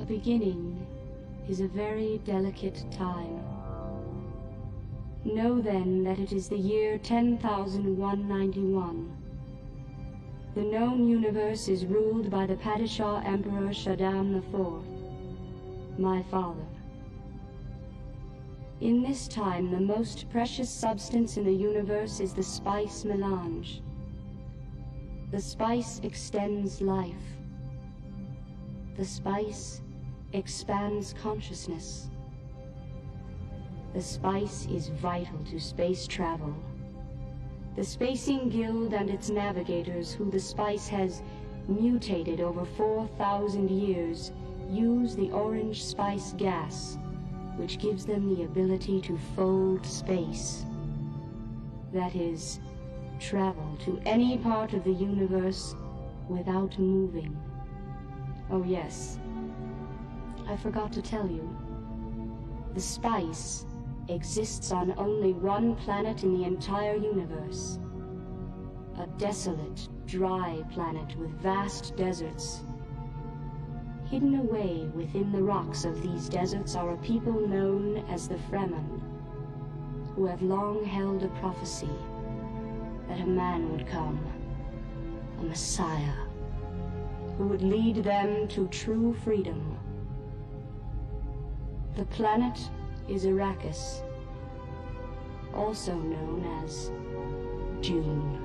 A beginning is a very delicate time. Know then that it is the year 10,191. The known universe is ruled by the Padishah Emperor Shaddam IV, my father. In this time, the most precious substance in the universe is the spice melange. The spice extends life. The spice expands consciousness. The spice is vital to space travel. The Spacing Guild and its navigators, who the spice has mutated over 4,000 years, use the orange spice gas, which gives them the ability to fold space. That is, travel to any part of the universe without moving. Oh yes, I forgot to tell you. The spice exists on only one planet in the entire universe. A desolate, dry planet with vast deserts. Hidden away within the rocks of these deserts are a people known as the Fremen, who have long held a prophecy that a man would come, a Messiah, who would lead them to true freedom. The planet is Arrakis, also known as Dune.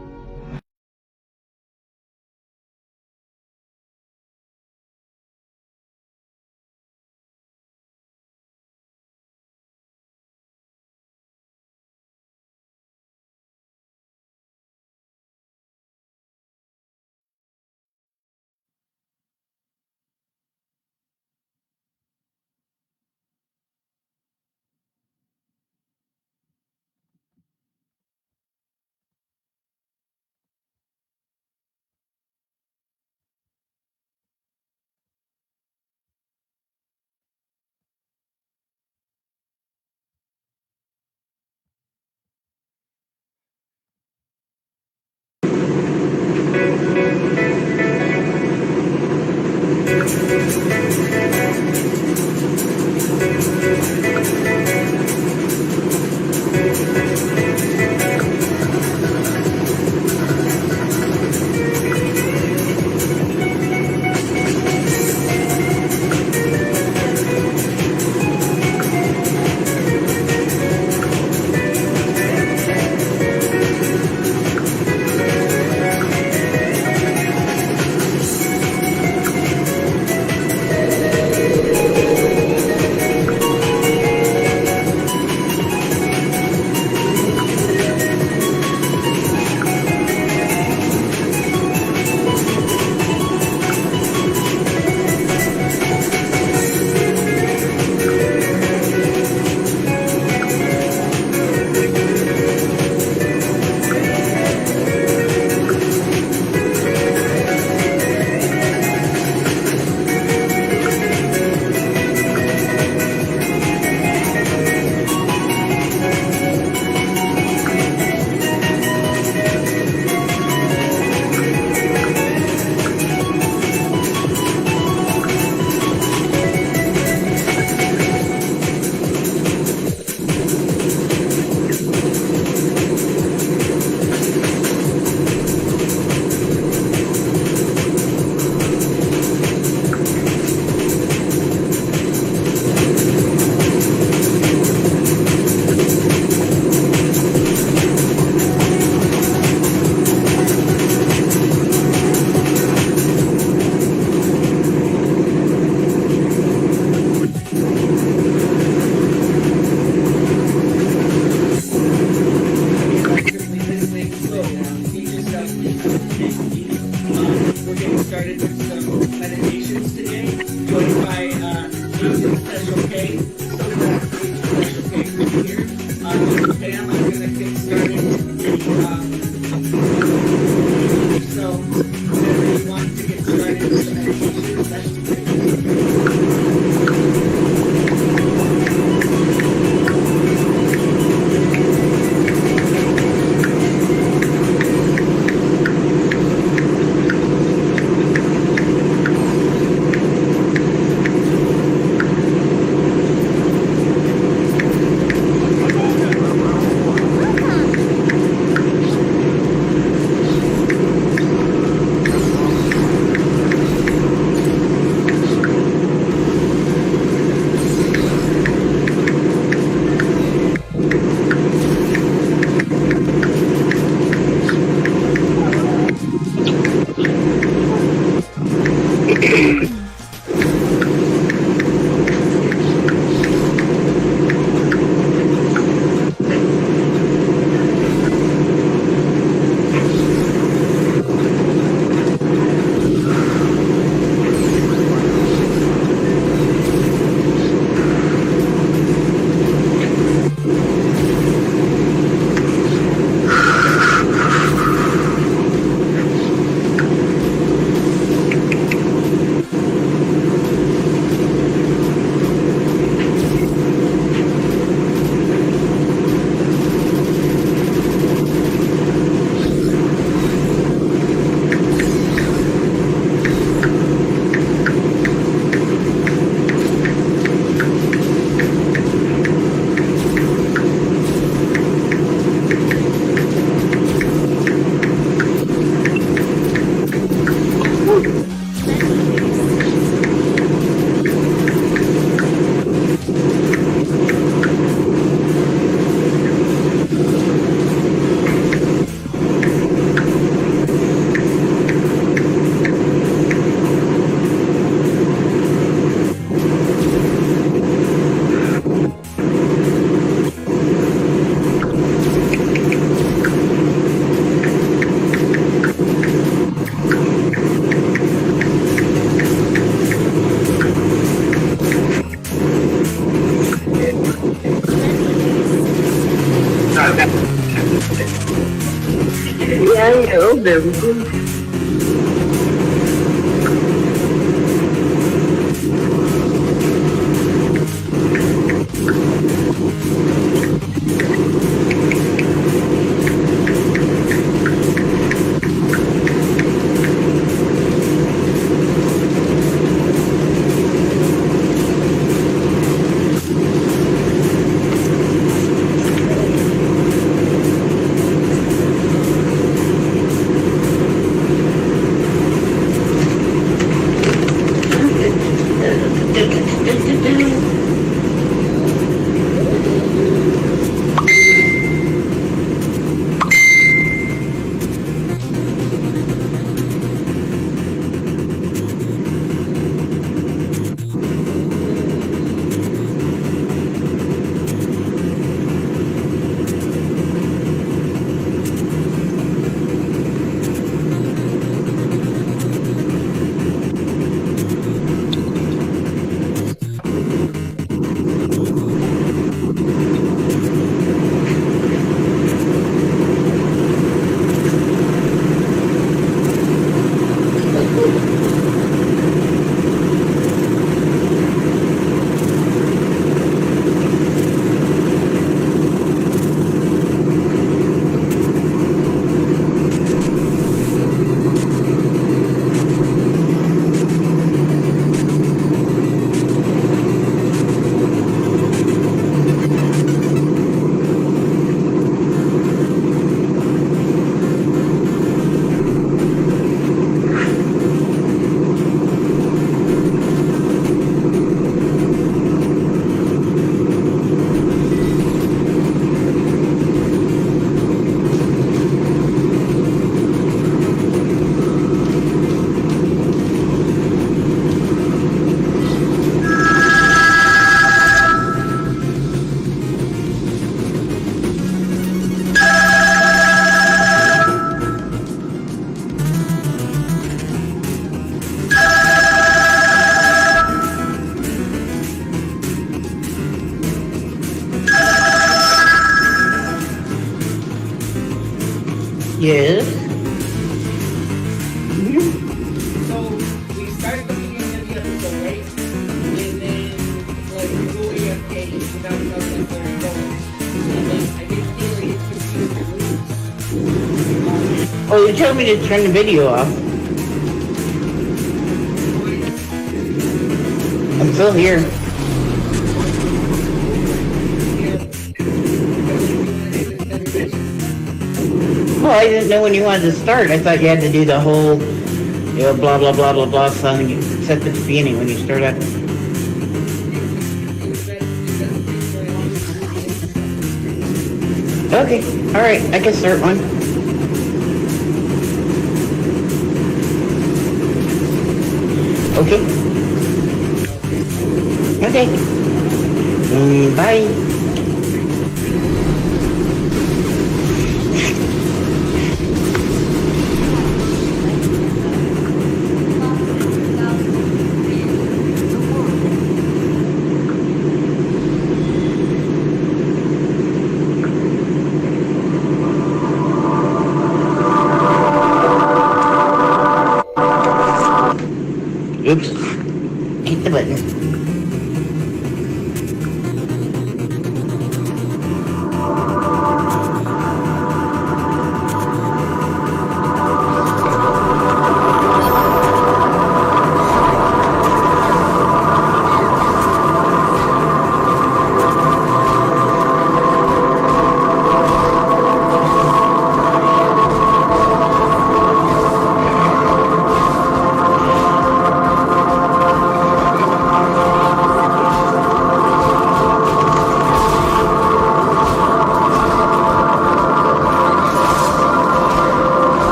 There we go. Yes. So we started the beginning of the episode, right? And then like we go AFK without knowing where we're going. And then I get really confused. Oh, you told me to turn the video off. I'm still here. Well, I didn't know when you wanted to start. I thought you had to do the whole, blah, blah, blah, blah, blah song you set at the beginning when you start up. Okay, alright, I can start one. Okay. Okay. Bye. Oops. Hit the button.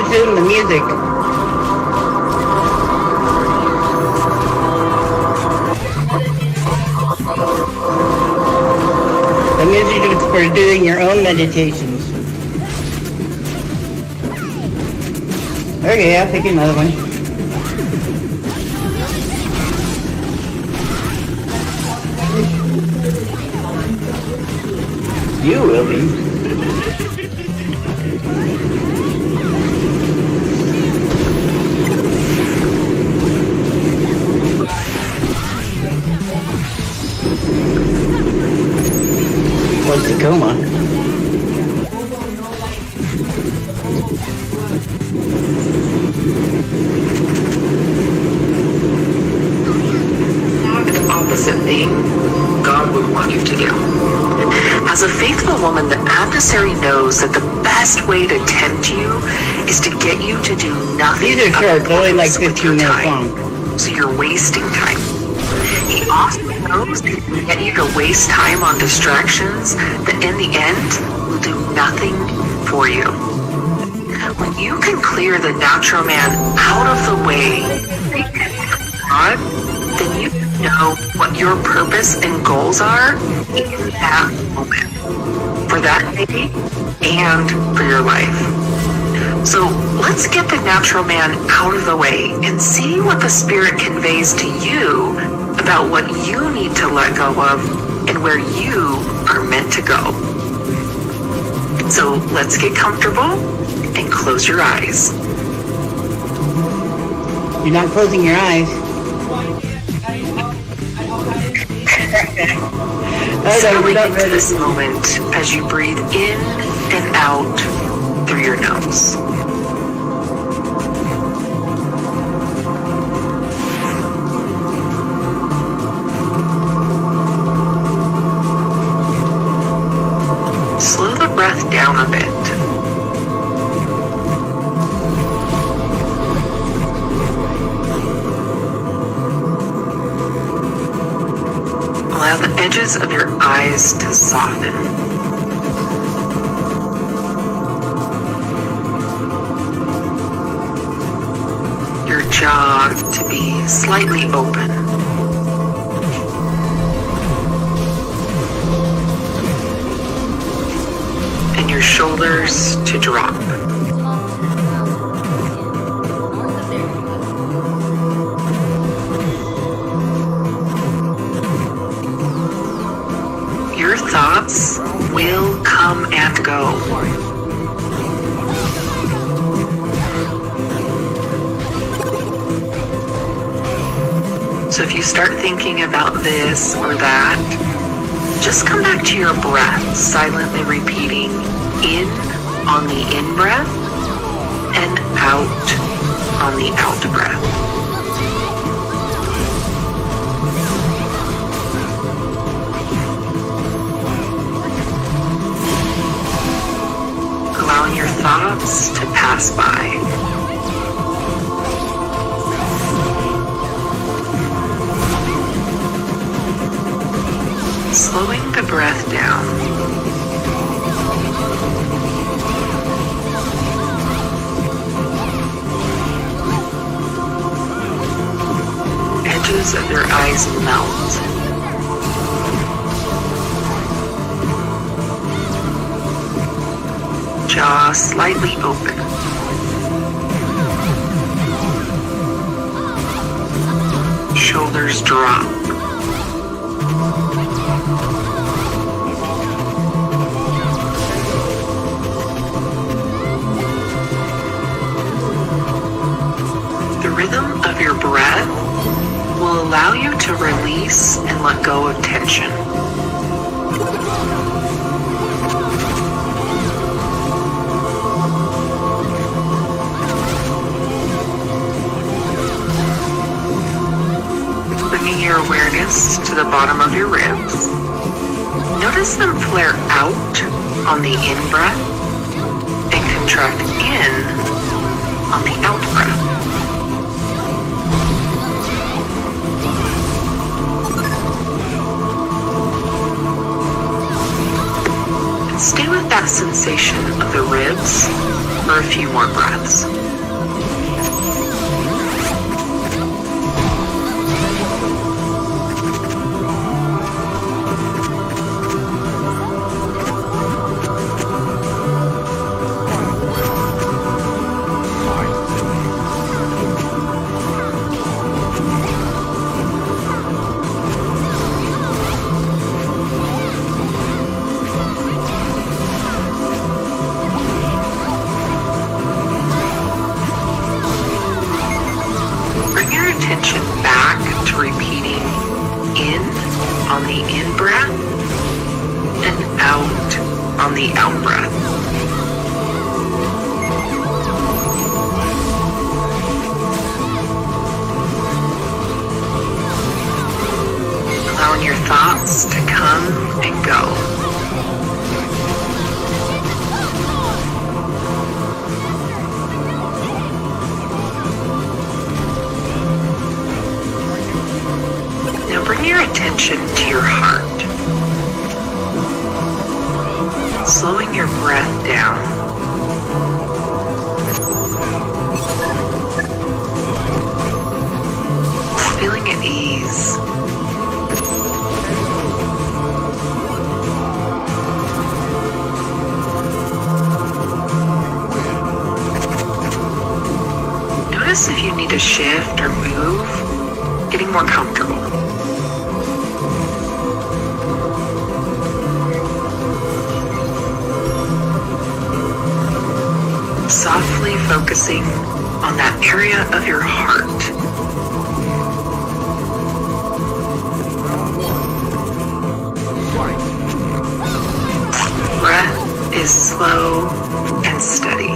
tune the music. The music is for doing your own meditations. Okay, I'll pick another one. You will be. What's the coma? The opposite thing God would want you to do. As a faithful woman, the adversary knows that the best way to tempt you is to get you to do nothing. These are short, only like 15 minutes long. So you're wasting time. He also knows that he can get you to waste time on distractions that in the end will do nothing for you. When you can clear the natural man out of the way, God, then you know what your purpose and goals are in that moment, for that day and for your life. So let's get the natural man out of the way and see what the Spirit conveys to you about what you need to let go of and where you are meant to go. So let's get comfortable and close your eyes. You're not closing your eyes. Settle into this moment as you breathe in and out through your nose. Slow the breath down a bit. Allow the edges of your eyes to soften. Your jaw to be slightly open. And your shoulders to drop. Your thoughts will come and go. So if you start thinking about this or that, just come back to your breath, silently repeating in on the in breath and out on the out breath. Allowing your thoughts to pass by. Slowing the breath down. Edges of your eyes melt. Jaw slightly open. Shoulders drop. The rhythm of your breath will allow you to release and let go of tension. Bringing your awareness to the bottom of your ribs. Notice them flare out on the in-breath and contract in on the out-breath. Stay with that sensation of the ribs for a few more breaths. Bring your attention back to repeating in on the in breath and out on the out breath. Allowing your thoughts to come and go. Now bring your attention to your heart. Slowing your breath down. Feeling at ease. Notice if you need to shift or move, getting more comfortable. Softly focusing on that area of your heart. Breath is slow and steady.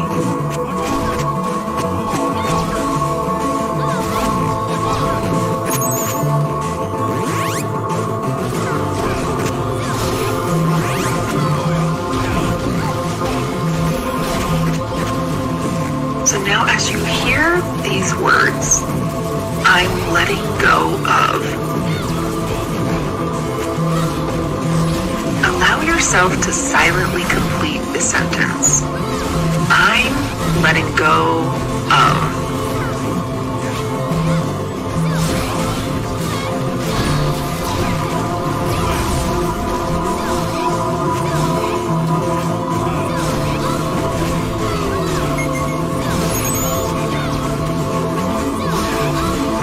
So now as you hear these words, I'm letting go of. Allow yourself to silently complete the sentence. I'm letting go of.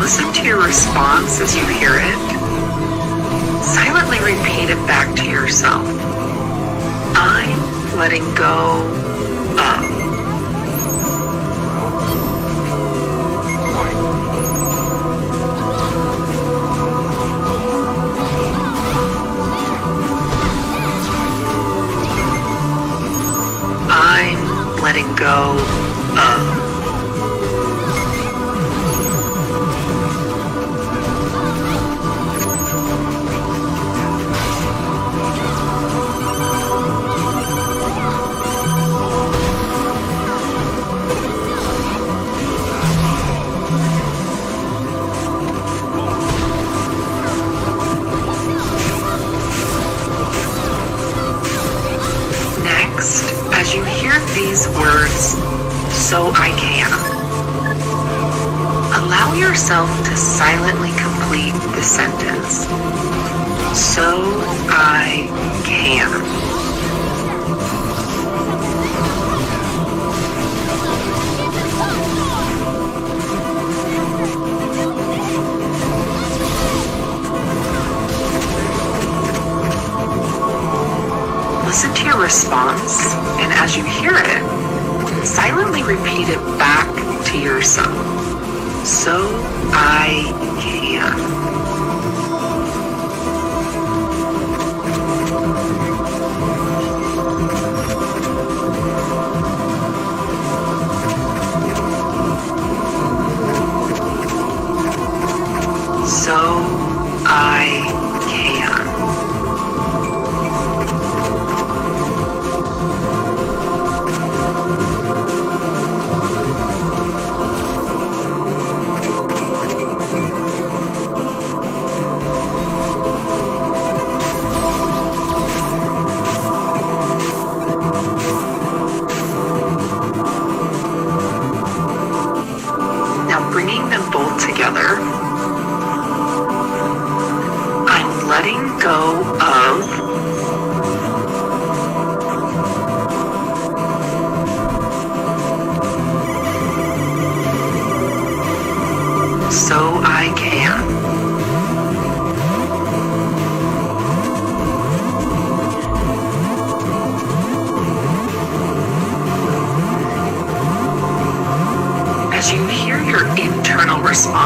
Listen to your response as you hear it. Silently repeat it back to yourself. I'm letting go of. I'm letting go of. As you hear these words, so I can, allow yourself to silently complete the sentence. So I can. Listen to your response, and as you hear it, silently repeat it back to yourself. So I can. So I can.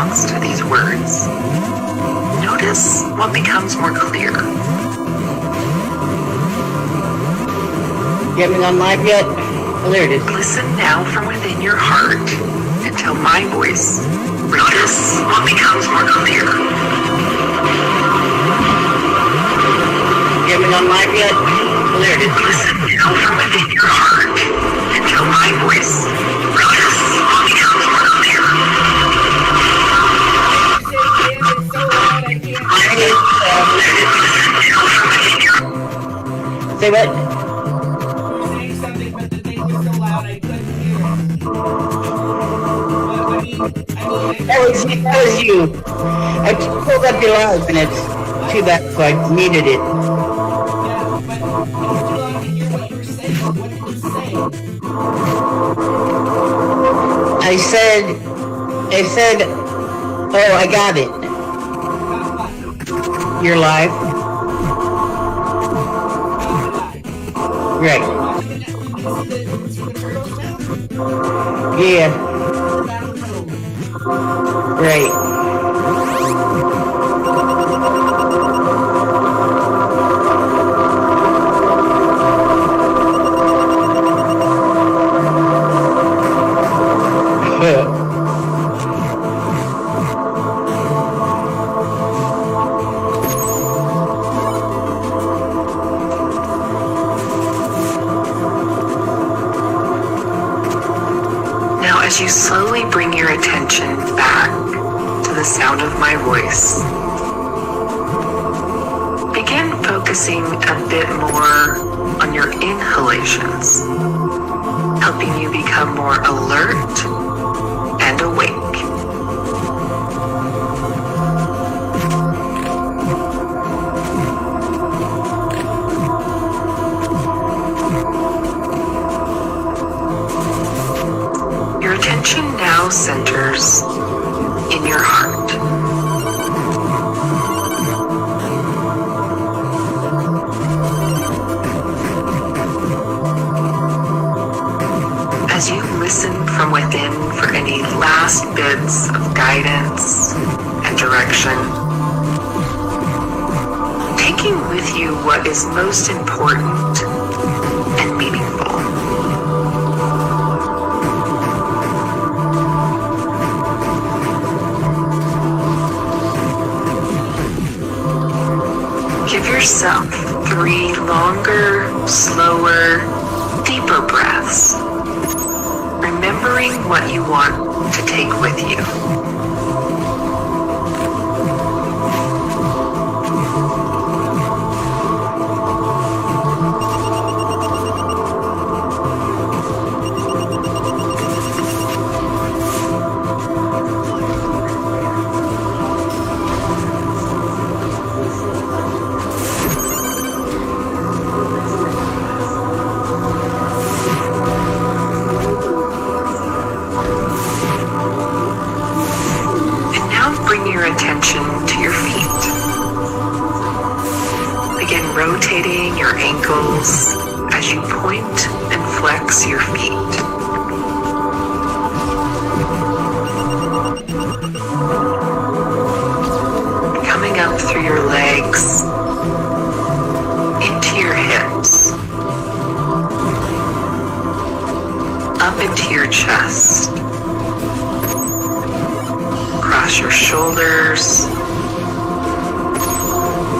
response to these words. Notice what becomes more clear. You haven't gone live yet? Oh, there it is. Listen now from within your heart until my voice. Notice what becomes more clear. You haven't gone live yet? Oh, there it is. Listen now from within your heart until my voice. Notice what becomes more clear. It's so loud I can't. Say what? You're saying something, but the thing was so loud I couldn't hear it. But That was you. I pulled up your live and it's too bad, so I muted it. yeah, but it was too loud to hear what you were saying. What did you say? I said, oh, I got it. You're live. Right. Yeah. Right. Now, as you slowly bring your attention back to the sound of my voice, begin focusing a bit more on your inhalations, helping you become more alert and awake. Your attention now centers in your heart. As you listen from within for any last bits of guidance and direction, taking with you what is most important and meaningful. Give yourself 3 longer, slower, deeper breaths, remembering what you want to take with you. Attention to your feet. Begin rotating your ankles as you point and flex your feet. Coming up through your legs, into your hips, up into your chest. Across your shoulders,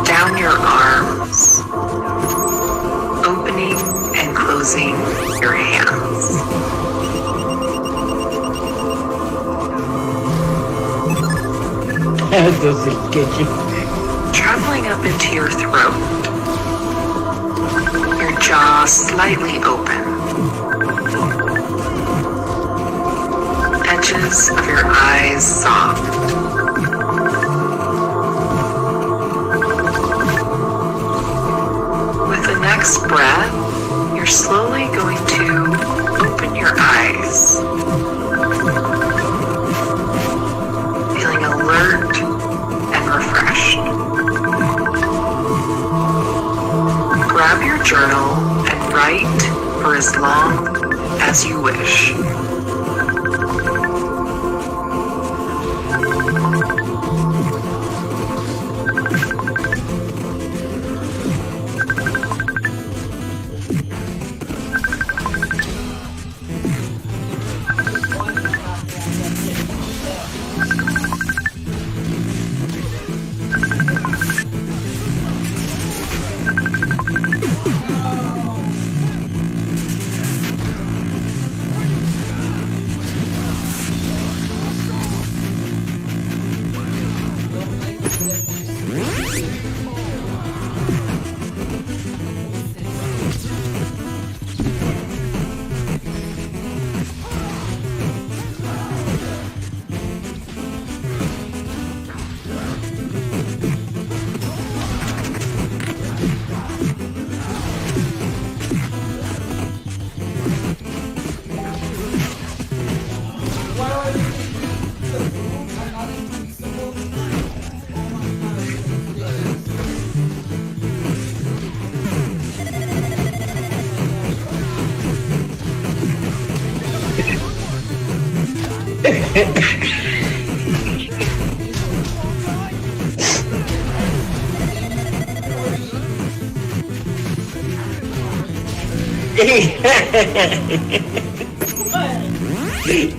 down your arms, opening and closing your hands. Traveling up into your throat, your jaw slightly open. Edges of your eyes soft. With the next breath, you're slowly going to open your eyes, feeling alert and refreshed. Grab your journal and write for as long as you wish. You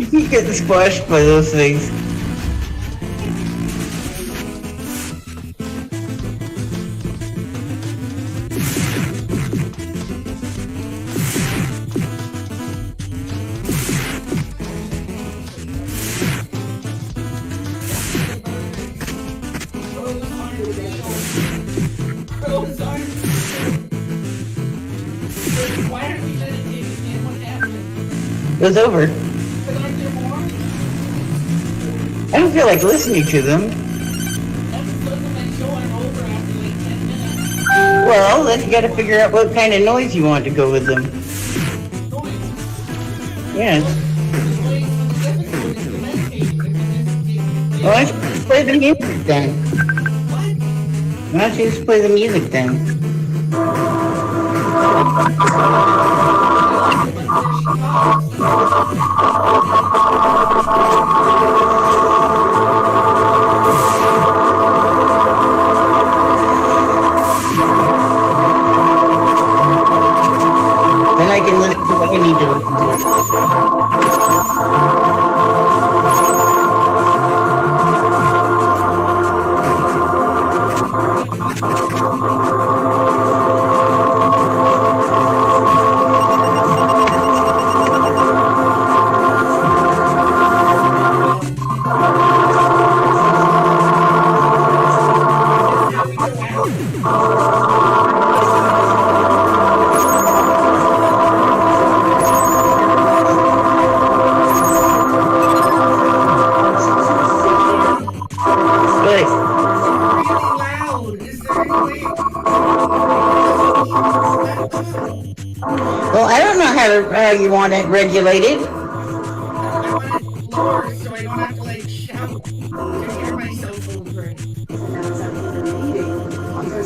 keep getting squashed by those things. Those aren't. Why aren't we meditating? And what happened? It was over. But aren't there more? I don't feel like listening to them. Episodes of my show are over after like 10 minutes. Well, then you gotta figure out what kind of noise you want to go with them. Yeah. Why don't you just play the music then? Why don't you just play the music then? Then I can listen to what I need to listen to. Good. Loud. Is there any way? Well, I don't know how you want it regulated. I want it lower so I don't have to like shout to hear myself over it.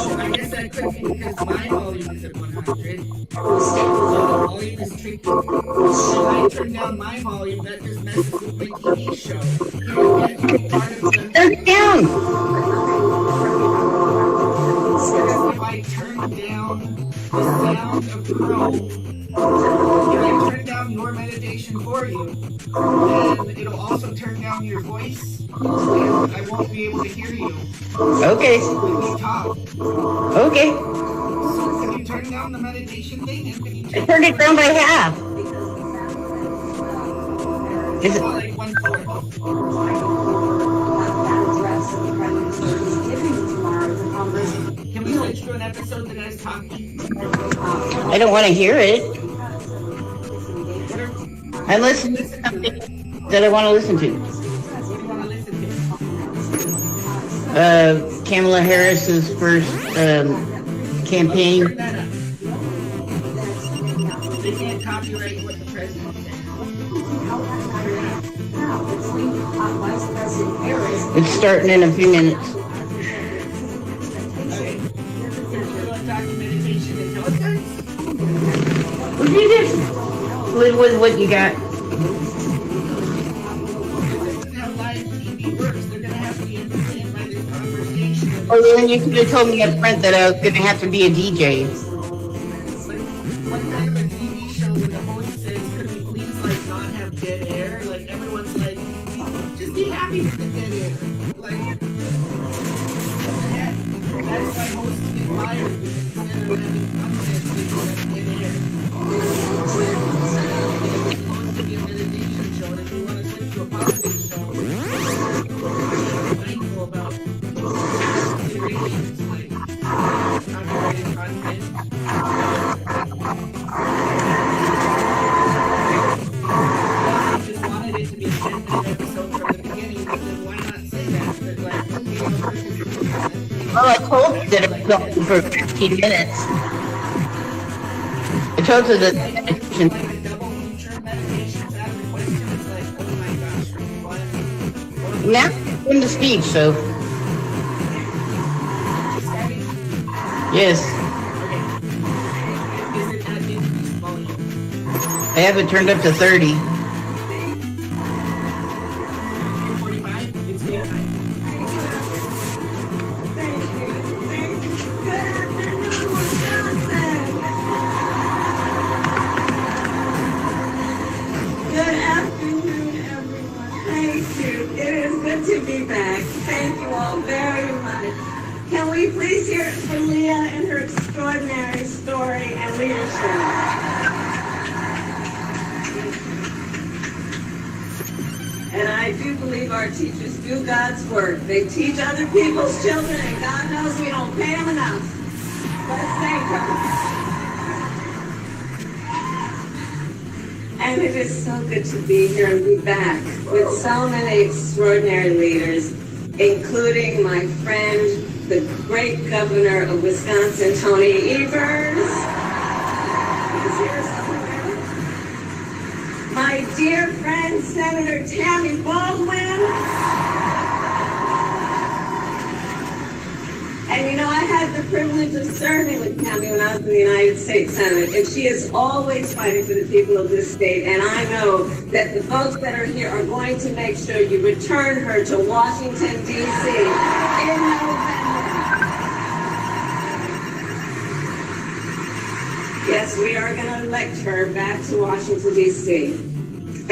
Oh, I guess that could be because my volume is at 100. So the volume is tricky. So I turn down my volume, that just messes with my TV show. You get part of the... Turn it down. If I turn down the sound of the room, if I turn down your meditation for you, then it'll also turn down your voice, and I won't be able to hear you Okay. when you talk. Okay. So can you turn down the meditation thing? And can you I turned it down by half. Is it? like 1/4? Can we switch to an episode that has talking? I don't want to hear it. I'm listening to something that I want to listen to. What do you want to listen to? Kamala Harris's first campaign. Turn that up. They can't copyright what the president said. It's starting in a few minutes. With what you got? Oh, then you could have told me up front that I was going to have to be a DJ. What kind of a TV show when the host says, could we please like not have dead air? Like everyone's like, just be happy with the dead air. Like that's why hosts get fired instead of having content with dead air. It's supposed to be a meditation show, and if you want to switch to a politics show, be mindful about considerations like copyrighted content. I just wanted it to be a 10-minute episode from the beginning, but then why not say that? But like, okay, no person. Well, I told you that it was going for 15 minutes. I told you that. Like a double feature meditations out of the question, it's like, oh my gosh, what? Now I'm in the speech, so Starting? yes, Okay. Is it at increased volume? I have it turned up to 30. be back. Thank you all very much. Can we please hear it from Leah and her extraordinary story and leadership? And I do believe our teachers do God's work. They teach other people's children, and God knows we don't pay them enough. Let's thank her. And it is so good to be here and be back with so many extraordinary leaders, including my friend, the great governor of Wisconsin, Tony Evers. He's here somewhere. My dear friend, Senator Tammy Baldwin. And you know, I had the privilege of serving with Tammy when I was in the United States Senate, and she is always fighting for the people of this state. And I know that the folks that are here are going to make sure you return her to Washington, D.C. in November. Yes, we are going to elect her back to Washington, D.C.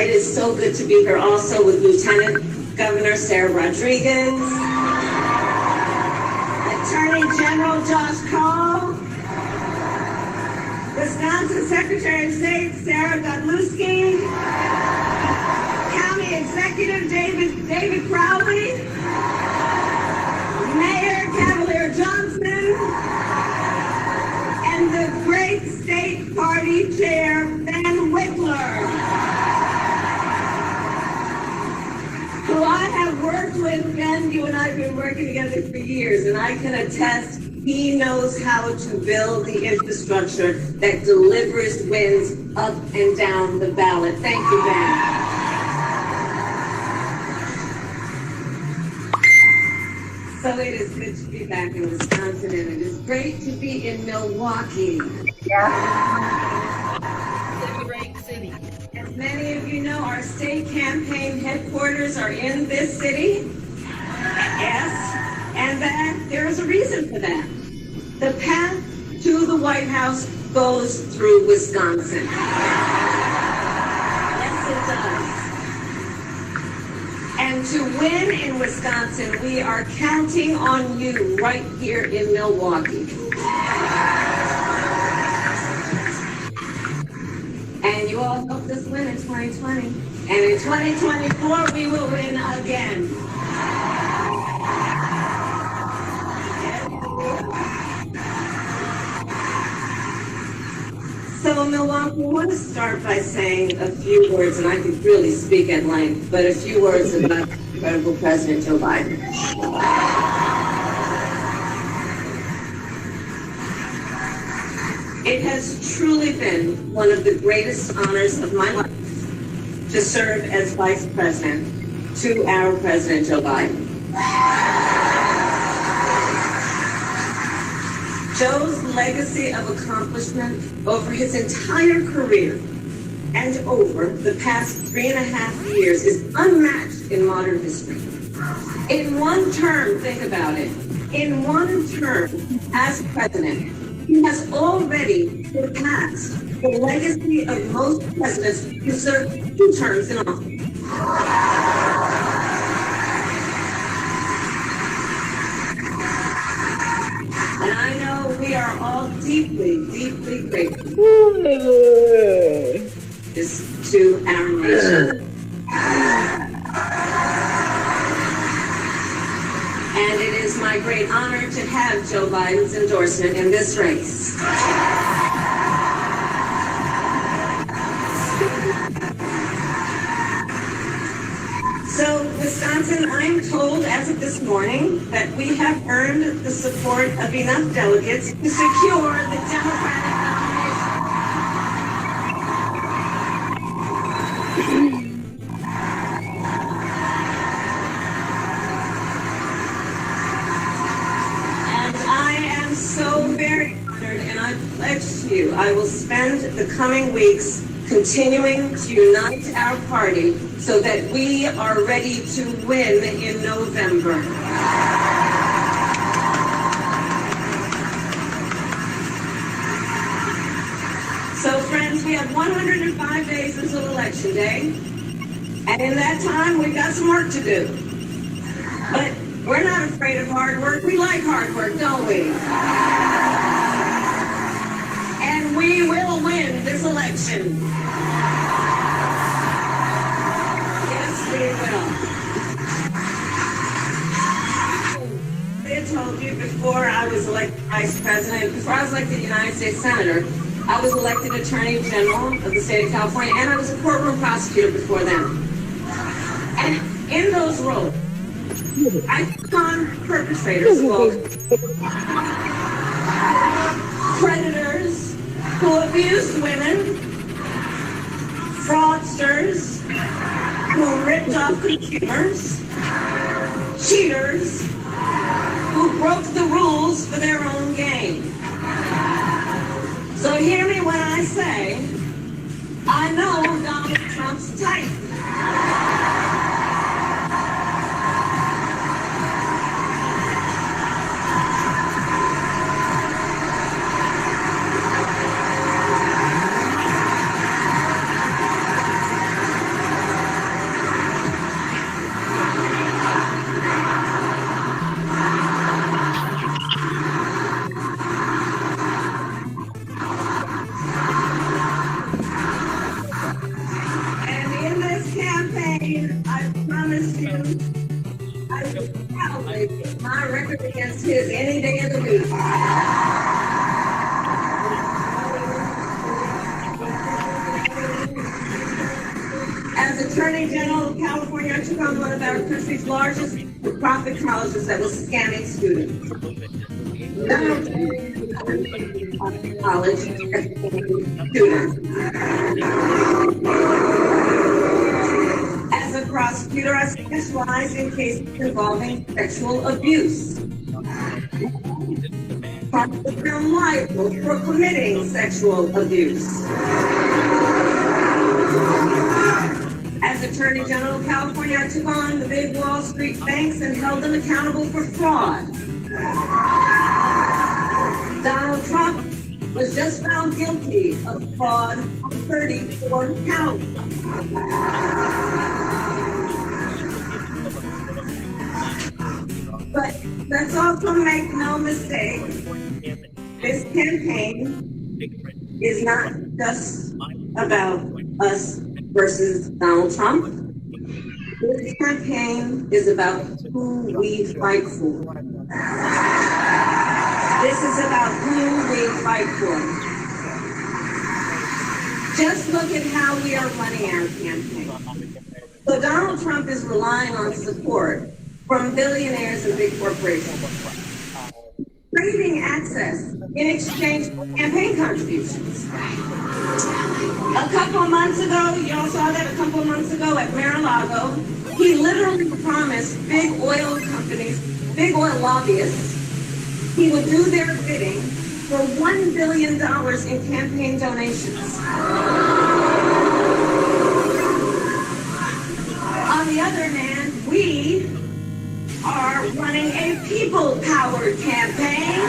It is so good to be here also with Lieutenant Governor Sarah Rodriguez, Attorney General Josh Cole, Wisconsin Secretary of State Sarah Godlewski, County Executive David Crowley, Mayor Cavalier Johnson, and the great state party chair Ben Wickler, who I have worked with. Ben, you and I have been working together for years, and I can attest he knows how to build the infrastructure that delivers wins up and down the ballot. Thank you, Ben. So it is good to be back in Wisconsin, and it is great to be in Milwaukee. It's a great city. As many of you know, our state campaign headquarters are in this city. Yes, and that there is a reason for that. The path to the White House goes through Wisconsin. Yes, it does. And to win in Wisconsin, we are counting on you right here in Milwaukee. And you all helped us win in 2020. And in 2024, we will win again. So, Milwaukee, I want to start by saying a few words, and I could really speak at length, but a few words about incredible President Joe Biden. It has truly been one of the greatest honors of my life to serve as Vice President to our President Joe Biden. Joe's legacy of accomplishment over his entire career and over the past 3.5 years is unmatched in modern history. In one term, think about it, in one term as president, he has already surpassed the legacy of most presidents who served 2 terms in office. And I know we are all deeply, deeply grateful to our nation. And it is my great honor to have Joe Biden's endorsement in this race. So, Wisconsin, I'm told as of this morning that we have earned the support of enough delegates to secure the Democratic nomination. So very honored, and I pledge to you, I will spend the coming weeks continuing to unite our party so that we are ready to win in November. So friends, we have 105 days until Election Day, and in that time, we've got some work to do. But we're not afraid of hard work. We like hard work, don't we? And we will win this election. Yes, we will. I told you before I was elected vice president, before I was elected United States Senator, I was elected Attorney General of the state of California, and I was a courtroom prosecutor before them. And in those roles, I took on perpetrators, predators who abused women, fraudsters who ripped off consumers, cheaters who broke the rules for their own gain. So hear me when I say, I know Donald Trump's type. I promise you, I will probably put my record against his any day of the week. As Attorney General of California, I took on one of our country's largest profit colleges that was scamming students. College students. As a prosecutor, I specialize in cases involving sexual abuse. Prosecutor liable for committing sexual abuse. As Attorney General of California, I took on the big Wall Street banks and held them accountable for fraud. Donald Trump was just found guilty of fraud on 34 counts. But let's also make no mistake, this campaign is not just about us versus Donald Trump. This campaign is about who we fight for. This is about who we fight for. Just look at how we are running our campaign. So Donald Trump is relying on support from billionaires and big corporations, trading access in exchange for campaign contributions. A couple of months ago, y'all saw that a couple of months ago at Mar-a-Lago, he literally promised big oil companies, big oil lobbyists, he would do their bidding for $1 billion in campaign donations. On the other hand, we are running a people-powered campaign.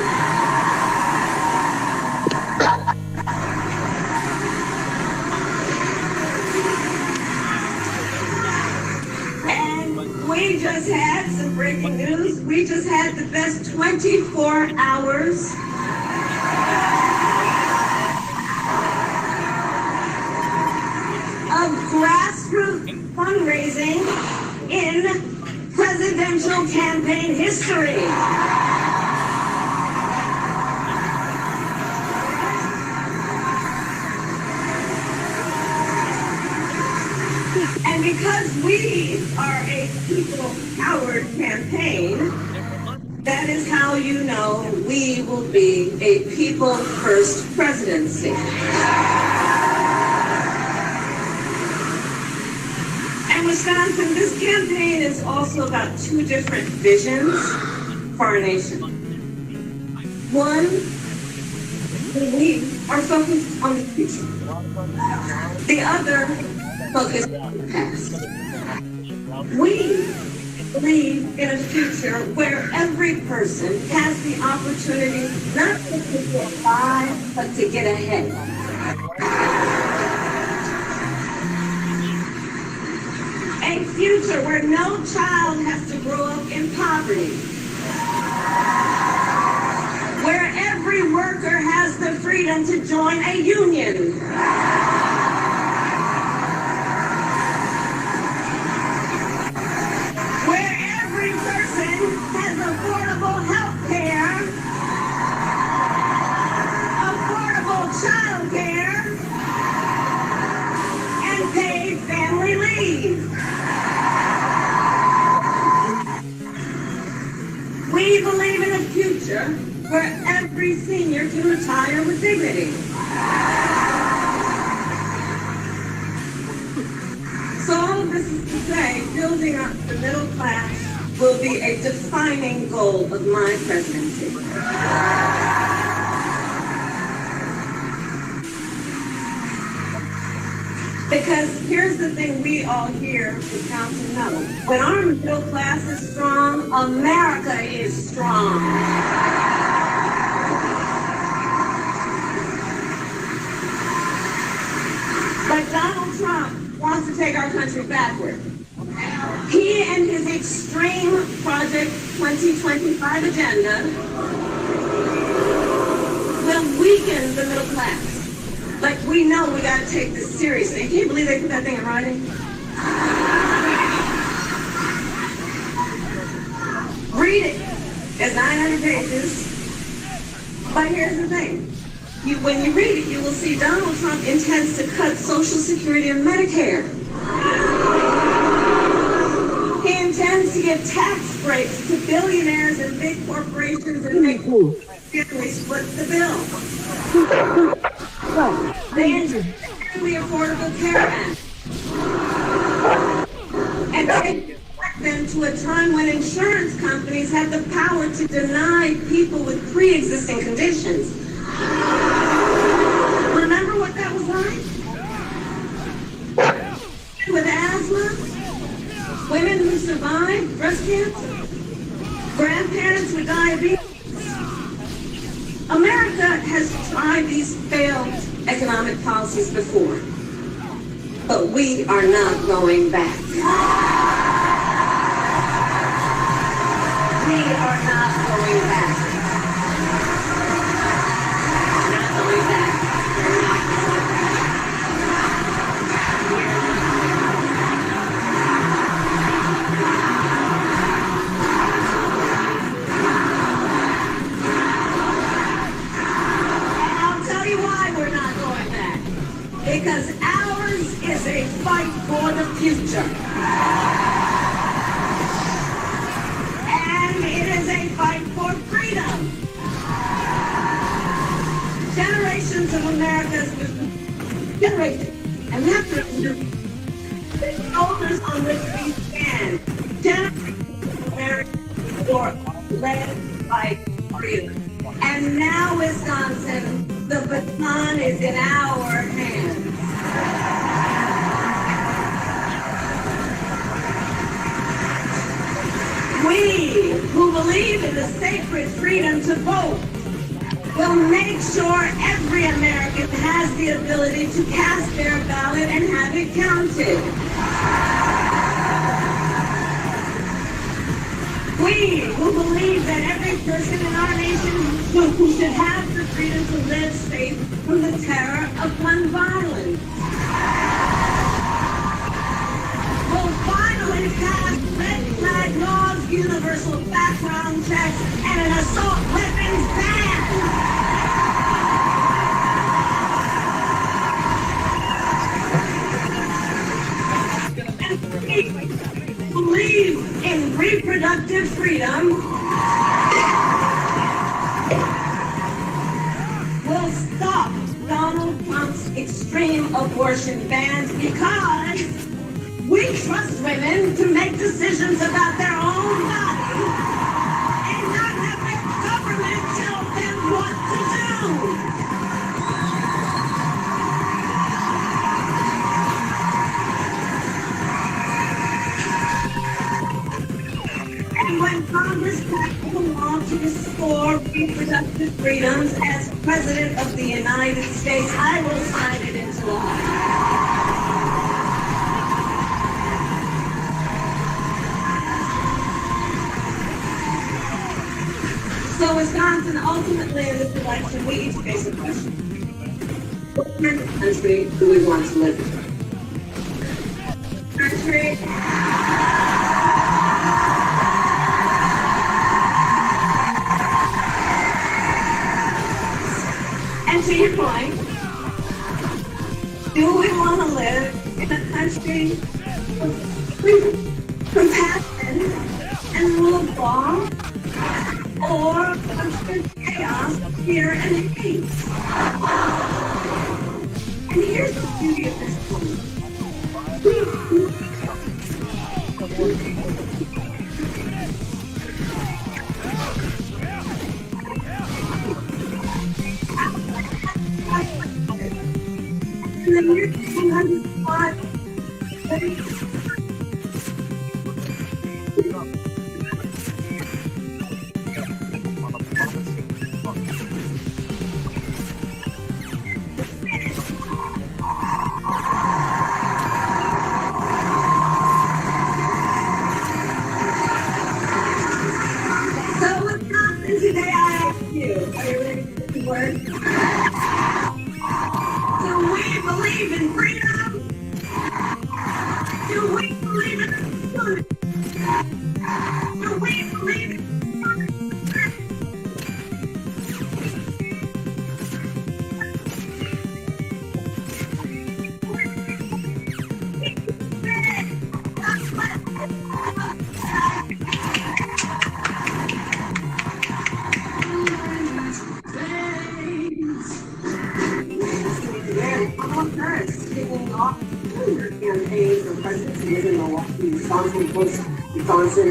And we just had some breaking news. We just had the best 24 hours of grassroots fundraising in presidential campaign history. And because we are a people-powered campaign, that is how you know we will be a people-first presidency. And Wisconsin, this campaign is also about two different visions for our nation. One, we are focused on the future. The other, focused on the past. We believe in a future where every person has the opportunity not just to get by, but to get ahead. A a future where no child has to grow up in poverty, where every worker has the freedom to join a union, where every person has affordable health care, affordable child care, and paid family leave. We believe in a future where every senior can retire with dignity. So all of this is to say, building up the middle class will be a defining goal of my presidency. Because here's the thing we all here would count to know. When our middle class is strong, America is strong. But Donald Trump wants to take our country backward. He and his extreme Project 2025 agenda will weaken the middle class. Like, we know we gotta take this seriously. Can you believe they put that thing in writing? Read it. It's 900 pages. But here's the thing. When you read it, you will see Donald Trump intends to cut Social Security and Medicare. He intends to give tax breaks to billionaires and big corporations and make family split the bill. They introduced the Affordable Care Act and take them to a time when insurance companies had the power to deny people with pre-existing conditions. Remember what that was like? With asthma, women who survived breast cancer, grandparents with diabetes. America has tried these failed economic policies before, but we are not going back. We are not going back. Not going back. We're not going because ours is a fight for the future. And it is a fight for freedom. Generations of America's generations, and that's the shoulders on which we stand. Generations of Americans were led by freedom. And now, Wisconsin, the baton is in our hands. We, who believe in the sacred freedom to vote, will make sure every American has the ability to cast their ballot and have it counted. We, who believe that every person in our nation who should have the freedom to live safe from the terror of gun violence, will finally pass red flag laws, universal background checks, and an assault weapons ban. Believe in reproductive freedom will stop Donald Trump's extreme abortion bans because we trust women to make decisions about their own body and not have the government tell them what to do. When Congress passed a law to restore reproductive freedoms, as President of the United States, I will sign it into law. Wisconsin, ultimately in this election, we each face a question. What kind of country do we want to live in? Country. And to your point, do we want to live in a country of freedom, compassion, and rule of law? Or constant chaos, fear, and hate? And here's the beauty of this point. In the year 1905, so Wisconsin, today I ask you, are you ready for the word? Do we believe in freedom? Do we believe in food? Do we believe in campaign for presidency in Milwaukee, Wisconsin, Wisconsin,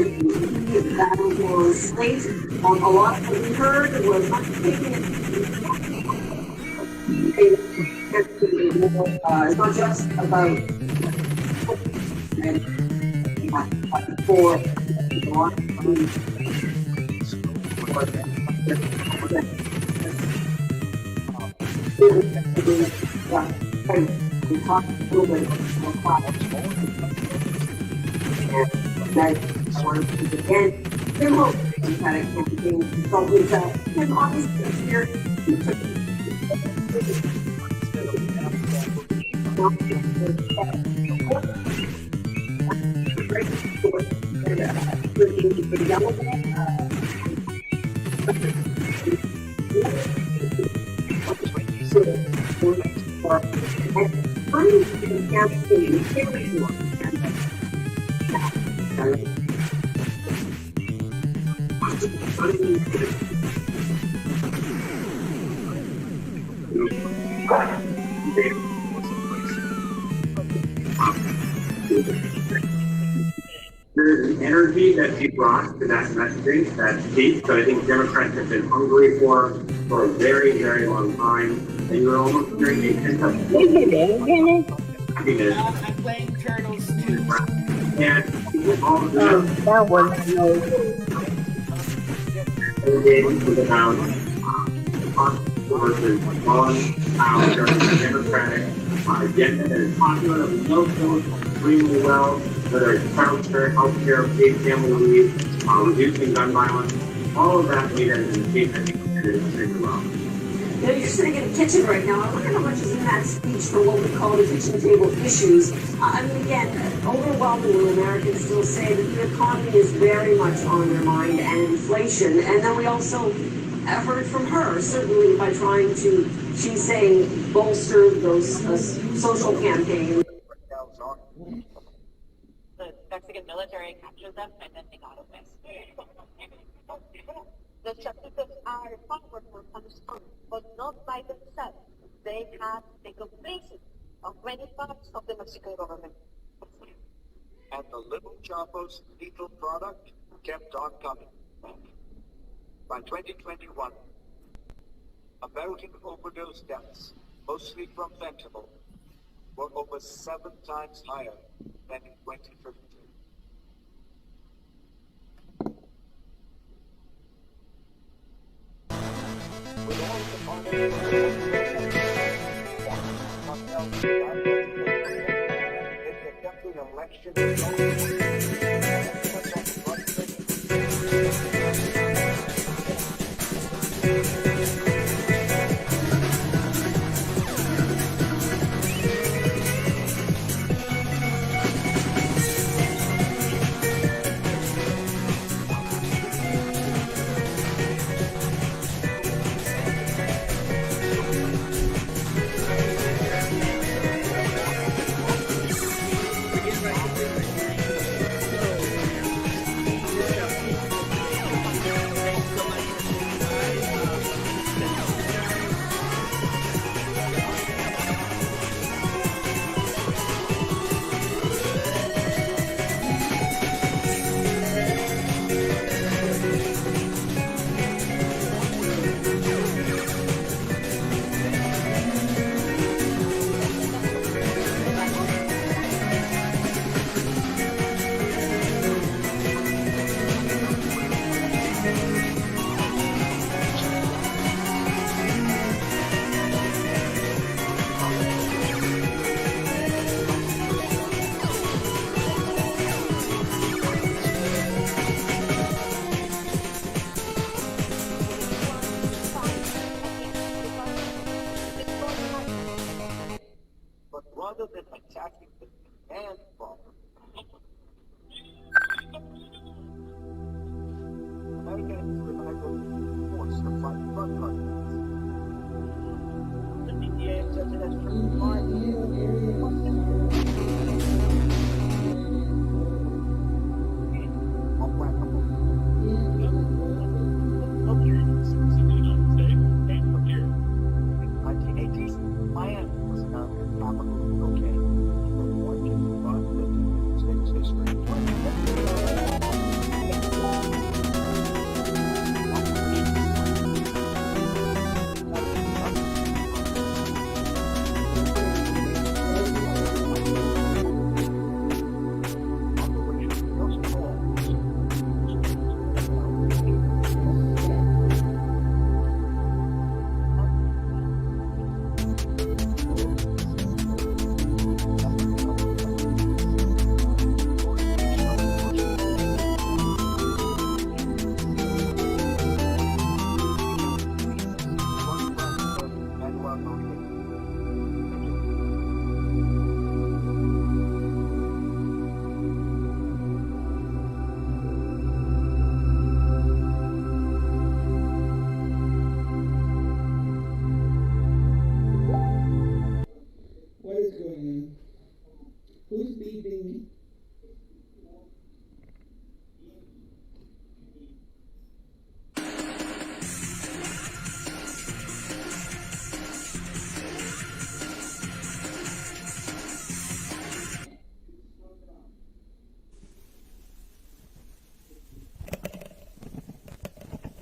that was late. A lot of what we heard was not taking it's not just about for we talked a little bit more about that I wanted to begin. Tim Hope, Democratic campaign consultant, Tim obviously here. There's an energy that he brought to that messaging, that heat, that I think Democrats have been hungry for a very, very long time. And you're almost hearing a sense of happiness. I'm playing Turtles too. And with all of that was about versus on our Democratic agenda that is popular, that we know goes extremely well, whether it's childcare, healthcare, paid family leave, reducing gun violence, all of that made it in the case I think it is extremely well. You know, you're sitting in a kitchen right now. I wonder how much is in that speech for what we call the kitchen table issues. I mean, again, overwhelmingly, Americans still say that the economy is very much on their mind and inflation. And then we also have heard from her, certainly by trying to, she's saying, bolster those social campaigns. The Mexican military captured them and then they got away. The Chapitas are powerful and strong, but not by themselves. They have the complacency of many parts of the Mexican government. And the little Chapo's lethal product kept on coming. By 2021, American overdose deaths, mostly from fentanyl, were over 7 times higher than in 2015. With all the election rather than attacking the command problem. Americans revival force to fight drug cartels. The DEA says it has driven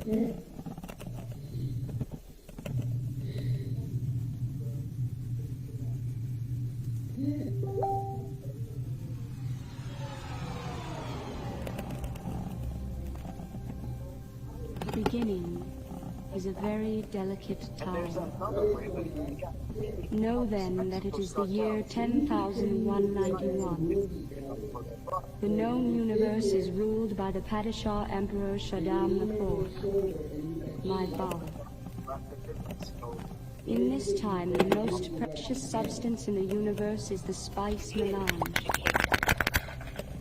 The beginning is a very delicate time. Know then that it is the year 10,191. The known universe is ruled by the Padishah Emperor Shaddam IV, my father. In this time, the most precious substance in the universe is the spice melange.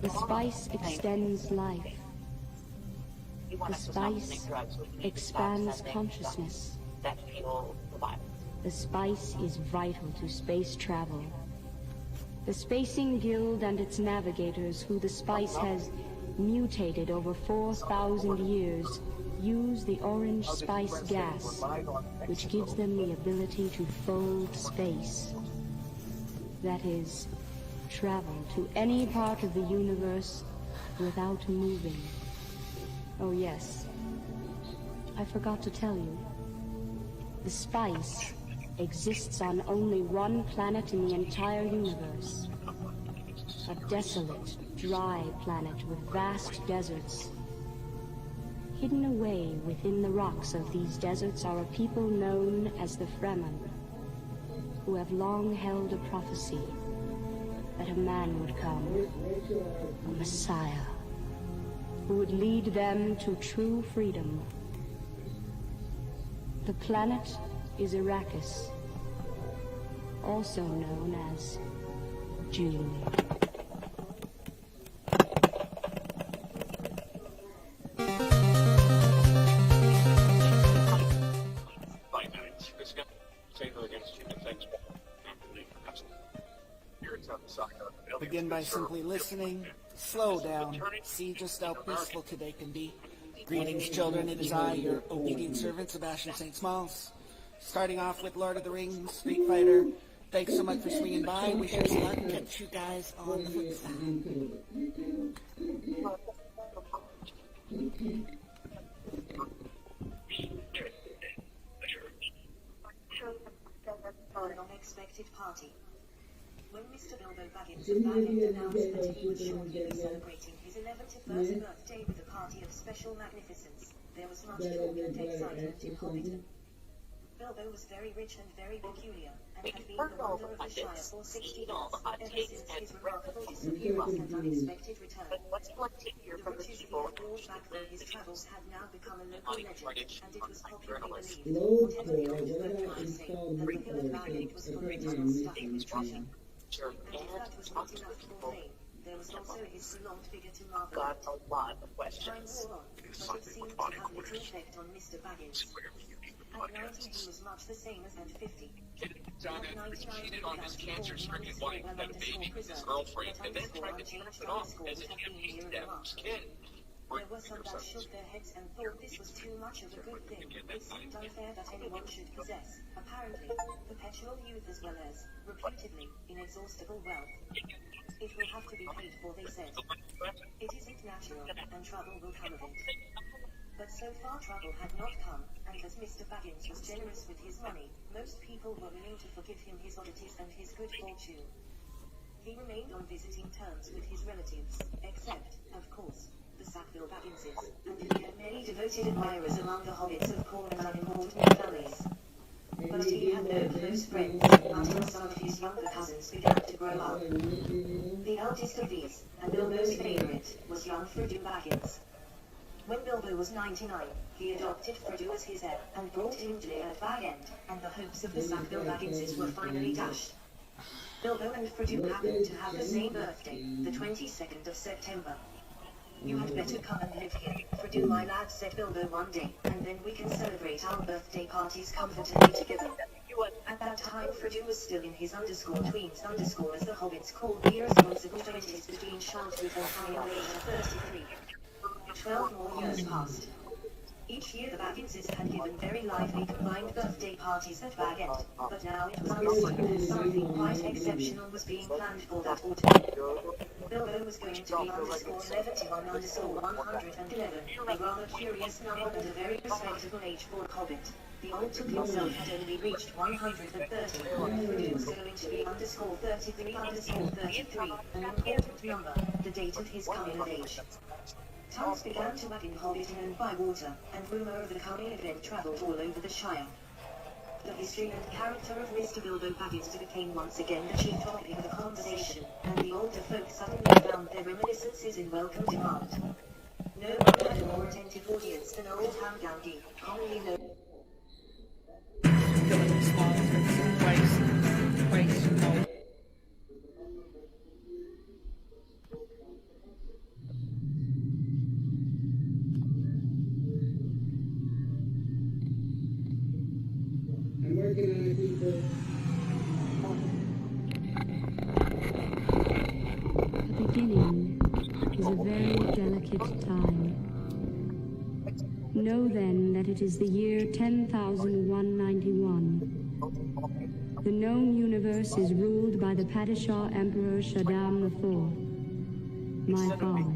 The spice extends life. The spice expands consciousness. The spice is vital to space travel. The Spacing Guild and its navigators, who the spice has mutated over 4,000 years, use the orange spice gas, which gives them the ability to fold space. That is, travel to any part of the universe without moving. Oh yes, I forgot to tell you. The spice exists on only one planet in the entire universe. A desolate, dry planet with vast deserts. Hidden away within the rocks of these deserts are a people known as the Fremen, who have long held a prophecy that a man would come, a Messiah, who would lead them to true freedom. The planet is Arrakis, also known as June. Begin by simply listening, slow down, see just how peaceful today can be. Greetings, children, it is I, your obedient servant, Sebastian St. Smalls. Starting off with Lord of the Rings, Street Fighter. Thanks so much for swinging by. We should start and catch you guys on the flip side. For an unexpected party. When Mr. Bilbo Baggins of Baggins announced that he would shortly be celebrating his 11th birthday with a party of special magnificence, there was much talk and excitement in Hobbiton. Bilbo was very rich and very peculiar, and had been the ruler of the Shire for 60 years, ever since his remarkable disappearance and unexpected return. The riches he had brought back from his travels had now become a local legend, and it was popularly believed, whatever the old folk might say, that the Hill of Bagnet was for rich and stuffed with treasure. And if that was not enough for Wayne, there was also his prolonged figure to marvel Got at. a lot of Time questions. wore on, but it seemed to have little effect on Mr. Baggins. At 90 he was much the same as at 50. John Edwards cheated on his cancer-stricken wife, had a baby with his girlfriend, and then tried to pass it off as if he was Deborah's kid. There were some that shook their heads and thought this was too much of a good thing. It seemed unfair that anyone should possess, apparently, perpetual youth as well as, reputedly, inexhaustible wealth. It will have to be paid for, they said. It isn't natural, and trouble will come of it. But so far trouble had not come, and as Mr. Baggins was generous with his money, most people were willing to forgive him his oddities and his good fortune. He remained on visiting terms with his relatives, except, of course, the Sackville Bagginses, and he had many devoted admirers among the hobbits of Corn and unimportant families. But he had no close friends until some of his younger cousins began to grow up. The eldest of these, and Bilbo's favorite, was young Frodo Baggins. When Bilbo was 99, he adopted Frodo as his heir, and brought him to live at Bag End, and the hopes of the Sackville Bagginses were finally dashed. Bilbo and Frodo happened to have the same birthday, the 22nd of September. You had better come and live here, Frodo my lad, said Bilbo one day, and then we can celebrate our birthday parties comfortably together. At that time Frodo was still in his _tweens as the hobbits called the irresponsible 20s between childhood and coming of age at 33. 12 more years passed. Each year the Bagginses had given very lively combined birthday parties at Bag End, but now it was understood that something quite exceptional was being planned for that autumn. Bilbo was going to be _71_111, a rather curious number and a very respectable age for a hobbit. The old Took himself had only reached 130, and Frodo was going to be _33_33, an important number, the date of his coming of age. Tongues began to wag in Hobbiton and Bywater, and rumour of the coming event travelled all over the Shire. The history and character of Mr. Bilbo Baggins became once again the chief topic of the conversation, and the older folk suddenly found their reminiscences in welcome demand. No one had a more attentive audience than old Ham Gandhi, commonly known. The beginning is a very delicate time. Know then that it is the year 10,191. The known universe is ruled by the Padishah Emperor Shaddam IV, my father.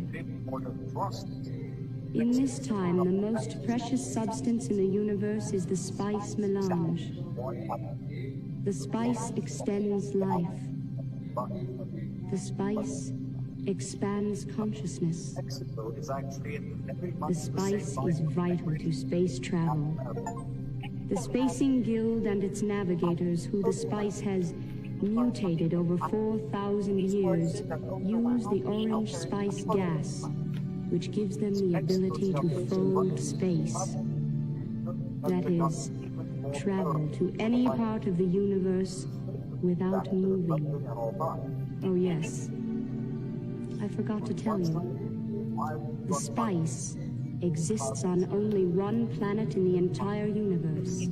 In this time, the most precious substance in the universe is the spice melange. The spice extends life. The spice expands consciousness. The spice is vital to space travel. The Spacing Guild and its navigators, who the spice has mutated over 4,000 years, use the orange spice gas, which gives them the ability to fold space. That is, travel to any part of the universe without moving. Oh yes, I forgot to tell you. The spice exists on only one planet in the entire universe.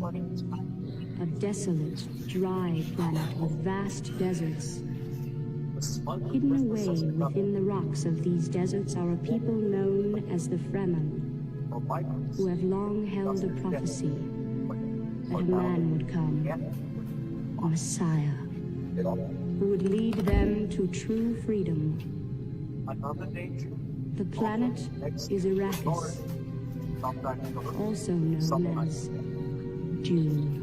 A desolate, dry planet with vast deserts. Hidden away within the rocks of these deserts are a people known as the Fremen, who have long held a prophecy that a man would come, a Messiah, who would lead them to true freedom. The planet is Arrakis, also known as Dune.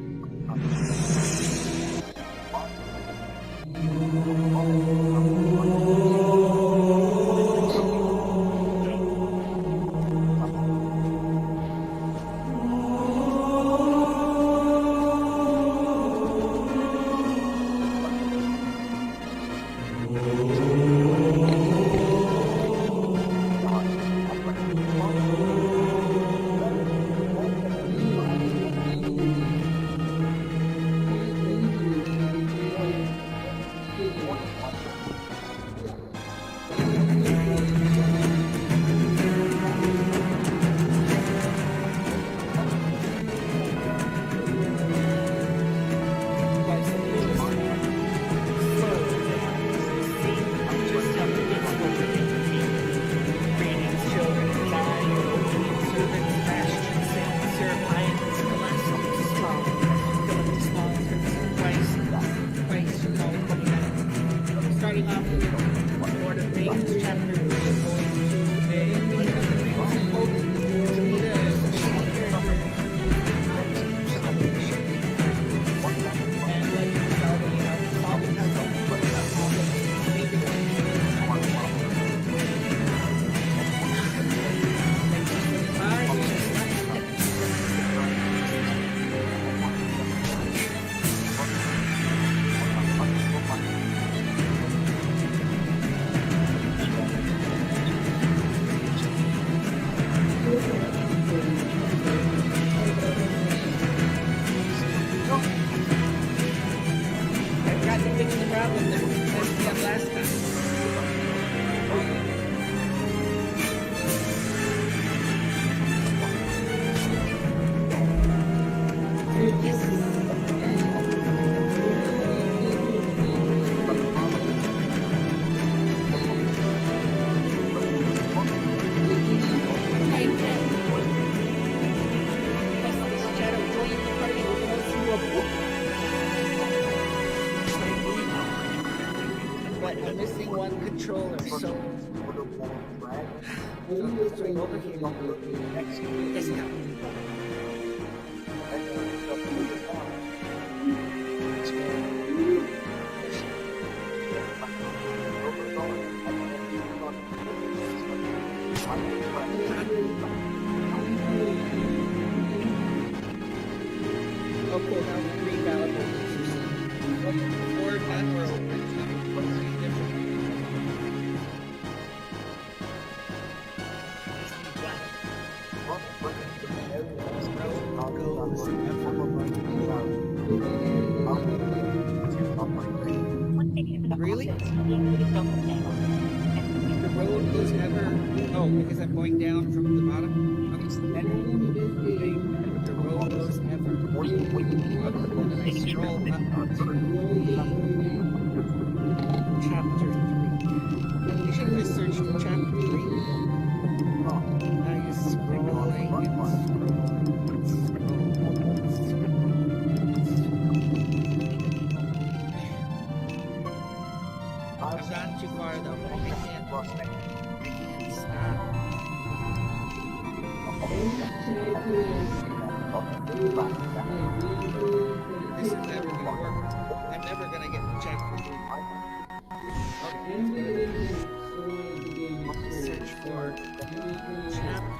Lord of Rings chapter 3 going to a I've got to fix the problem that we had last time. But I'm missing one controller, so over here. Yes, no. Oh, cool. Now 3 valuable pieces. Or none were open. Really? The road goes ever. Oh, because I'm going down from the bottom. Okay, so then the road goes ever. I scroll up to chapter 3. You should have searched for chapter 3. Now you're scrolling and I've gone too far though. I can't stop. This is never gonna work. I'm never gonna get to chapter 3. Search for chapter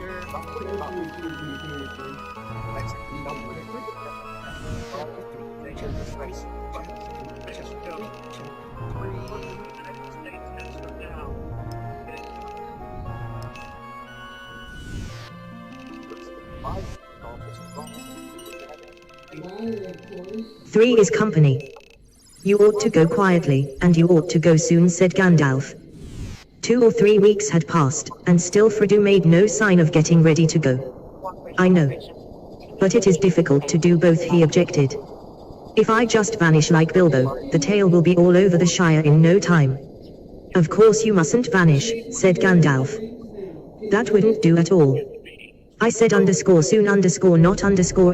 3 is company. You ought to go quietly, and you ought to go soon, said Gandalf. 2 or 3 weeks had passed, and still Frodo made no sign of getting ready to go. I know. But it is difficult to do both, he objected. If I just vanish like Bilbo, the tale will be all over the Shire in no time. Of course you mustn't vanish, said Gandalf. That wouldn't do at all. I said _soon not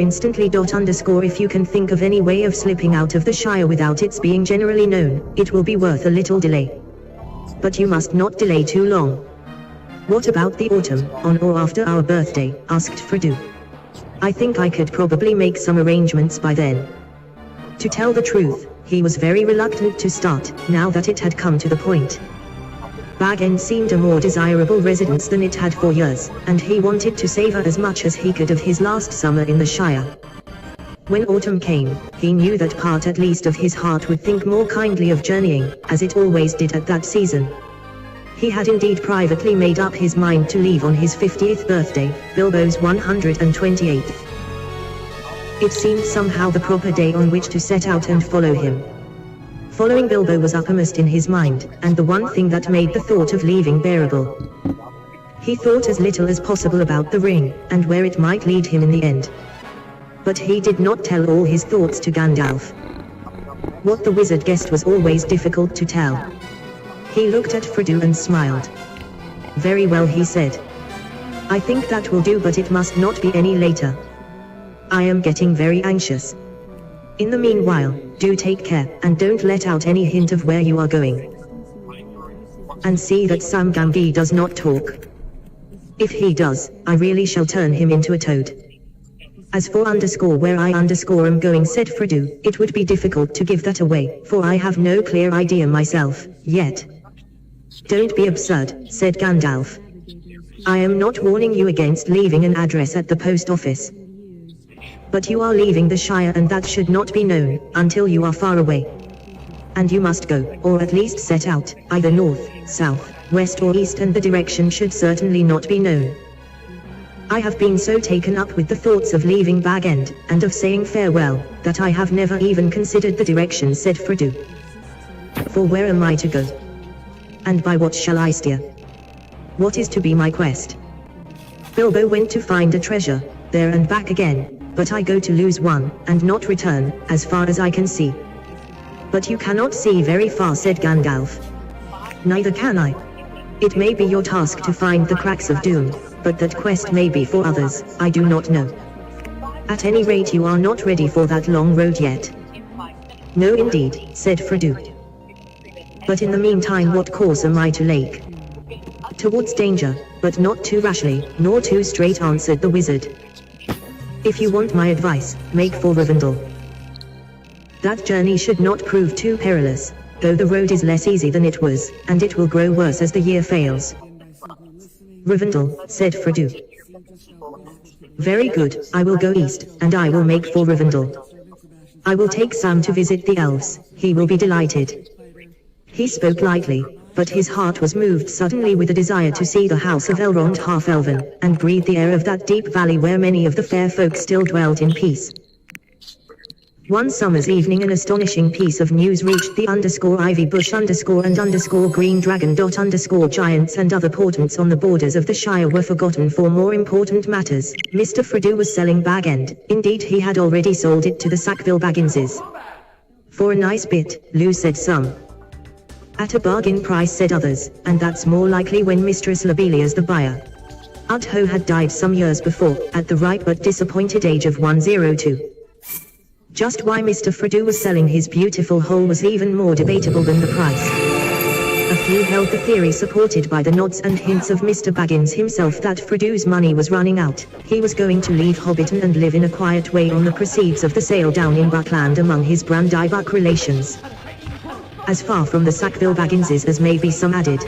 instantly . If you can think of any way of slipping out of the Shire without its being generally known, it will be worth a little delay. But you must not delay too long. What about the autumn, on or after our birthday, asked Frodo. I think I could probably make some arrangements by then. To tell the truth, he was very reluctant to start, now that it had come to the point. Bag End seemed a more desirable residence than it had for years, and he wanted to savor as much as he could of his last summer in the Shire. When autumn came, he knew that part at least of his heart would think more kindly of journeying, as it always did at that season. He had indeed privately made up his mind to leave on his 50th birthday, Bilbo's 128th. It seemed somehow the proper day on which to set out and follow him. Following Bilbo was uppermost in his mind, and the one thing that made the thought of leaving bearable. He thought as little as possible about the ring, and where it might lead him in the end. But he did not tell all his thoughts to Gandalf. What the wizard guessed was always difficult to tell. He looked at Frodo and smiled. Very well, he said. I think that will do, but it must not be any later. I am getting very anxious. In the meanwhile, do take care, and don't let out any hint of where you are going. and see that Sam Gamgee does not talk. If he does, I really shall turn him into a toad. As for where I am going, said Frodo, it would be difficult to give that away, for I have no clear idea myself, yet. Don't be absurd, said Gandalf. I am not warning you against leaving an address at the post office. But you are leaving the Shire, and that should not be known, until you are far away. And you must go, or at least set out, either north, south, west or east, and the direction should certainly not be known. I have been so taken up with the thoughts of leaving Bag End, and of saying farewell, that I have never even considered the direction, said Frodo. For where am I to go? And by what shall I steer? What is to be my quest? Bilbo went to find a treasure, there and back again, but I go to lose one, and not return, as far as I can see. But you cannot see very far, said Gandalf. Neither can I. It may be your task to find the cracks of doom, but that quest may be for others, I do not know. At any rate, you are not ready for that long road yet. No indeed, said Frodo. But in the meantime, what course am I to take? Towards danger, but not too rashly, nor too straight, answered the wizard. If you want my advice, make for Rivendell. That journey should not prove too perilous, though the road is less easy than it was, and it will grow worse as the year fails. Rivendell, said Frodo. Very good, I will go east, and I will make for Rivendell. I will take Sam to visit the elves, he will be delighted. He spoke lightly, but his heart was moved suddenly with a desire to see the house of Elrond half-elven, and breathe the air of that deep valley where many of the fair folk still dwelt in peace. One summer's evening, an astonishing piece of news reached the _ivy bush and _green dragon .giants and other portents on the borders of the Shire were forgotten for more important matters. Mr. Frodo was selling Bag End. Indeed, he had already sold it to the Sackville Bagginses. For a nice bit, Lou said some. At a bargain price, said others, and that's more likely when Mistress Lobelia's the buyer. Utho had died some years before, at the ripe but disappointed age of 102. Just why Mr. Frodo was selling his beautiful hole was even more debatable than the price. A few held the theory, supported by the nods and hints of Mr. Baggins himself, that Frodo's money was running out. He was going to leave Hobbiton and live in a quiet way on the proceeds of the sale down in Buckland among his Brandybuck relations. As far from the Sackville Bagginses as may be some added.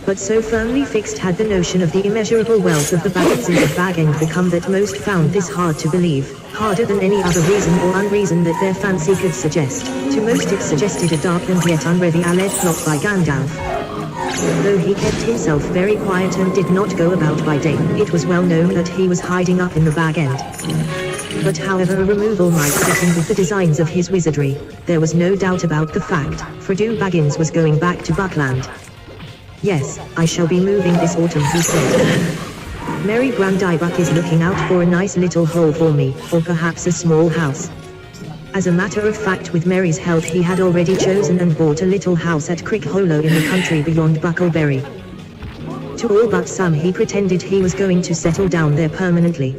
But so firmly fixed had the notion of the immeasurable wealth of the Bagginses of Bag End become that most found this hard to believe, harder than any other reason or unreason that their fancy could suggest. To most it suggested a dark and yet unrevealed plot by Gandalf. Though he kept himself very quiet and did not go about by day, it was well known that he was hiding up in the Bag End. But however a removal might fit in with the designs of his wizardry, there was no doubt about the fact, Frodo Baggins was going back to Buckland. Yes, I shall be moving this autumn, he said. Mary Brandybuck is looking out for a nice little hole for me, or perhaps a small house. As a matter of fact, with Mary's help he had already chosen and bought a little house at Crick Hollow in the country beyond Buckleberry. To all but Sam he pretended he was going to settle down there permanently.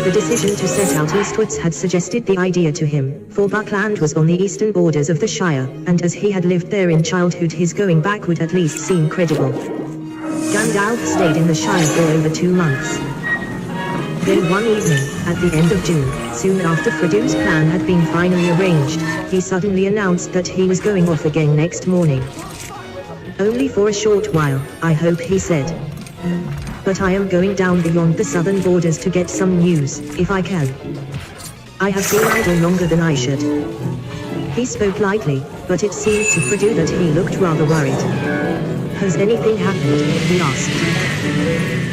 The decision to set out eastwards had suggested the idea to him, for Buckland was on the eastern borders of the Shire, and as he had lived there in childhood his going back would at least seem credible. Gandalf stayed in the Shire for over 2 months. Then one evening, at the end of June, soon after Frodo's plan had been finally arranged, he suddenly announced that he was going off again next morning. Only for a short while, I hope, he said. But I am going down beyond the southern borders to get some news, if I can. I have been idle longer than I should. He spoke lightly, but it seemed to Frodo that he looked rather worried. Has anything happened? He asked.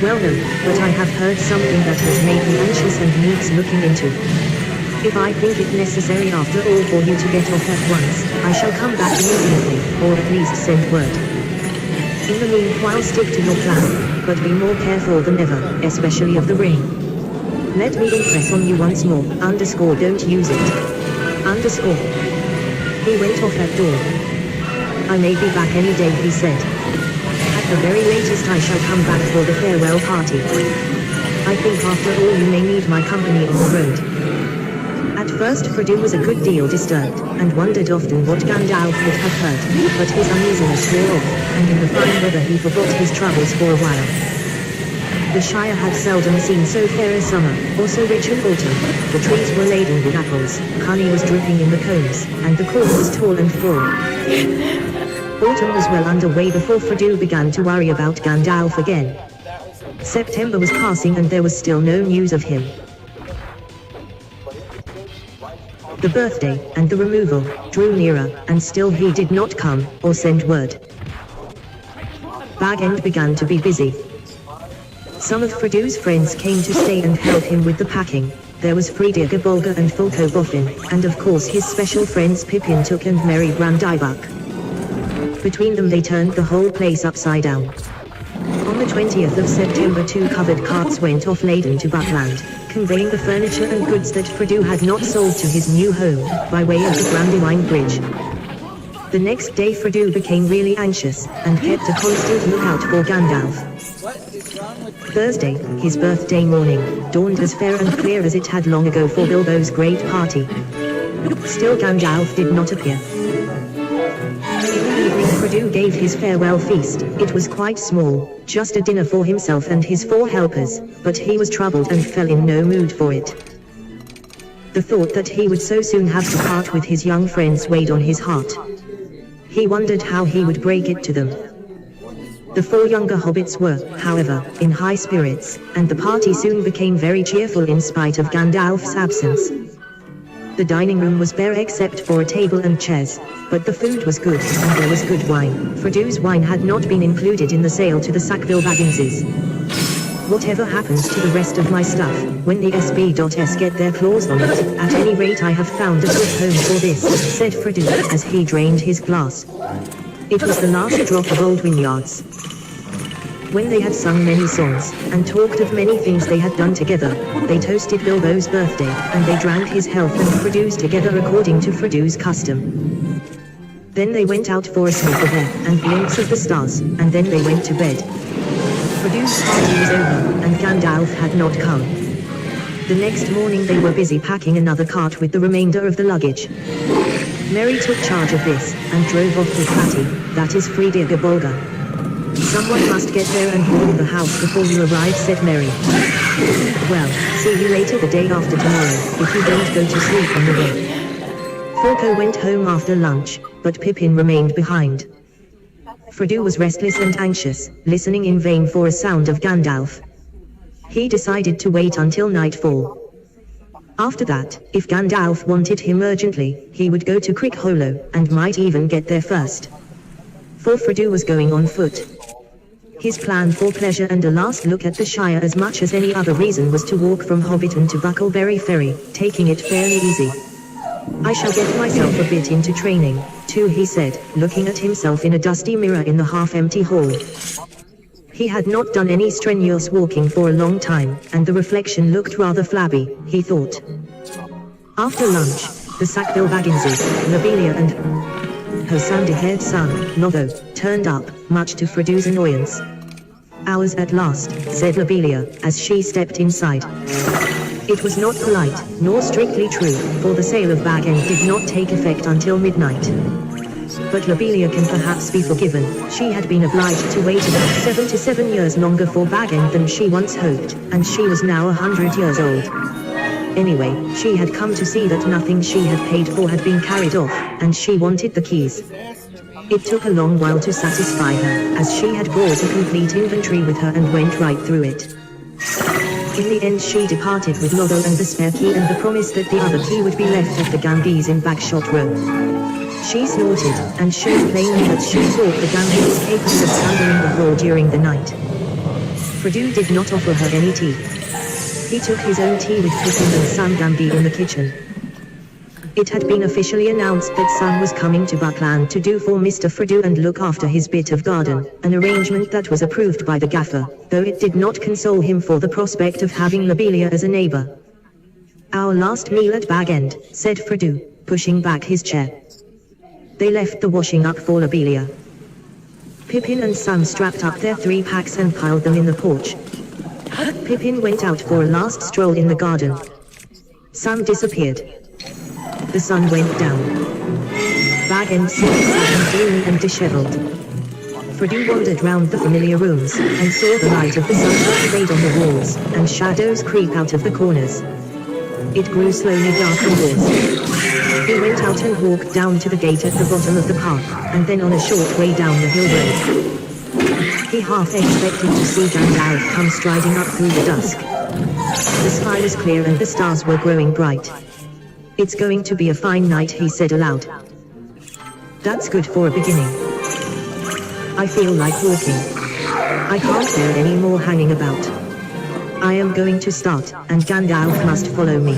Well, no, but I have heard something that has made me anxious and needs looking into. If I think it necessary after all for you to get off at once, I shall come back immediately, or at least send word. In the meanwhile, stick to your plan, but be more careful than ever, especially of the ring. Let me impress on you once more, don't use it. He went off at dawn. I may be back any day, he said. At the very latest I shall come back for the farewell party. I think after all you may need my company on the road. At At first Frodo was a good deal disturbed, and wondered often what Gandalf would have heard, but his uneasiness wore off, and in the fine weather he forgot his troubles for a while. The Shire had seldom seen so fair a summer, or so rich an autumn. The trees were laden with apples, honey was dripping in the combs, and the corn was tall and full. Autumn was well underway before Frodo began to worry about Gandalf again. September was passing and there was still no news of him. The birthday, and the removal, drew nearer, and still he did not come, or send word. Bag End began to be busy. Some of Frodo's friends came to stay and help him with the packing. There was Fridir Bolga and Fulko Boffin, and of course his special friends Pippin Took and Merry Brandybuck. Between them they turned the whole place upside down. On the 20th of September 2 covered carts went off laden to Buckland, conveying the furniture and goods that Frodo had not sold to his new home, by way of the Brandywine Bridge. The next day Frodo became really anxious, and kept a constant lookout for Gandalf. Thursday, his birthday morning, dawned as fair and clear as it had long ago for Bilbo's great party. Still Gandalf did not appear. In the evening Frodo gave his farewell feast. It was quite small, just a dinner for himself and his 4 helpers, but he was troubled and fell in no mood for it. The thought that he would so soon have to part with his young friends weighed on his heart. He wondered how he would break it to them. The 4 younger hobbits were, however, in high spirits, and the party soon became very cheerful in spite of Gandalf's absence. The dining room was bare except for a table and chairs, but the food was good, and there was good wine. Frodo's wine had not been included in the sale to the Sackville Bagginses. Whatever happens to the rest of my stuff, when the SB.S get their claws on it, at any rate I have found a good home for this, said Frodo, as he drained his glass. It was the last drop of Old Wynyards. When they had sung many songs, and talked of many things they had done together, they toasted Bilbo's birthday, and they drank his health and Frodo's together according to Frodo's custom. Then they went out for a sniff of air, and glimpse of the stars, and then they went to bed. Frodo's party was over, and Gandalf had not come. The next morning they were busy packing another cart with the remainder of the luggage. Merry took charge of this, and drove off with Fatty, that is Fridir Bolga. Someone must get there and warm the house before you arrive, said Merry. Well, see you later the day after tomorrow, if you don't go to sleep on the way. Fulko went home after lunch, but Pippin remained behind. Frodo was restless and anxious, listening in vain for a sound of Gandalf. He decided to wait until nightfall. After that, if Gandalf wanted him urgently, he would go to Crick Hollow, and might even get there first. For Frodo was going on foot. His plan for pleasure and a last look at the Shire as much as any other reason was to walk from Hobbiton to Buckleberry Ferry, taking it fairly easy. I shall get myself a bit into training, too, he said, looking at himself in a dusty mirror in the half-empty hall. He had not done any strenuous walking for a long time, and the reflection looked rather flabby, he thought. After lunch, the Sackville Bagginses, Lobelia and her sandy-haired son, Notho, turned up, much to Frodo's annoyance. Ours at last, said Lobelia, as she stepped inside. It was not polite, nor strictly true, for the sale of Bag End did not take effect until midnight. But Lobelia can perhaps be forgiven, she had been obliged to wait about 77 years longer for Bag End than she once hoped, and she was now 100 years old. Anyway, she had come to see that nothing she had paid for had been carried off, and she wanted the keys. It took a long while to satisfy her, as she had brought a complete inventory with her and went right through it. In the end she departed with Notho and the spare key and the promise that the other key would be left at the Gambis in Bagshot Row. She snorted, and showed plainly that she thought the Gambi was capable of slumbering the hall during the night. Frodo did not offer her any tea. He took his own tea with Pippin and Sam Gambi in the kitchen. It had been officially announced that Sam was coming to Buckland to do for Mr. Frodo and look after his bit of garden, an arrangement that was approved by the gaffer, though it did not console him for the prospect of having Lobelia as a neighbor. Our last meal at Bag End, said Frodo, pushing back his chair. They left the washing up for Lobelia. Pippin and Sam strapped up their 3 packs and piled them in the porch. Pippin went out for a last stroll in the garden. Sam disappeared. the sun went down. Bag End seemed sad, gloomy and dishevelled. Fredu wandered round the familiar rooms, and saw the light of the sun fade on the walls, and shadows creep out of the corners. It grew slowly dark and worse. He went out and walked down to the gate at the bottom of the park, and then on a short way down the hill road. He half expected to see Gandalf come striding up through the dusk. The sky was clear and the stars were growing bright. It's going to be a fine night, he said aloud. That's good for a beginning. I feel like walking. I can't bear any more hanging about. I am going to start, and Gandalf must follow me.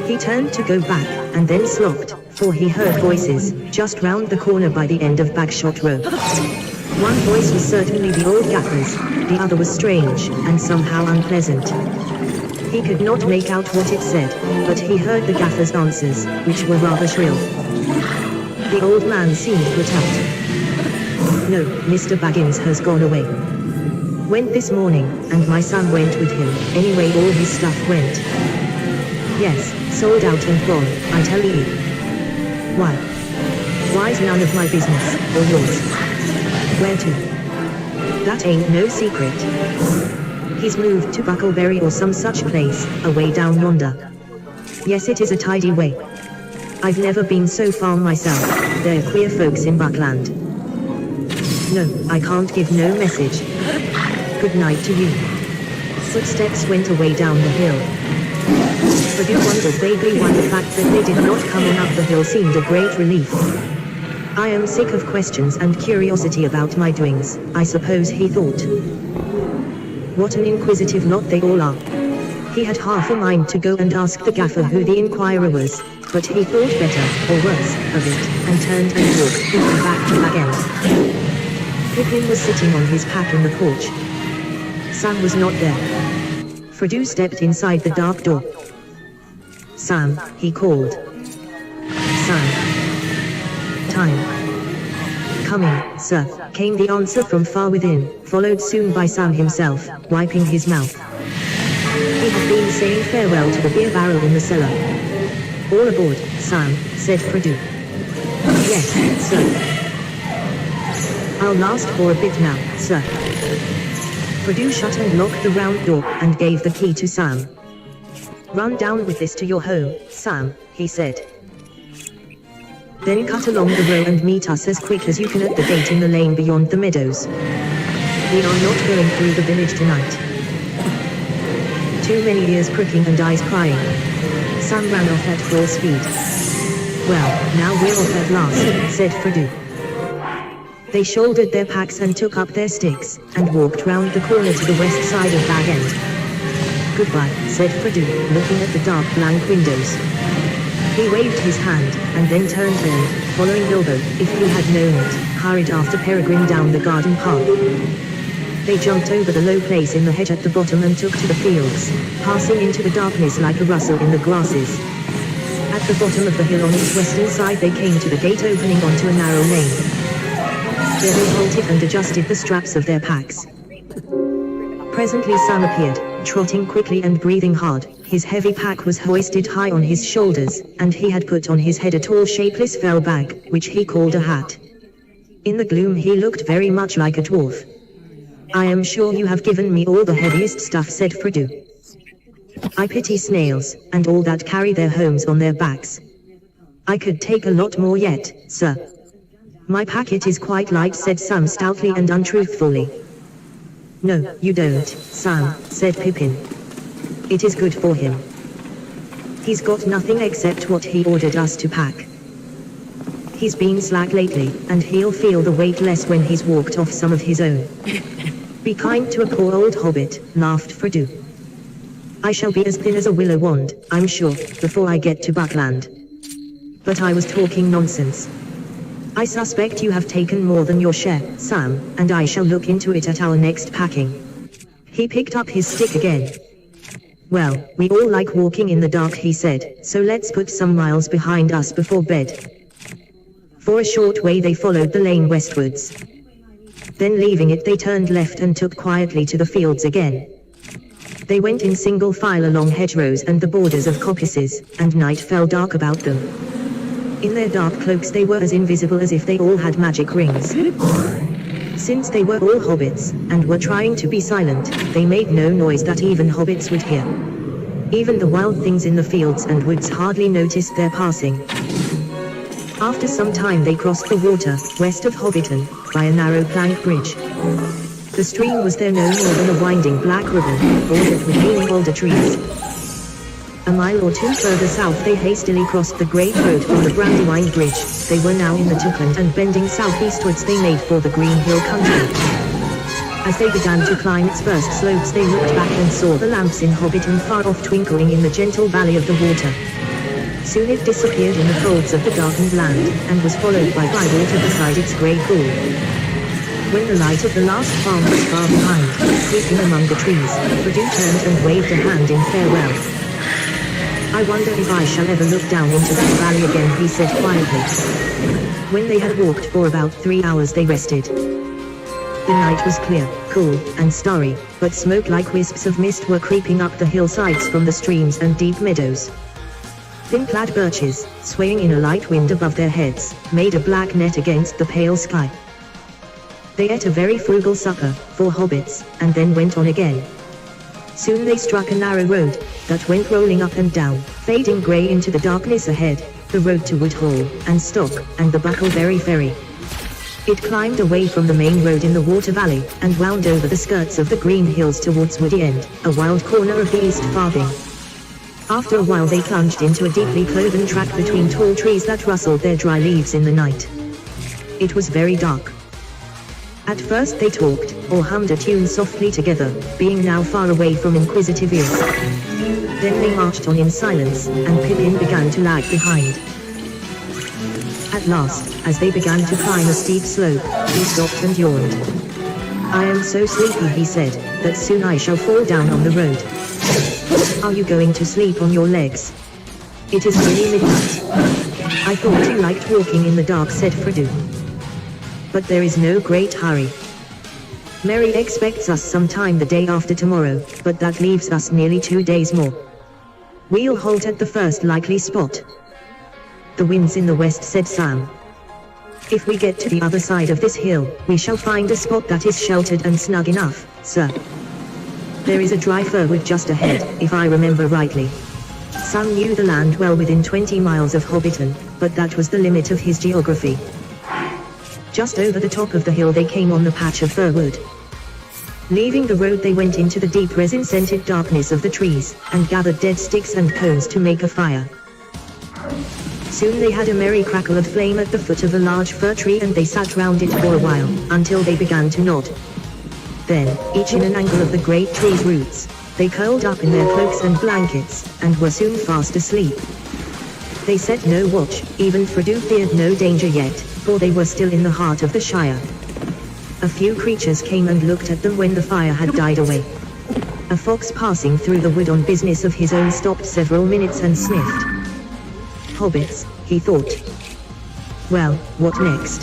He turned to go back, and then stopped, for he heard voices, just round the corner by the end of Bagshot Road. One voice was certainly the old gaffer's, the other was strange, and somehow unpleasant. He could not make out what it said, but he heard the gaffer's answers, which were rather shrill. The old man seemed put out. No, Mr. Baggins has gone away. Went this morning, and my son went with him, anyway all his stuff went. Yes, sold out and gone, I tell you. Why? Why's none of my business, or yours? Where to? That ain't no secret. He's moved to Buckleberry or some such place, away down yonder. Yes, it is a tidy way. I've never been so far myself, they're queer folks in Buckland. No, I can't give no message. Good night to you. Footsteps went away down the hill. Fredu wondered vaguely why the fact that they did not come on up the hill seemed a great relief. I am sick of questions and curiosity about my doings, I suppose he thought. What an inquisitive lot they all are. He had half a mind to go and ask the gaffer who the inquirer was, but he thought better, or worse, of it, and turned and walked quickly back to Bag End. Pippin was sitting on his pack in the porch. Sam was not there. Fredu stepped inside the dark door. Sam, he called. Sam. Time. Coming, sir, came the answer from far within, followed soon by Sam himself, wiping his mouth. He had been saying farewell to the beer barrel in the cellar. All aboard, Sam, said Fredu. Yes, sir. I'll last for a bit now, sir. Fredu shut and locked the round door, and gave the key to Sam. Run down with this to your home, Sam, he said. Then cut along the row and meet us as quick as you can at the gate in the lane beyond the meadows. We are not going through the village tonight. Too many ears pricking and eyes prying. Sam ran off at full speed. Well, now we're off at last, said Fredu. They shouldered their packs and took up their sticks, and walked round the corner to the west side of Bag End. Goodbye, said Fredu, looking at the dark blank windows. He waved his hand, and then turned and, following Bilbo, if he had known it, hurried after Peregrine down the garden path. They jumped over the low place in the hedge at the bottom and took to the fields, passing into the darkness like a rustle in the grasses. At the bottom of the hill on its western side they came to the gate opening onto a narrow lane. There they halted and adjusted the straps of their packs. Presently Sam appeared, trotting quickly and breathing hard. His heavy pack was hoisted high on his shoulders, and he had put on his head a tall shapeless fell bag, which he called a hat. In the gloom he looked very much like a dwarf. I am sure you have given me all the heaviest stuff, said Fredu. I pity snails, and all that carry their homes on their backs. I could take a lot more yet, sir. My packet is quite light, said Sam stoutly and untruthfully. No, you don't, Sam, said Pippin. It is good for him. He's got nothing except what he ordered us to pack. He's been slack lately, and he'll feel the weight less when he's walked off some of his own. Be kind to a poor old hobbit, laughed Fredu. I shall be as thin as a willow wand, I'm sure, before I get to Buckland. But I was talking nonsense. I suspect you have taken more than your share, Sam, and I shall look into it at our next packing. He picked up his stick again. Well, we all like walking in the dark, he said, so let's put some miles behind us before bed. For a short way they followed the lane westwards. Then leaving it they turned left and took quietly to the fields again. They went in single file along hedgerows and the borders of coppices, and night fell dark about them. In their dark cloaks they were as invisible as if they all had magic rings. Since they were all hobbits, and were trying to be silent, they made no noise that even hobbits would hear. Even the wild things in the fields and woods hardly noticed their passing. After some time they crossed the water, west of Hobbiton, by a narrow plank bridge. The stream was there no more than a winding black ribbon, bordered with leaning alder trees. A mile or two further south they hastily crossed the great road from the Brandywine Bridge. They were now in the Tookland, and bending southeastwards they made for the Green Hill country. As they began to climb its first slopes they looked back and saw the lamps in Hobbiton far off twinkling in the gentle valley of the water. Soon it disappeared in the folds of the darkened land, and was followed by water beside its grey pool. When the light of the last farm was far behind, creeping among the trees, Frodo turned and waved a hand in farewell. "I wonder if I shall ever look down into that valley again," he said quietly. When they had walked for about 3 hours they rested. The night was clear, cool, and starry, but smoke-like wisps of mist were creeping up the hillsides from the streams and deep meadows. Thin-clad birches, swaying in a light wind above their heads, made a black net against the pale sky. They ate a very frugal supper, for hobbits, and then went on again. Soon they struck a narrow road, that went rolling up and down, fading grey into the darkness ahead, the road to Woodhall, and Stock, and the Buckleberry Ferry. It climbed away from the main road in the water valley, and wound over the skirts of the green hills towards Woody End, a wild corner of the East Farthing. After a while they plunged into a deeply cloven track between tall trees that rustled their dry leaves in the night. It was very dark. At first they talked, or hummed a tune softly together, being now far away from inquisitive ears. Then they marched on in silence, and Pippin began to lag behind. At last, as they began to climb a steep slope, he stopped and yawned. "I am so sleepy," he said, "that soon I shall fall down on the road." "Are you going to sleep on your legs? It is nearly midnight." "I thought you liked walking in the dark," said Frodo. "But there is no great hurry. Merry expects us sometime the day after tomorrow, but that leaves us nearly 2 days more. We'll halt at the first likely spot." "The wind's in the west," said Sam. "If we get to the other side of this hill, we shall find a spot that is sheltered and snug enough, sir. There is a dry firwood just ahead, if I remember rightly." Sam knew the land well within 20 miles of Hobbiton, but that was the limit of his geography. Just over the top of the hill they came on the patch of firwood. Leaving the road they went into the deep resin-scented darkness of the trees, and gathered dead sticks and cones to make a fire. Soon they had a merry crackle of flame at the foot of a large fir tree, and they sat round it for a while, until they began to nod. Then, each in an angle of the great tree's roots, they curled up in their cloaks and blankets, and were soon fast asleep. They set no watch, even Frodo feared no danger yet, for they were still in the heart of the Shire. A few creatures came and looked at them when the fire had died away. A fox passing through the wood on business of his own stopped several minutes and sniffed. "Hobbits," he thought. "Well, what next?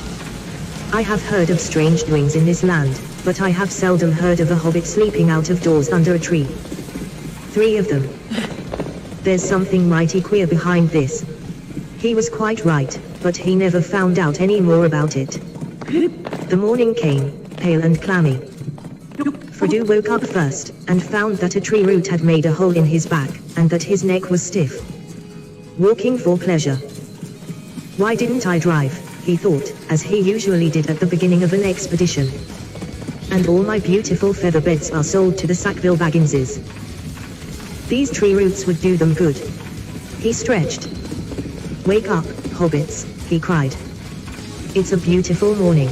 I have heard of strange doings in this land, but I have seldom heard of a hobbit sleeping out of doors under a tree. 3 of them. There's something mighty queer behind this." He was quite right, but he never found out any more about it. The morning came, pale and clammy. Frodo woke up first, and found that a tree root had made a hole in his back, and that his neck was stiff. Walking for pleasure. "Why didn't I drive?" he thought, as he usually did at the beginning of an expedition. "And all my beautiful feather beds are sold to the Sackville Bagginses. These tree roots would do them good." He stretched. "Wake up, hobbits," he cried. "It's a beautiful morning."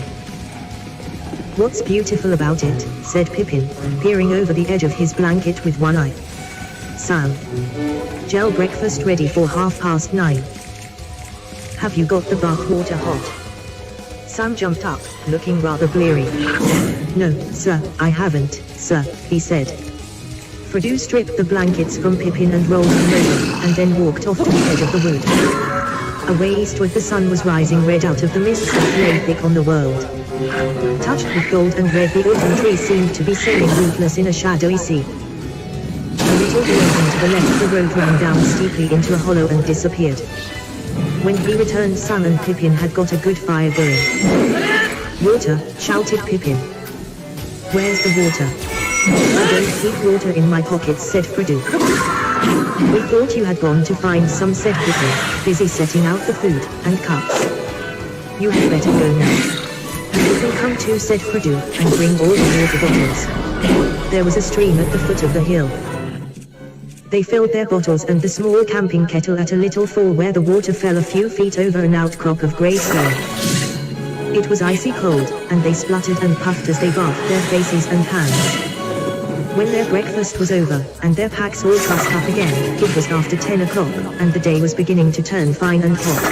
"What's beautiful about it?" said Pippin, peering over the edge of his blanket with one eye. "Sam. Gel breakfast ready for 9:30. Have you got the bath water hot?" Sam jumped up, looking rather bleary. "No, sir, I haven't, sir," he said. Frodo stripped the blankets from Pippin and rolled them over, and then walked off to the edge of the wood. Away eastward the sun was rising red out of the mists that lay thick on the world. Touched with gold and red, the autumn trees seemed to be sailing rootless in a shadowy sea. the left, the road ran down steeply into a hollow and disappeared. When he returned, Sam and Pippin had got a good fire going. "Water," shouted Pippin. "Where's the water?" "I don't keep water in my pockets," said Frodo. "We thought you had gone to find some," said Pippin, busy setting out the food and cups. "You had better go now." "You can come too," said Frodo, "and bring all the water bottles." There was a stream at the foot of the hill. They filled their bottles and the small camping kettle at a little fall where the water fell a few feet over an outcrop of grey stone. It was icy cold, and they spluttered and puffed as they bathed their faces and hands. When their breakfast was over, and their packs all trussed up again, it was after 10 o'clock, and the day was beginning to turn fine and hot.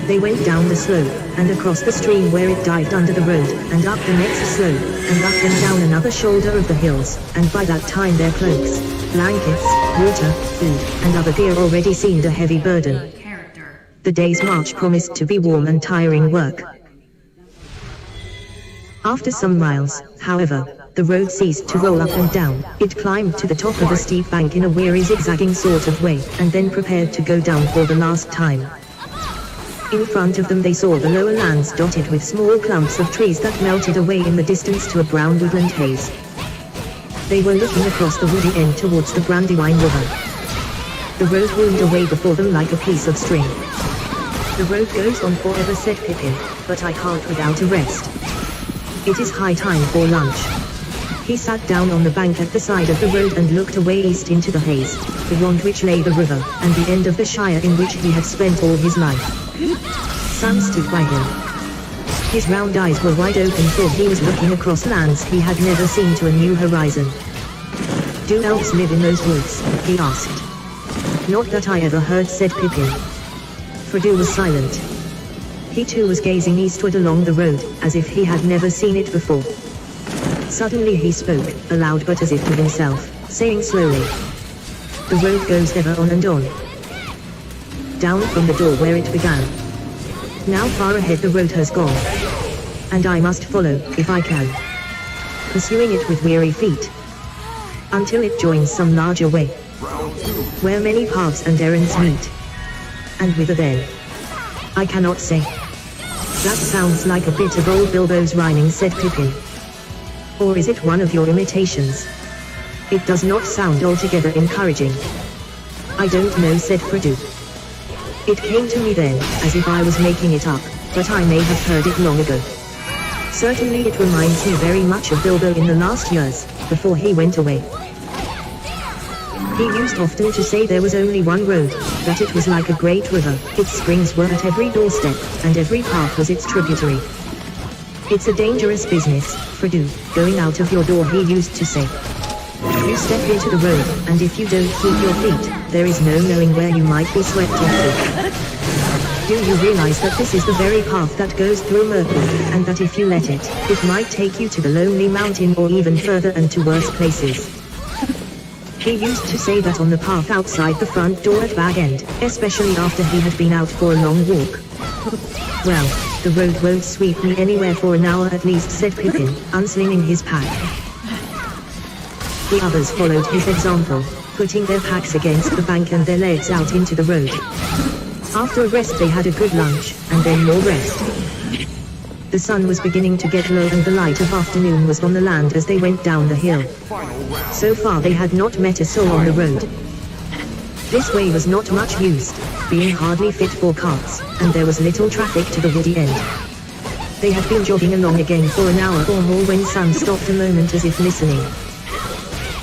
They went down the slope, and across the stream where it dived under the road, and up the next slope, and up and down another shoulder of the hills, and by that time their cloaks, blankets, water, food, and other gear already seemed a heavy burden. The day's march promised to be warm and tiring work. After some miles, however, the road ceased to roll up and down. It climbed to the top of a steep bank in a weary zigzagging sort of way, and then prepared to go down for the last time. In front of them they saw the lower lands dotted with small clumps of trees that melted away in the distance to a brown woodland haze. They were looking across the woody end towards the Brandywine River. The road wound away before them like a piece of string. "The road goes on forever," said Pippin, "but I can't without a rest. It is high time for lunch." He sat down on the bank at the side of the road and looked away east into the haze, beyond which lay the river, and the end of the shire in which he had spent all his life. Sam stood by him. His round eyes were wide open, for he was looking across lands he had never seen to a new horizon. "Do elves live in those woods?" he asked. "Not that I ever heard," said Pippin. Frodo was silent. He too was gazing eastward along the road, as if he had never seen it before. Suddenly he spoke, aloud but as if to himself, saying slowly, "The road goes ever on and on. Down from the door where it began. Now far ahead the road has gone. And I must follow, if I can. Pursuing it with weary feet. Until it joins some larger way. Where many paths and errands meet. And whither then? I cannot say." "That sounds like a bit of old Bilbo's rhyming," said Pippin. "Or is it one of your imitations? It does not sound altogether encouraging." "I don't know," said Frodo. "It came to me then, as if I was making it up, but I may have heard it long ago. Certainly it reminds me very much of Bilbo in the last years, before he went away. He used often to say there was only one road, that it was like a great river, its springs were at every doorstep, and every path was its tributary. It's a dangerous business, Frodo, going out of your door, he used to say. You step into the road, and if you don't keep your feet, there is no knowing where you might be swept into. Do you realize that this is the very path that goes through Mirkwood, and that if you let it, it might take you to the Lonely Mountain or even further and to worse places? He used to say that on the path outside the front door at Bag End, especially after he had been out for a long walk. Well, the road won't sweep me anywhere for an hour at least, said Pippin, unslinging his pack. The others followed his example, putting their packs against the bank and their legs out into the road. After a rest they had a good lunch, and then more rest. The sun was beginning to get low and the light of afternoon was on the land as they went down the hill. So far they had not met a soul on the road. This way was not much used, being hardly fit for carts, and there was little traffic to the woody end. They had been jogging along again for an hour or more when Sam stopped a moment as if listening.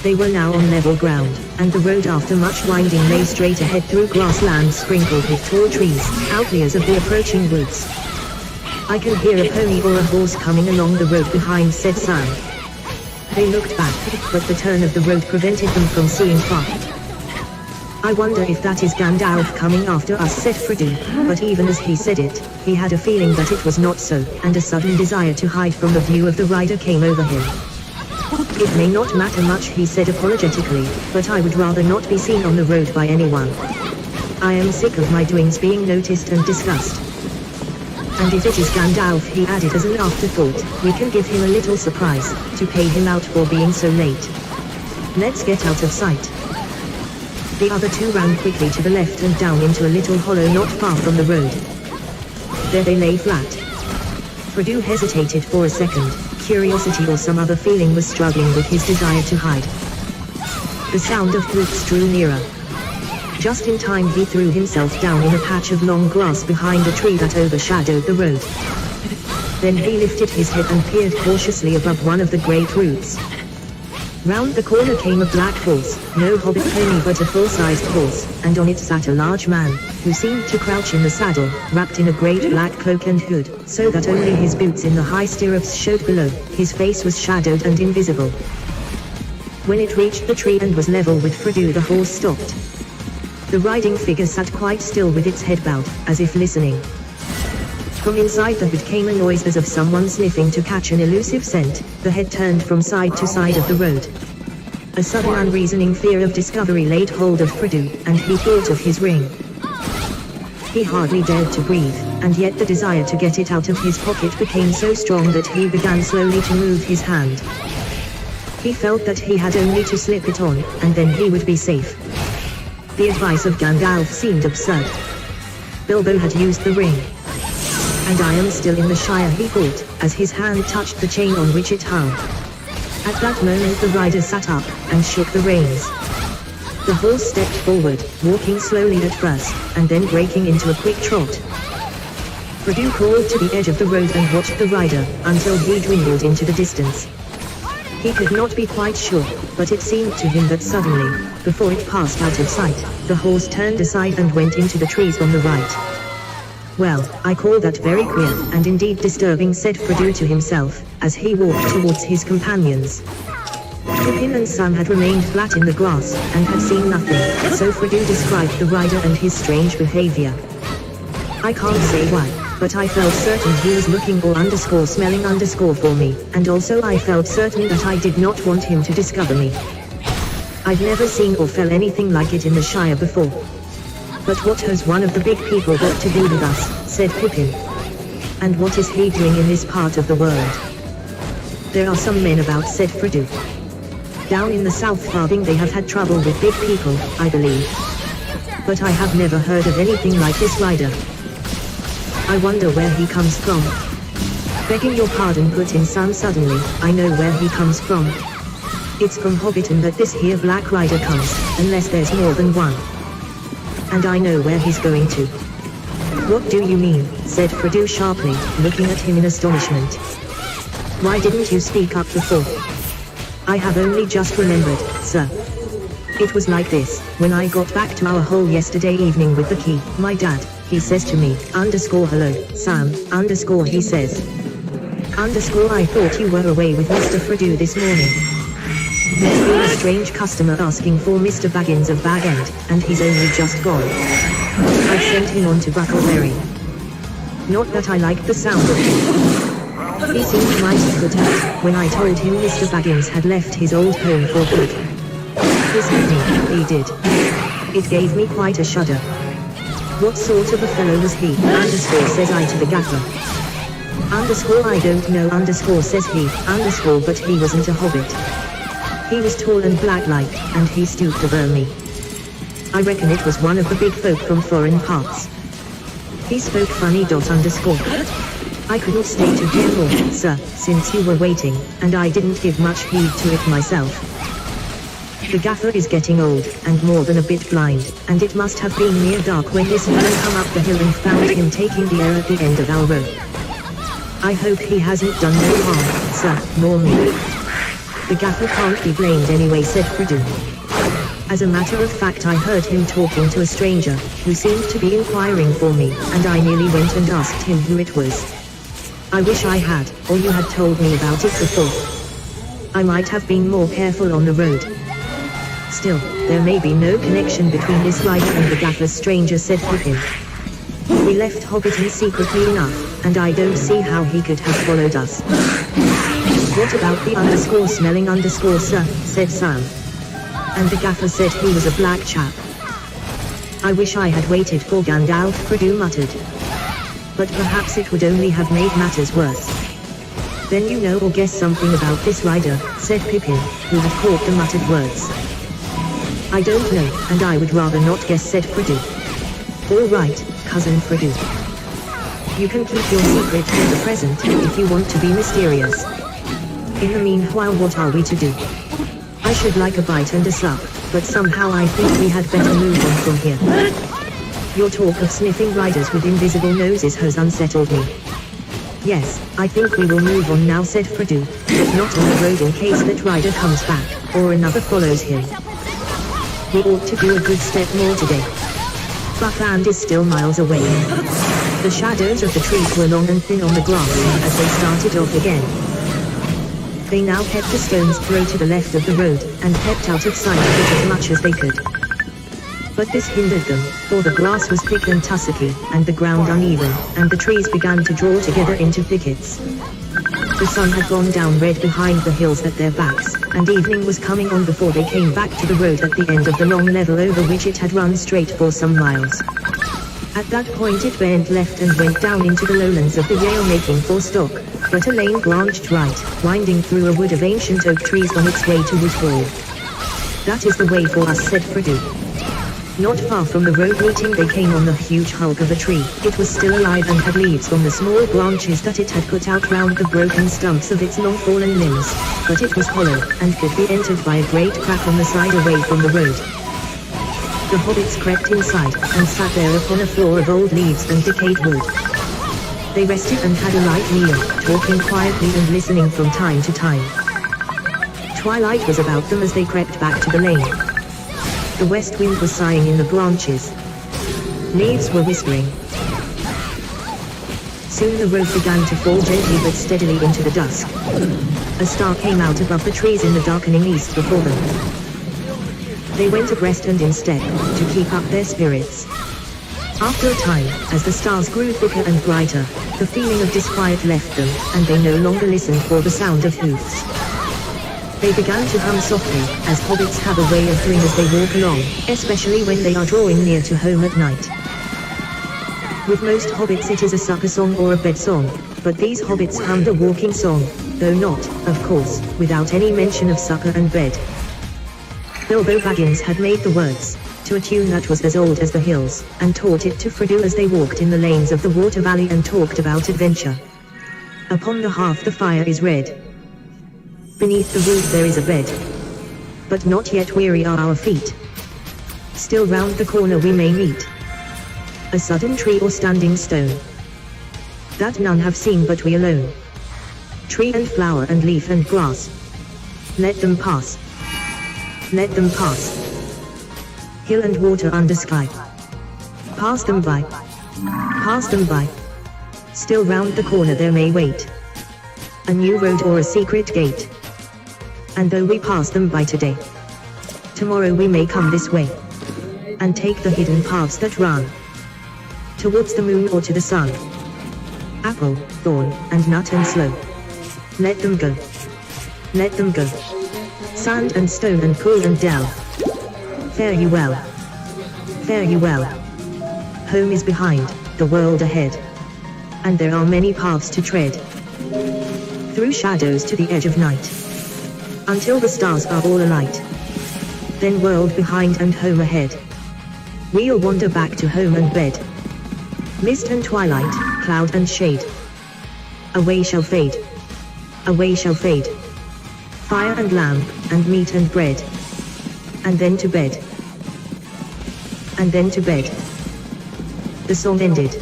They were now on level ground, and the road after much winding lay straight ahead through grasslands sprinkled with tall trees, outliers of the approaching woods. I can hear a pony or a horse coming along the road behind, said Sam. They looked back, but the turn of the road prevented them from seeing far. I wonder if that is Gandalf coming after us, said Frodo, but even as he said it, he had a feeling that it was not so, and a sudden desire to hide from the view of the rider came over him. It may not matter much, he said apologetically, but I would rather not be seen on the road by anyone. I am sick of my doings being noticed and discussed. And if it is Gandalf, he added as an afterthought, we can give him a little surprise, to pay him out for being so late. Let's get out of sight. The other two ran quickly to the left and down into a little hollow not far from the road. There they lay flat. Fredo hesitated for a second. Curiosity or some other feeling was struggling with his desire to hide. The sound of footsteps drew nearer. Just in time he threw himself down in a patch of long grass behind a tree that overshadowed the road. Then he lifted his head and peered cautiously above one of the great roots. Round the corner came a black horse, no hobbit pony but a full-sized horse, and on it sat a large man, who seemed to crouch in the saddle, wrapped in a great black cloak and hood, so that only his boots in the high stirrups showed below. His face was shadowed and invisible. When it reached the tree and was level with Fredo, the horse stopped. The riding figure sat quite still with its head bowed, as if listening. From inside the hood came a noise as of someone sniffing to catch an elusive scent. The head turned from side to side of the road. A sudden unreasoning fear of discovery laid hold of Fredo, and he thought of his ring. He hardly dared to breathe, and yet the desire to get it out of his pocket became so strong that he began slowly to move his hand. He felt that he had only to slip it on, and then he would be safe. The advice of Gandalf seemed absurd. Bilbo had used the ring. And I am still in the Shire, he thought, as his hand touched the chain on which it hung. At that moment the rider sat up, and shook the reins. The horse stepped forward, walking slowly at first, and then breaking into a quick trot. Fredo crawled to the edge of the road and watched the rider, until he dwindled into the distance. He could not be quite sure, but it seemed to him that suddenly, before it passed out of sight, the horse turned aside and went into the trees on the right. Well, I call that very queer, and indeed disturbing, said Fredo to himself, as he walked towards his companions. Pippin and Sam had remained flat in the grass, and had seen nothing, so Fredo described the rider and his strange behavior. I can't say why, but I felt certain he was looking or smelling for me, and also I felt certain that I did not want him to discover me. I've never seen or felt anything like it in the Shire before. But what has one of the big people got to do with us, said Pippin. And what is he doing in this part of the world? There are some men about, said Fredo. Down in the South Farthing they have had trouble with big people, I believe. But I have never heard of anything like this rider. I wonder where he comes from. Begging your pardon, put in Sam suddenly, I know where he comes from. It's from Hobbiton that this here black rider comes, unless there's more than one. And I know where he's going to. What do you mean, said Fredo sharply, looking at him in astonishment. Why didn't you speak up before? I have only just remembered, sir. It was like this, when I got back to our hole yesterday evening with the key, my dad, he says to me, hello, Sam, he says. I thought you were away with Mr. Fredo this morning. There's been a strange customer asking for Mr. Baggins of Bag End, and he's only just gone. I've sent him on to Buckleberry. Not that I liked the sound of him. He seemed mighty put out, when I told him Mr. Baggins had left his old home for good. This evening, he did. It gave me quite a shudder. What sort of a fellow was he, says I to the gaffer. I don't know, says he, but he wasn't a hobbit. He was tall and black-like, and he stooped over me. I reckon it was one of the big folk from foreign parts. He spoke funny. I couldn't stay to hear more, sir, since you were waiting, and I didn't give much heed to it myself. The gaffer is getting old, and more than a bit blind, and it must have been near dark when this man come up the hill and found him taking the air at the end of our road. I hope he hasn't done no harm, sir, nor me. The gaffer can't be blamed anyway, said Fredo. As a matter of fact, I heard him talking to a stranger, who seemed to be inquiring for me, and I nearly went and asked him who it was. I wish I had, or you had told me about it before. I might have been more careful on the road. Still, there may be no connection between this rider and the gaffer's stranger, said Pippin. We left Hobbiton secretly enough, and I don't see how he could have followed us. What about the smelling sir, said Sam. And the gaffer said he was a black chap. I wish I had waited for Gandalf, Fredo muttered. But perhaps it would only have made matters worse. Then you know or guess something about this rider, said Pippin, who had caught the muttered words. I don't know, and I would rather not guess, said Fredu. All right, cousin Fredu. You can keep your secret for the present, if you want to be mysterious. In the meanwhile, what are we to do? I should like a bite and a sup, but somehow I think we had better move on from here. Your talk of sniffing riders with invisible noses has unsettled me. Yes, I think we will move on now, said Fredu, but not on the road in case that rider comes back, or another follows him. We ought to do a good step more today. Buckland is still miles away. The shadows of the trees were long and thin on the grass as they started off again. They now kept a stone's throw to the left of the road, and kept out of sight of it as much as they could. But this hindered them, for the grass was thick and tussocky, and the ground uneven, and the trees began to draw together into thickets. The sun had gone down red behind the hills at their backs, and evening was coming on before they came back to the road at the end of the long level over which it had run straight for some miles. At that point it bent left and went down into the lowlands of the Yale, making for Stock, but a lane branched right, winding through a wood of ancient oak trees on its way to Woodhall. That is the way for us, said Fredu. Not far from the road meeting they came on the huge hulk of a tree. It was still alive and had leaves on the small branches that it had put out round the broken stumps of its long fallen limbs, but it was hollow, and could be entered by a great crack on the side away from the road. The hobbits crept inside, and sat there upon a floor of old leaves and decayed wood. They rested and had a light meal, talking quietly and listening from time to time. Twilight was about them as they crept back to the lane. The west wind was sighing in the branches. Leaves were whispering. Soon the road began to fall gently but steadily into the dusk. A star came out above the trees in the darkening east before them. They went abreast and in step, to keep up their spirits. After a time, as the stars grew thicker and brighter, the feeling of disquiet left them, and they no longer listened for the sound of hoofs. They began to hum softly, as hobbits have a way of doing as they walk along, especially when they are drawing near to home at night. With most hobbits it is a supper song or a bed song, but these hobbits hummed a walking song, though not, of course, without any mention of supper and bed. Bilbo Baggins had made the words, to a tune that was as old as the hills, and taught it to Fredu as they walked in the lanes of the Water Valley and talked about adventure. Upon the hearth the fire is red. Beneath the roof there is a bed. But not yet weary are our feet. Still round the corner we may meet a sudden tree or standing stone that none have seen but we alone. Tree and flower and leaf and grass. Let them pass. Let them pass. Hill and water under sky. Pass them by. Pass them by. Still round the corner there may wait a new road or a secret gate. And though we pass them by today, tomorrow we may come this way and take the hidden paths that run towards the moon or to the sun. Apple, thorn, and nut and slow. Let them go. Let them go. Sand and stone and pool and dell. Fare you well. Fare you well. Home is behind, the world ahead. And there are many paths to tread. Through shadows to the edge of night. Until the stars are all alight. Then world behind and home ahead. We'll wander back to home and bed. Mist and twilight, cloud and shade. Away shall fade. Away shall fade. Fire and lamp, and meat and bread. And then to bed. And then to bed. The song ended.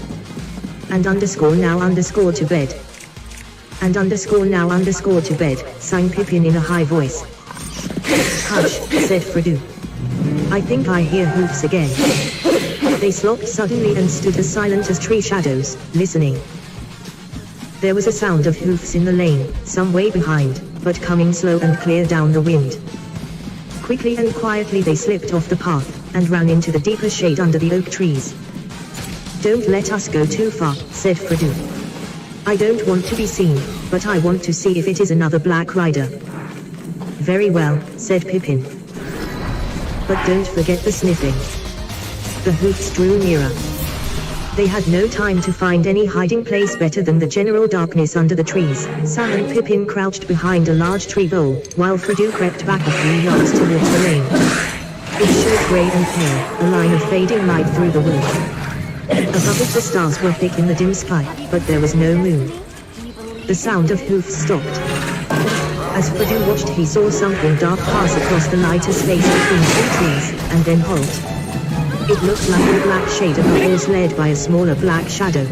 And underscore now underscore to bed. And underscore now underscore to bed, sang Pippin in a high voice. Hush, said Fredu. I think I hear hoofs again. They stopped suddenly and stood as silent as tree shadows, listening. There was a sound of hoofs in the lane, some way behind, but coming slow and clear down the wind. Quickly and quietly they slipped off the path, and ran into the deeper shade under the oak trees. Don't let us go too far, said Fredu. I don't want to be seen, but I want to see if it is another Black Rider. Very well, said Pippin. But don't forget the sniffing. The hoofs drew nearer. They had no time to find any hiding place better than the general darkness under the trees. Sam and Pippin crouched behind a large tree bole, while Fredu crept back a few yards towards the lane. It showed grey and pale, a line of fading light through the wood. Above it the stars were thick in the dim sky, but there was no moon. The sound of hoofs stopped. As Fredu watched, he saw something dark pass across the lighter space between two trees, and then halt. It looked like a black shade of a horse led by a smaller black shadow.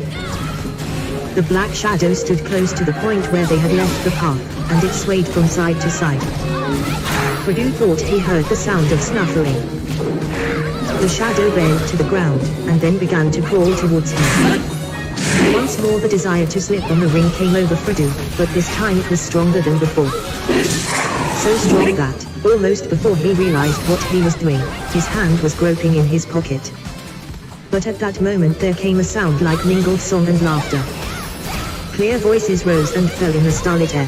The black shadow stood close to the point where they had left the path, and it swayed from side to side. Fredu thought he heard the sound of snuffling. The shadow bent to the ground, and then began to crawl towards him. Once more the desire to slip on the ring came over Fredu, but this time it was stronger than before. So strong that, almost before he realized what he was doing, his hand was groping in his pocket. But at that moment there came a sound like mingled song and laughter. Clear voices rose and fell in the starlit air.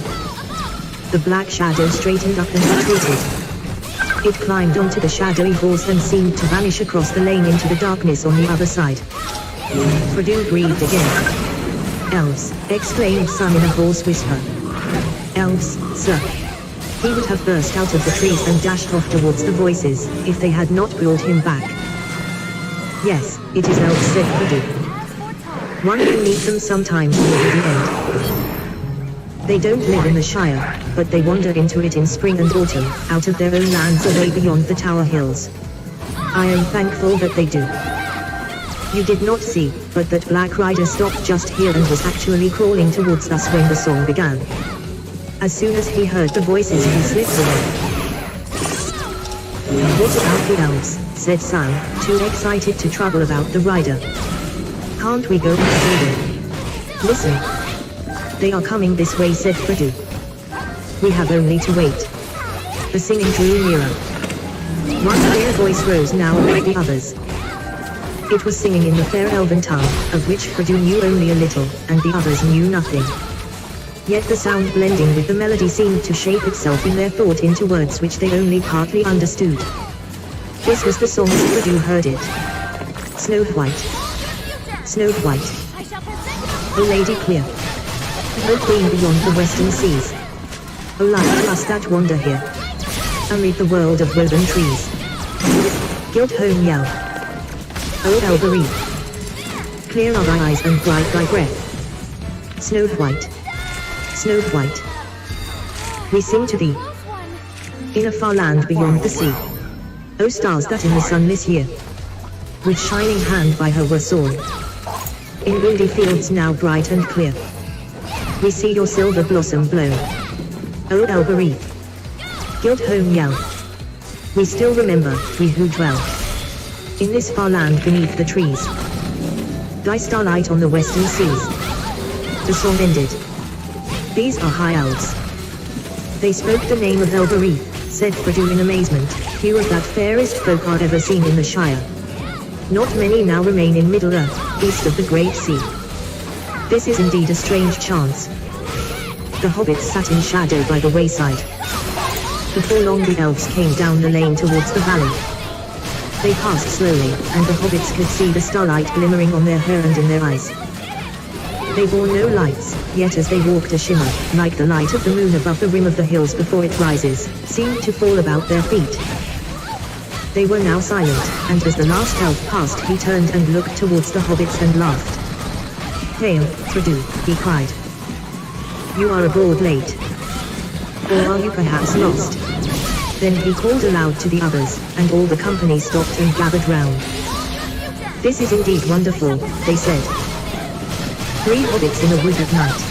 The black shadow straightened up and retreated. It climbed onto the shadowy horse and seemed to vanish across the lane into the darkness on the other side. Fredu breathed again. "Elves," exclaimed Sam in a hoarse whisper. "Elves, sir." He would have burst out of the trees and dashed off towards the voices, if they had not brought him back. "Yes, it is elves," said Fredu. "One can meet them sometimes near the end. They don't live in the Shire, but they wander into it in spring and autumn, out of their own lands away beyond the Tower Hills. I am thankful that they do. You did not see, but that Black Rider stopped just here and was actually crawling towards us when the song began. As soon as he heard the voices he slipped away." "What about the elves?" said Sam, too excited to trouble about the rider. "Can't we go and see them?" "Listen. They are coming this way," said Fredu. "We have only to wait." The singing drew nearer. One clear voice rose now above the others. It was singing in the fair elven tongue, of which Fredu knew only a little, and the others knew nothing. Yet the sound blending with the melody seemed to shape itself in their thought into words which they only partly understood. This was the song as Fredu heard it. "Snow White. Snow White. O Lady Clear. O Queen beyond the western seas. O light to us that wander here. Amid the world of woven trees. Guildhome Yell. O Elbereth. Clear are thy eyes and bright thy breath. Snow White. Snow White. We sing to thee. In a far land beyond the sea. O stars that in the sunless year, with shining hand by her were sown. In windy fields now bright and clear, we see your silver blossom blown. O Elbereth. Guildhome Yell. We still remember, we who dwell in this far land beneath the trees. Thy starlight on the western seas." The song ended. "These are high elves. They spoke the name of Elbereth," said Fredu in amazement. "Few of that fairest folk are ever seen in the Shire. Not many now remain in Middle-earth, east of the Great Sea. This is indeed a strange chance." The hobbits sat in shadow by the wayside. Before long the elves came down the lane towards the valley. They passed slowly, and the hobbits could see the starlight glimmering on their hair and in their eyes. They bore no lights, yet as they walked a shimmer, like the light of the moon above the rim of the hills before it rises, seemed to fall about their feet. They were now silent, and as the last elf passed he turned and looked towards the hobbits and laughed. "Hail, Fredu," he cried. "You are abroad late. Or are you perhaps lost?" Then he called aloud to the others, and all the company stopped and gathered round. "This is indeed wonderful," they said. "3 hobbits in a wood at night.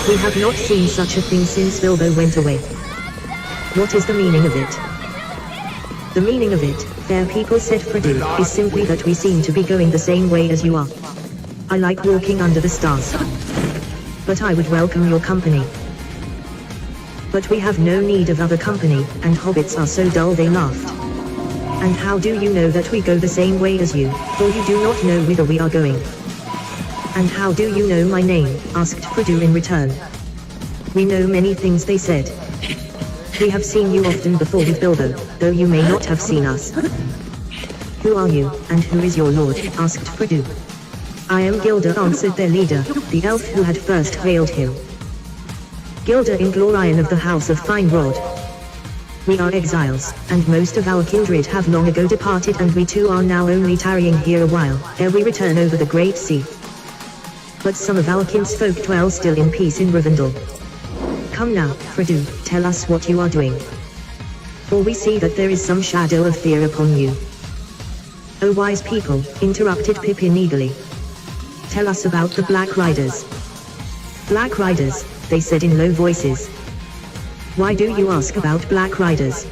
We have not seen such a thing since Bilbo went away. What is the meaning of it?" "The meaning of it, fair people," said Fredu, "is simply that we seem to be going the same way as you are. I like walking under the stars. But I would welcome your company." "But we have no need of other company, and hobbits are so dull," they laughed. "And how do you know that we go the same way as you, for you do not know whither we are going?" "And how do you know my name?" asked Fredu in return. "We know many things," they said. "We have seen you often before with Bilbo, though you may not have seen us." "Who are you, and who is your lord?" asked Fredu. "I am Gilda," answered their leader, the elf who had first hailed him. "Gilda Inglorion of the House of Fine Rod." We are exiles, and most of our kindred have long ago departed, and we too are now only tarrying here a while, ere we return over the great sea. But some of our kinsfolk dwell still in peace in Rivendell. Come now, Frodo, tell us what you are doing. For we see that there is some shadow of fear upon you. O wise people, interrupted Pippin eagerly. Tell us about the Black Riders. Black Riders, they said in low voices. Why do you ask about Black Riders?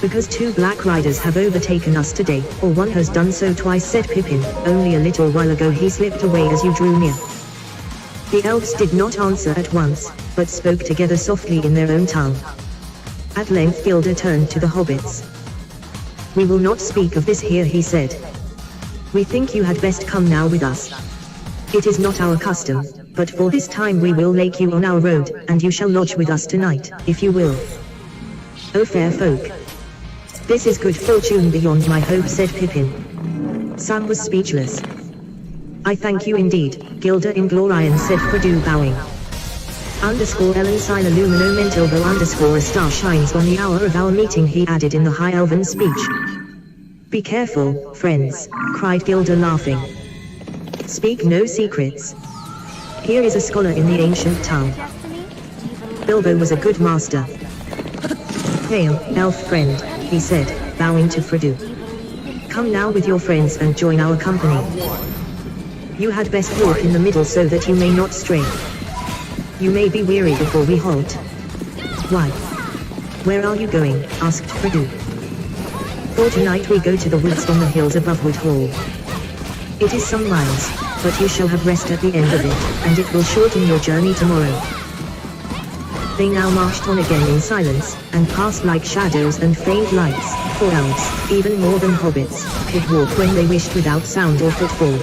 Because 2 Black Riders have overtaken us today, or one has done so twice, said Pippin. Only a little while ago he slipped away as you drew near. The elves did not answer at once, but spoke together softly in their own tongue. At length Gilder turned to the hobbits. We will not speak of this here, he said. We think you had best come now with us. It is not our custom, but for this time we will take you on our road, and you shall lodge with us tonight, if you will. O fair folk. This is good fortune beyond my hope, said Pippin. Sam was speechless. I thank you indeed, Gilder Inglorion, said Frodo, bowing. _ Ellen Sila Lumino Mentilbo _ a star shines on the hour of our meeting, he added in the High Elven speech. Be careful, friends, cried Gilder, laughing. Speak no secrets. Here is a scholar in the ancient tongue. Bilbo was a good master. Hail, elf friend, he said, bowing to Frodo. Come now with your friends and join our company. You had best walk in the middle so that you may not stray. You may be weary before we halt. Why? Where are you going? Asked Frodo. For tonight we go to the woods on the hills above Wood Hall. It is some miles, but you shall have rest at the end of it, and it will shorten your journey tomorrow. They now marched on again in silence, and passed like shadows and faint lights, for elves, even more than hobbits, could walk when they wished without sound or footfall.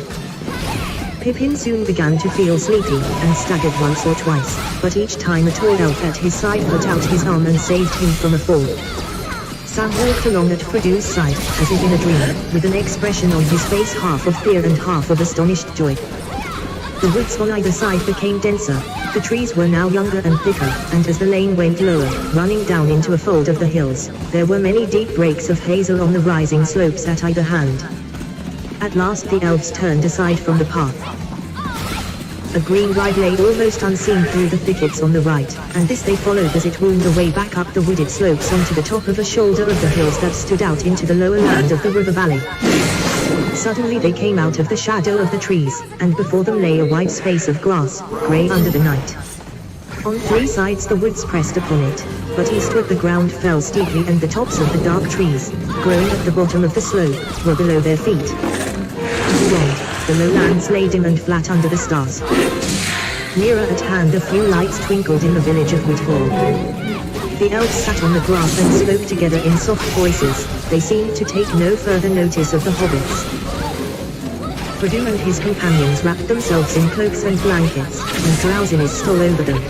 Pippin soon began to feel sleepy, and staggered once or twice, but each time a tall elf at his side put out his arm and saved him from a fall. Sam walked along at Frodo's side, as if in a dream, with an expression on his face half of fear and half of astonished joy. The woods on either side became denser, the trees were now younger and thicker, and as the lane went lower, running down into a fold of the hills, there were many deep breaks of hazel on the rising slopes at either hand. At last the elves turned aside from the path. A green ride lay almost unseen through the thickets on the right, and this they followed as it wound away back up the wooded slopes onto the top of a shoulder of the hills that stood out into the lower land of the river valley. Suddenly they came out of the shadow of the trees, and before them lay a wide space of grass, grey under the night. On 3 sides the woods pressed upon it, but eastward the ground fell steeply and the tops of the dark trees, growing at the bottom of the slope, were below their feet. Beyond, the lowlands lay dim and flat under the stars. Nearer at hand a few lights twinkled in the village of Wood Hall. The elves sat on the grass and spoke together in soft voices. They seemed to take no further notice of the hobbits. Frodo and his companions wrapped themselves in cloaks and blankets, and drowsiness stole over them.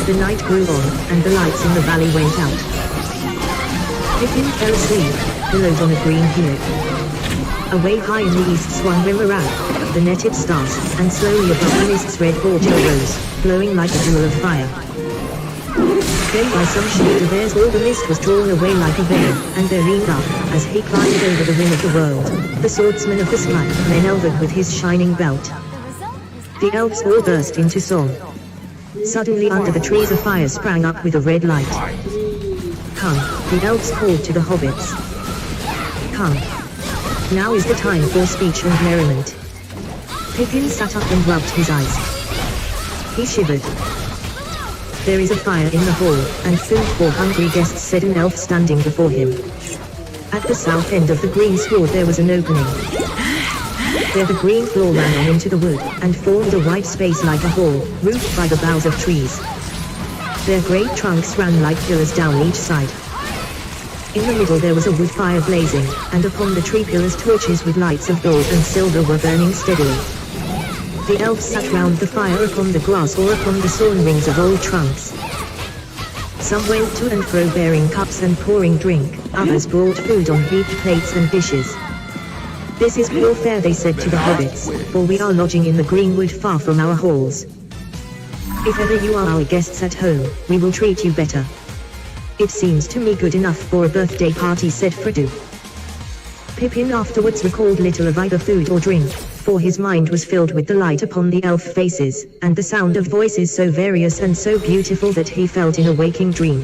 The night grew on, and the lights in the valley went out. Pippin fell asleep, pillowed on a green hillock. Away high in the east swung Rimmerag, the netted stars, and slowly above the mist's red border rose, glowing like a jewel of fire. Then by some shade of theirs all the mist was drawn away like a veil, and there leaned up, as he climbed over the rim of the world, the swordsman of the sky, Menelvig with his shining belt. The elves all burst into song. Suddenly under the trees a fire sprang up with a red light. Come, the elves called to the hobbits. Come. Now is the time for speech and merriment. Pippin sat up and rubbed his eyes. He shivered. There is a fire in the hall, and food for hungry guests, said an elf standing before him. At the south end of the green sward there was an opening. There the green floor ran on into the wood, and formed a wide space like a hall, roofed by the boughs of trees. Their great trunks ran like pillars down each side. In the middle there was a wood fire blazing, and upon the tree pillars torches with lights of gold and silver were burning steadily. The elves sat round the fire upon the grass or upon the sawn rings of old trunks. Some went to and fro bearing cups and pouring drink, others brought food on heaped plates and dishes. This is pure fare, they said to the hobbits, for we are lodging in the green wood far from our halls. If ever you are our guests at home, we will treat you better. It seems to me good enough for a birthday party, said Frodo. Pippin afterwards recalled little of either food or drink, for his mind was filled with the light upon the elf faces, and the sound of voices so various and so beautiful that he felt in a waking dream.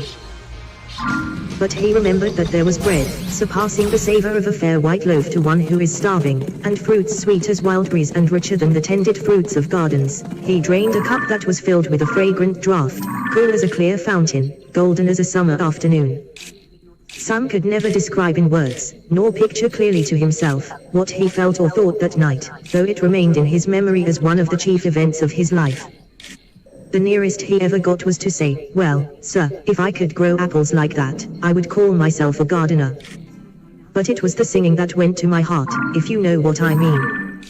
But he remembered that there was bread, surpassing the savor of a fair white loaf to one who is starving, and fruits sweet as wild breeze and richer than the tended fruits of gardens. He drained a cup that was filled with a fragrant draught, cool as a clear fountain, golden as a summer afternoon. Sam could never describe in words, nor picture clearly to himself, what he felt or thought that night, though it remained in his memory as one of the chief events of his life. The nearest he ever got was to say, "Well, sir, if I could grow apples like that, I would call myself a gardener." But it was the singing that went to my heart, if you know what I mean.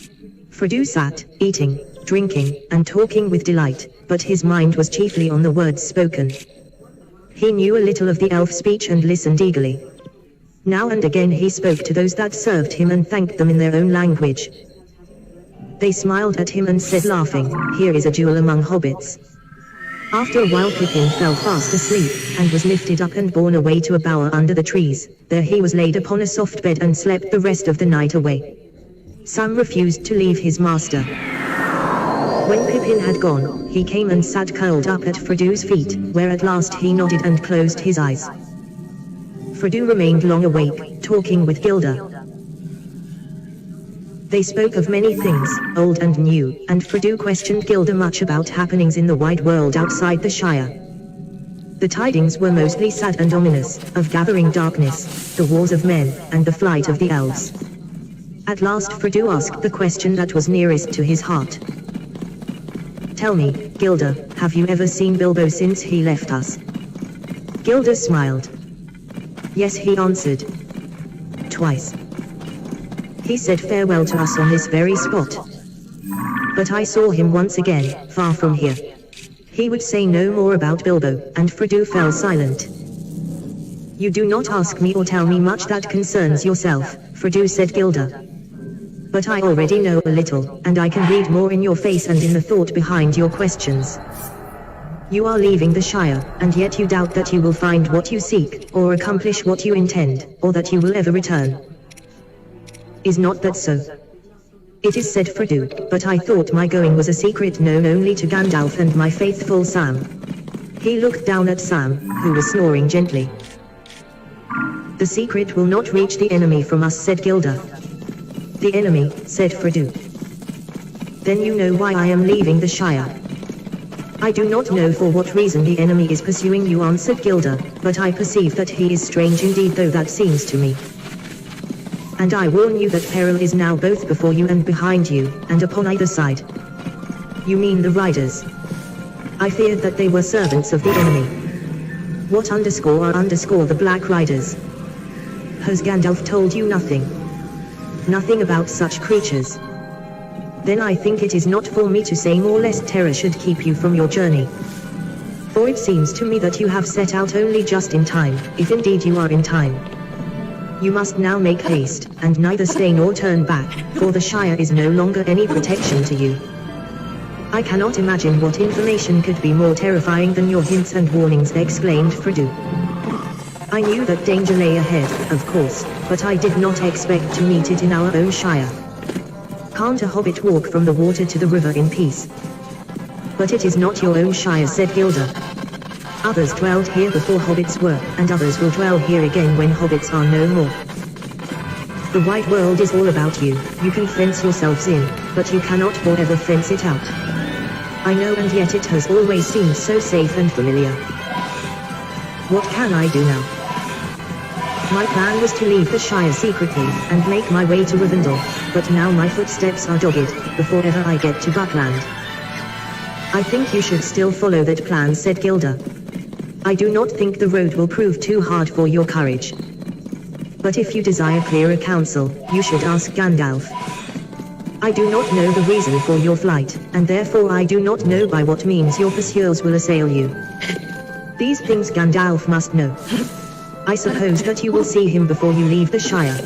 Frodo sat, eating, drinking, and talking with delight, but his mind was chiefly on the words spoken. He knew a little of the elf speech and listened eagerly. Now and again he spoke to those that served him and thanked them in their own language. They smiled at him and said laughing, "Here is a jewel among hobbits." After a while Pippin fell fast asleep, and was lifted up and borne away to a bower under the trees. There he was laid upon a soft bed and slept the rest of the night away. Sam refused to leave his master. When Pippin had gone, he came and sat curled up at Frodo's feet, where at last he nodded and closed his eyes. Frodo remained long awake, talking with Gilda. They spoke of many things, old and new, and Frodo questioned Gilda much about happenings in the wide world outside the Shire. The tidings were mostly sad and ominous, of gathering darkness, the wars of men, and the flight of the elves. At last Frodo asked the question that was nearest to his heart. "Tell me, Gilda, have you ever seen Bilbo since he left us?" Gilda smiled. "Yes," he answered. "Twice. He said farewell to us on this very spot. But I saw him once again, far from here." He would say no more about Bilbo, and Frodo fell silent. "You do not ask me or tell me much that concerns yourself," Frodo said Gilda. "But I already know a little, and I can read more in your face and in the thought behind your questions. You are leaving the Shire, and yet you doubt that you will find what you seek, or accomplish what you intend, or that you will ever return. Is not that so?" "It is," said Frodo, "but I thought my going was a secret known only to Gandalf and my faithful Sam." He looked down at Sam, who was snoring gently. "The secret will not reach the enemy from us," said Gilda. "The enemy," said Frodo. "Then you know why I am leaving the Shire." "I do not know for what reason the enemy is pursuing you," answered Gilda, "but I perceive that he is strange indeed, though that seems to me. And I warn you that peril is now both before you and behind you, and upon either side." "You mean the riders?" "I feared that they were servants of the enemy." "What _ the Black Riders? Has Gandalf told you nothing?" "Nothing about such creatures." "Then I think it is not for me to say more, lest terror should keep you from your journey. For it seems to me that you have set out only just in time, if indeed you are in time. You must now make haste, and neither stay nor turn back, for the Shire is no longer any protection to you." "I cannot imagine what information could be more terrifying than your hints and warnings," exclaimed Frodo. "I knew that danger lay ahead, of course, but I did not expect to meet it in our own Shire. Can't a hobbit walk from the water to the river in peace?" "But it is not your own Shire," said Gilda. "Others dwelled here before hobbits were, and others will dwell here again when hobbits are no more. The wide world is all about you. You can fence yourselves in, but you cannot forever fence it out. I know, and yet it has always seemed so safe and familiar. What can I do now? My plan was to leave the Shire secretly, and make my way to Rivendell, but now my footsteps are dogged, before ever I get to Buckland." "I think you should still follow that plan," said Gilda. "I do not think the road will prove too hard for your courage. But if you desire clearer counsel, you should ask Gandalf. I do not know the reason for your flight, and therefore I do not know by what means your pursuers will assail you. These things Gandalf must know. I suppose that you will see him before you leave the Shire."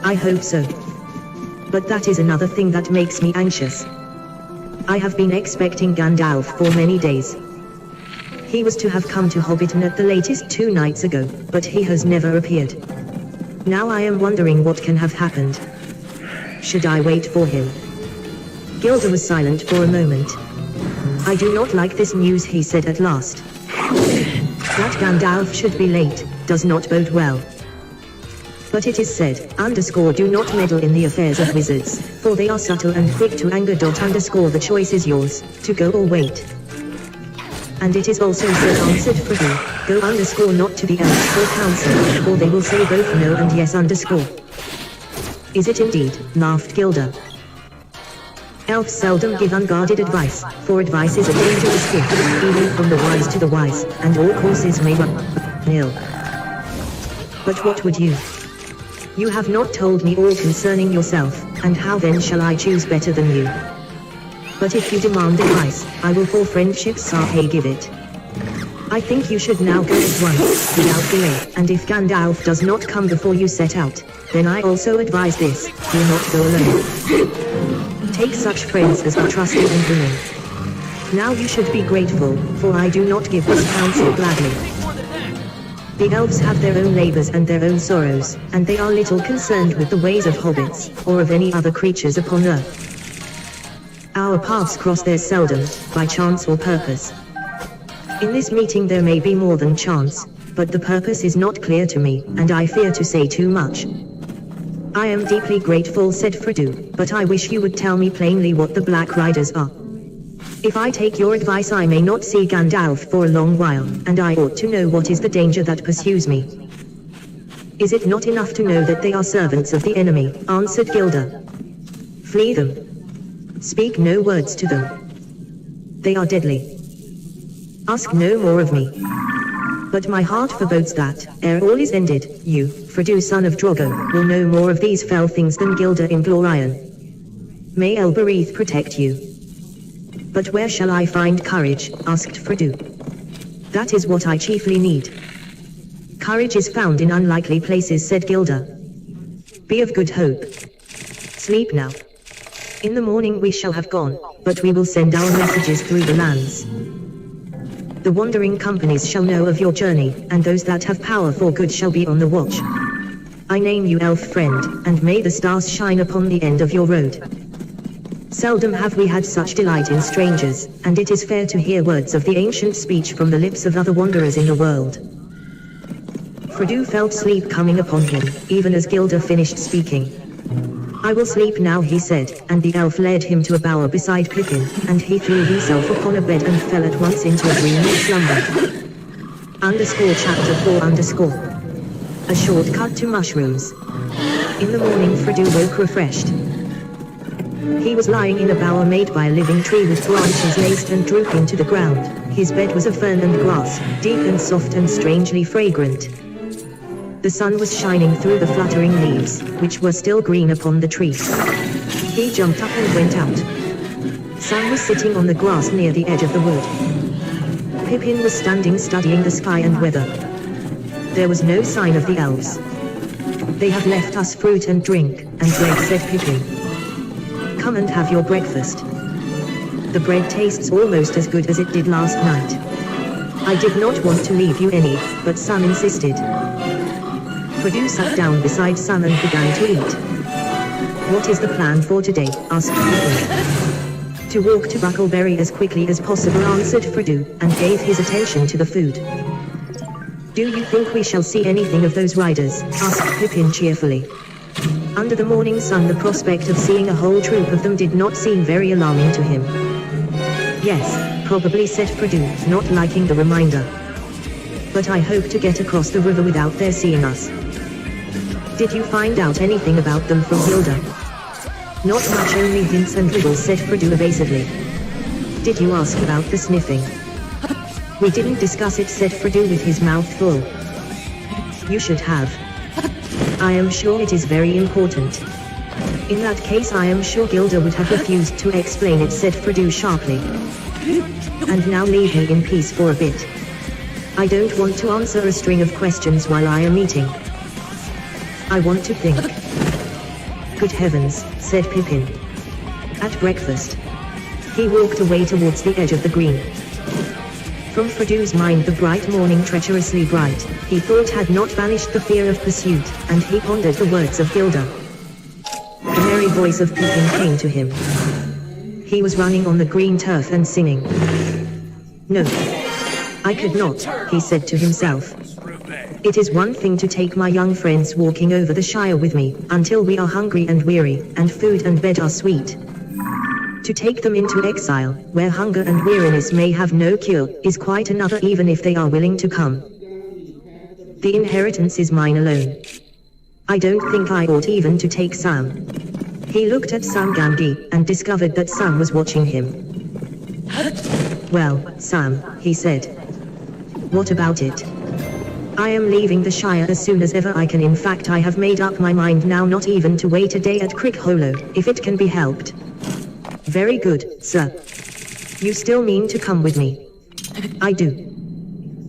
"I hope so. But that is another thing that makes me anxious. I have been expecting Gandalf for many days. He was to have come to Hobbiton at the latest 2 nights ago, but he has never appeared. Now I am wondering what can have happened. Should I wait for him? Gilda was silent for a moment. I do not like this news, he said at last. That Gandalf should be late does not bode well. But it is said, do not meddle in the affairs of wizards, for they are subtle and quick to anger. The choice is yours, to go or wait. And it is also said, answered Frodo, go not to the elves for counsel, for they will say both no and yes. Is it indeed? Laughed Gilda. Elves seldom give unguarded advice, for advice is a dangerous gift, even from the wise to the wise, and all courses may run ill. But what would you? You have not told me all concerning yourself, and how then shall I choose better than you? But if you demand advice, I will for friendship's sake give it. I think you should now go at once, without delay, and if Gandalf does not come before you set out, then I also advise this, do not go alone. Take such friends as are trusted and willing. Now you should be grateful, for I do not give this counsel gladly. The elves have their own labors and their own sorrows, and they are little concerned with the ways of hobbits, or of any other creatures upon earth. Our paths cross there seldom, by chance or purpose. In this meeting there may be more than chance, but the purpose is not clear to me, and I fear to say too much. I am deeply grateful, said Frodo, but I wish you would tell me plainly what the Black Riders are. If I take your advice I may not see Gandalf for a long while, and I ought to know what is the danger that pursues me. Is it not enough to know that they are servants of the enemy, answered Gilda. Flee them. Speak no words to them. They are deadly. Ask no more of me. But my heart forebodes that, ere all is ended, you, Frodo son of Drogo, will know more of these fell things than Gilda Inglorion. May Elbereth protect you. But where shall I find courage? Asked Frodo. That is what I chiefly need. Courage is found in unlikely places, said Gilda. Be of good hope. Sleep now. In the morning we shall have gone, but we will send our messages through the lands. The wandering companies shall know of your journey, and those that have power for good shall be on the watch. I name you elf friend, and may the stars shine upon the end of your road. Seldom have we had such delight in strangers, and it is fair to hear words of the ancient speech from the lips of other wanderers in the world. Frodo felt sleep coming upon him, even as Gilda finished speaking. I will sleep now, he said, and the elf led him to a bower beside Pippin, and he threw himself upon a bed and fell at once into a dreamy slumber. Chapter 4 A shortcut to mushrooms. In the morning Frodo woke refreshed. He was lying in a bower made by a living tree with branches laced and drooping to the ground. His bed was of fern and grass, deep and soft and strangely fragrant. The sun was shining through the fluttering leaves, which were still green upon the tree. He jumped up and went out. Sam was sitting on the grass near the edge of the wood. Pippin was standing studying the sky and weather. There was no sign of the elves. They have left us fruit and drink, and bread, said Pippin. Come and have your breakfast. The bread tastes almost as good as it did last night. I did not want to leave you any, but Sam insisted. Frodo sat down beside Sam and began to eat. What is the plan for today? Asked Pippin. To walk to Buckleberry as quickly as possible, answered Frodo, and gave his attention to the food. Do you think we shall see anything of those riders? Asked Pippin cheerfully. Under the morning sun the prospect of seeing a whole troop of them did not seem very alarming to him. Yes, probably, said Frodo, not liking the reminder. But I hope to get across the river without their seeing us. Did you find out anything about them from Gilda? Not much, only hints and riddles, said Frodo evasively. Did you ask about the sniffing? We didn't discuss it, said Frodo with his mouth full. You should have. I am sure it is very important. In that case I am sure Gilda would have refused to explain it, said Frodo sharply. And now leave me in peace for a bit. I don't want to answer a string of questions while I am eating. I want to think. Good heavens, said Pippin. At breakfast. He walked away towards the edge of the green. From Fredou's mind the bright morning treacherously bright, he thought had not banished the fear of pursuit, and he pondered the words of Gilda. The merry voice of Pippin came to him. He was running on the green turf and singing. No. I could not, he said to himself. It is one thing to take my young friends walking over the Shire with me, until we are hungry and weary, and food and bed are sweet. To take them into exile, where hunger and weariness may have no cure, is quite another even if they are willing to come. The inheritance is mine alone. I don't think I ought even to take Sam. He looked at Sam Gamgee, and discovered that Sam was watching him. Well, Sam, he said. What about it? I am leaving the Shire as soon as ever I can. In fact, I have made up my mind now not even to wait a day at Crick Hollow, if it can be helped. Very good, sir. You still mean to come with me? I do.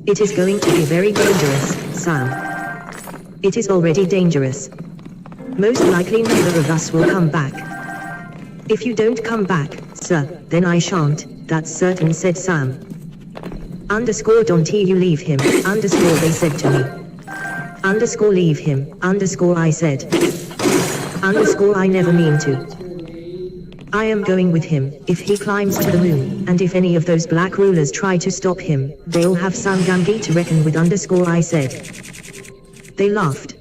It is going to be very dangerous, Sam. It is already dangerous. Most likely neither of us will come back. If you don't come back, sir, then I shan't, that's certain, said Sam. Underscore don't you leave him, underscore they said to me. Underscore leave him, underscore I said. Underscore I never mean to. I am going with him, if he climbs to the moon, and if any of those black rulers try to stop him, they'll have Sam Gamgee to reckon with, underscore I said. They laughed.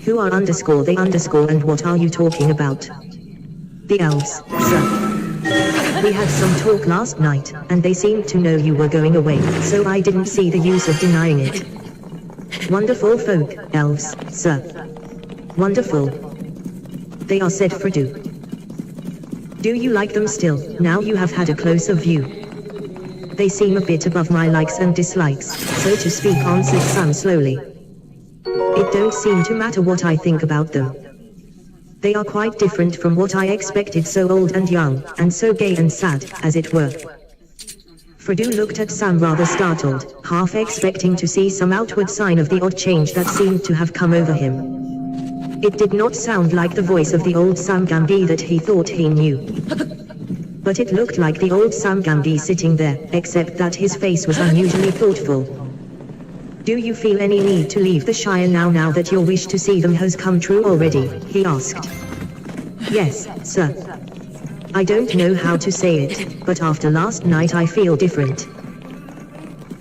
Who are underscore they underscore and what are you talking about? The elves, sir. We had some talk last night, and they seemed to know you were going away, so I didn't see the use of denying it. Wonderful folk, elves, sir. Wonderful. They are, said Fredou. Do you like them still, now you have had a closer view? They seem a bit above my likes and dislikes, so to speak, answered Sam slowly. It don't seem to matter what I think about them. They are quite different from what I expected, so old and young, and so gay and sad, as it were. Fredou looked at Sam rather startled, half expecting to see some outward sign of the odd change that seemed to have come over him. It did not sound like the voice of the old Sam Gamgee that he thought he knew. But it looked like the old Sam Gamgee sitting there, except that his face was unusually thoughtful. Do you feel any need to leave the Shire now that your wish to see them has come true already? He asked. Yes, sir. I don't know how to say it, but after last night I feel different.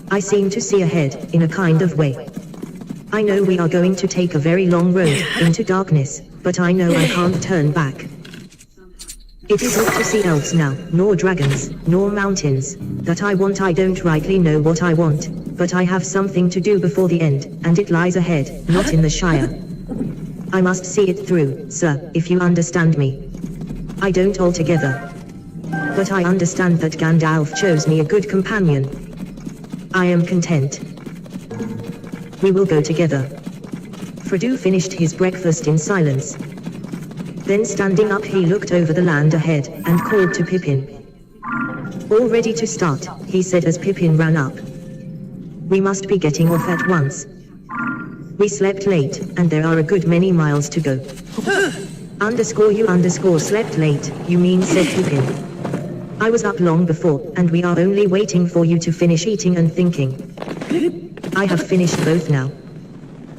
I seem to see ahead, in a kind of way. I know we are going to take a very long road, into darkness, but I know I can't turn back. It isn't to see elves now, nor dragons, nor mountains, that I want. I don't rightly know what I want, but I have something to do before the end, and it lies ahead, not in the Shire. I must see it through, sir, if you understand me. I don't altogether. But I understand that Gandalf chose me a good companion. I am content. We will go together. Fredou finished his breakfast in silence. Then standing up he looked over the land ahead, and called to Pippin. All ready to start, he said as Pippin ran up. We must be getting off at once. We slept late, and there are a good many miles to go. Underscore you underscore slept late, you mean, said Pippin. I was up long before, and we are only waiting for you to finish eating and thinking. I have finished both now.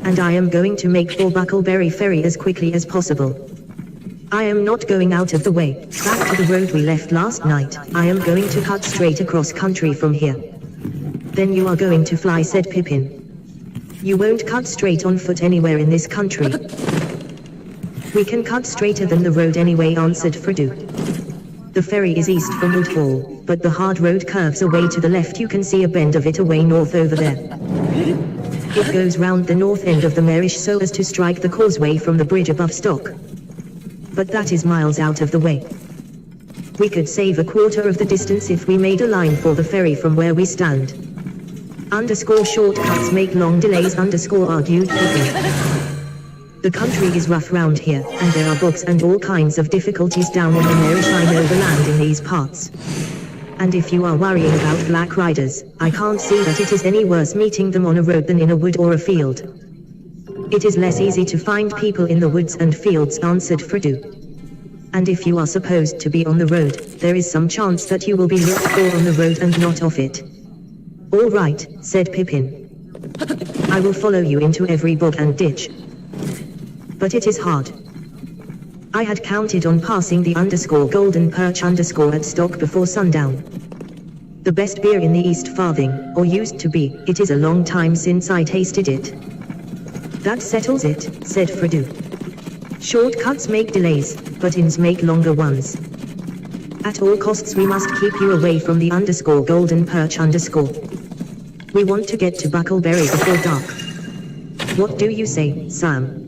And I am going to make for Buckleberry Ferry as quickly as possible. I am not going out of the way, back to the road we left last night. I am going to cut straight across country from here. Then you are going to fly, said Pippin. You won't cut straight on foot anywhere in this country. We can cut straighter than the road anyway, answered Fredou. The ferry is east from Woodfall, but the hard road curves away to the left. You can see a bend of it away north over there. It goes round the north end of the Marish so as to strike the causeway from the bridge above Stock. But that is miles out of the way. We could save a quarter of the distance if we made a line for the ferry from where we stand. Underscore shortcuts make long delays, underscore argued Pippin. The country is rough round here, and there are bogs and all kinds of difficulties down in the Marish. I know the land in these parts. And if you are worrying about black riders, I can't see that it is any worse meeting them on a road than in a wood or a field. It is less easy to find people in the woods and fields, answered Fredou. And if you are supposed to be on the road, there is some chance that you will be looked for on the road and not off it. All right, said Pippin. I will follow you into every bog and ditch. But it is hard. I had counted on passing the _golden perch _ at stock before sundown. The best beer in the East Farthing, or used to be. It is a long time since I tasted it. That settles it, said Fredo. Shortcuts make delays, but inns make longer ones. At all costs we must keep you away from the _golden perch _ We want to get to Buckleberry before dark. What do you say, Sam?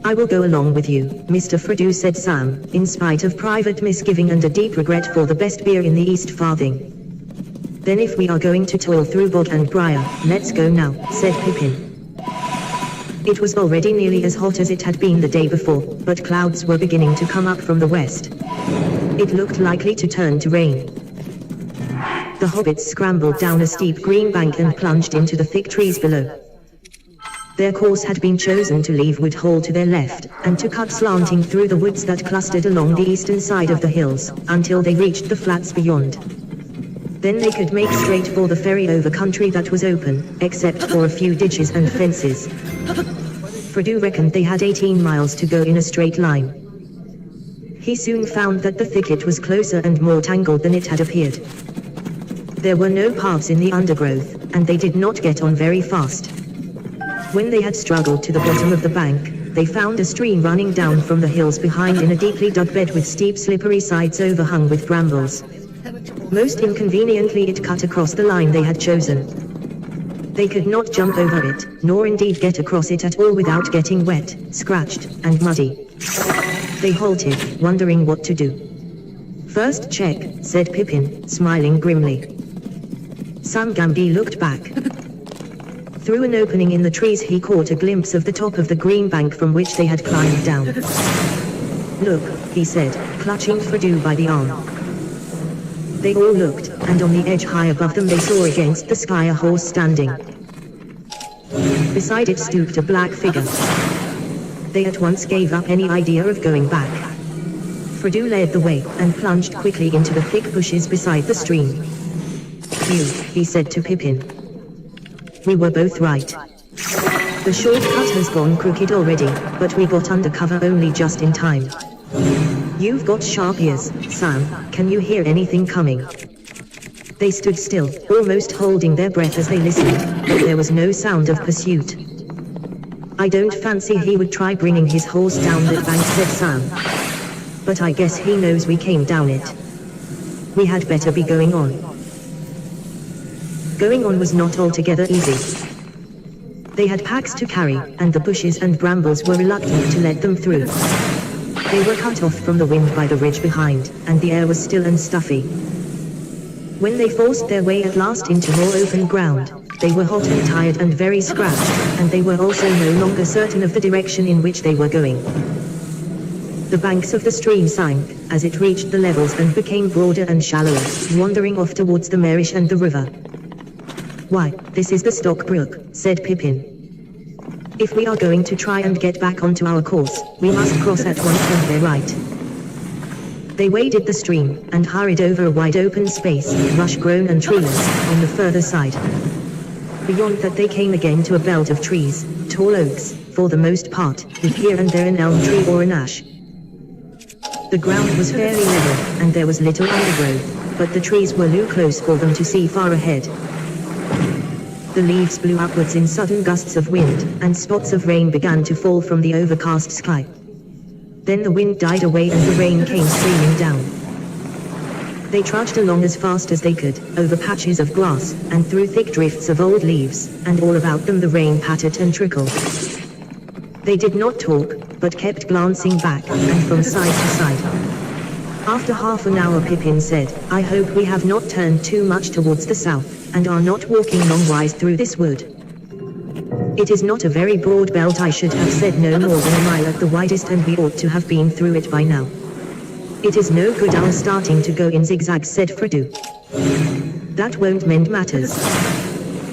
I will go along with you, Mr. Fredo, said Sam, in spite of private misgiving and a deep regret for the best beer in the East Farthing. Then if we are going to toil through bog and briar, let's go now, said Pippin. It was already nearly as hot as it had been the day before, but clouds were beginning to come up from the west. It looked likely to turn to rain. The hobbits scrambled down a steep green bank and plunged into the thick trees below. Their course had been chosen to leave Wood Hall to their left, and to cut slanting through the woods that clustered along the eastern side of the hills, until they reached the flats beyond. Then they could make straight for the ferry over country that was open, except for a few ditches and fences. Fredo reckoned they had 18 miles to go in a straight line. He soon found that the thicket was closer and more tangled than it had appeared. There were no paths in the undergrowth, and they did not get on very fast. When they had struggled to the bottom of the bank, they found a stream running down from the hills behind in a deeply dug bed with steep slippery sides overhung with brambles. Most inconveniently it cut across the line they had chosen. They could not jump over it, nor indeed get across it at all without getting wet, scratched, and muddy. They halted, wondering what to do. First check, said Pippin, smiling grimly. Sam Gamgee looked back. Through an opening in the trees he caught a glimpse of the top of the green bank from which they had climbed down. Look, he said, clutching Fredo by the arm. They all looked, and on the edge high above them they saw against the sky a horse standing. Beside it stooped a black figure. They at once gave up any idea of going back. Fredo led the way, and plunged quickly into the thick bushes beside the stream. Phew, he said to Pippin. We were both right. The shortcut has gone crooked already, but we got under cover only just in time. You've got sharp ears, Sam, can you hear anything coming? They stood still, almost holding their breath as they listened, but there was no sound of pursuit. I don't fancy he would try bringing his horse down that bank, said Sam. But I guess he knows we came down it. We had better be going on. Going on was not altogether easy. They had packs to carry, and the bushes and brambles were reluctant to let them through. They were cut off from the wind by the ridge behind, and the air was still and stuffy. When they forced their way at last into more open ground, they were hot and tired and very scratched, and they were also no longer certain of the direction in which they were going. The banks of the stream sank, as it reached the levels and became broader and shallower, wandering off towards the Marish and the river. Why, this is the Stock Brook, said Pippin. If we are going to try and get back onto our course, we must cross at once on their right. They waded the stream, and hurried over a wide open space, rush-grown and treeless, on the further side. Beyond that they came again to a belt of trees, tall oaks, for the most part, with here and there an elm tree or an ash. The ground was fairly level, and there was little undergrowth, but the trees were too close for them to see far ahead. The leaves blew upwards in sudden gusts of wind, and spots of rain began to fall from the overcast sky. Then the wind died away and the rain came streaming down. They trudged along as fast as they could, over patches of grass, and through thick drifts of old leaves, and all about them the rain pattered and trickled. They did not talk, but kept glancing back, and from side to side. After half an hour Pippin said, I hope we have not turned too much towards the south, and are not walking longwise through this wood. It is not a very broad belt, I should have said no more than a mile at the widest, and we ought to have been through it by now. It is no good our starting to go in zigzags, said Fredo. That won't mend matters.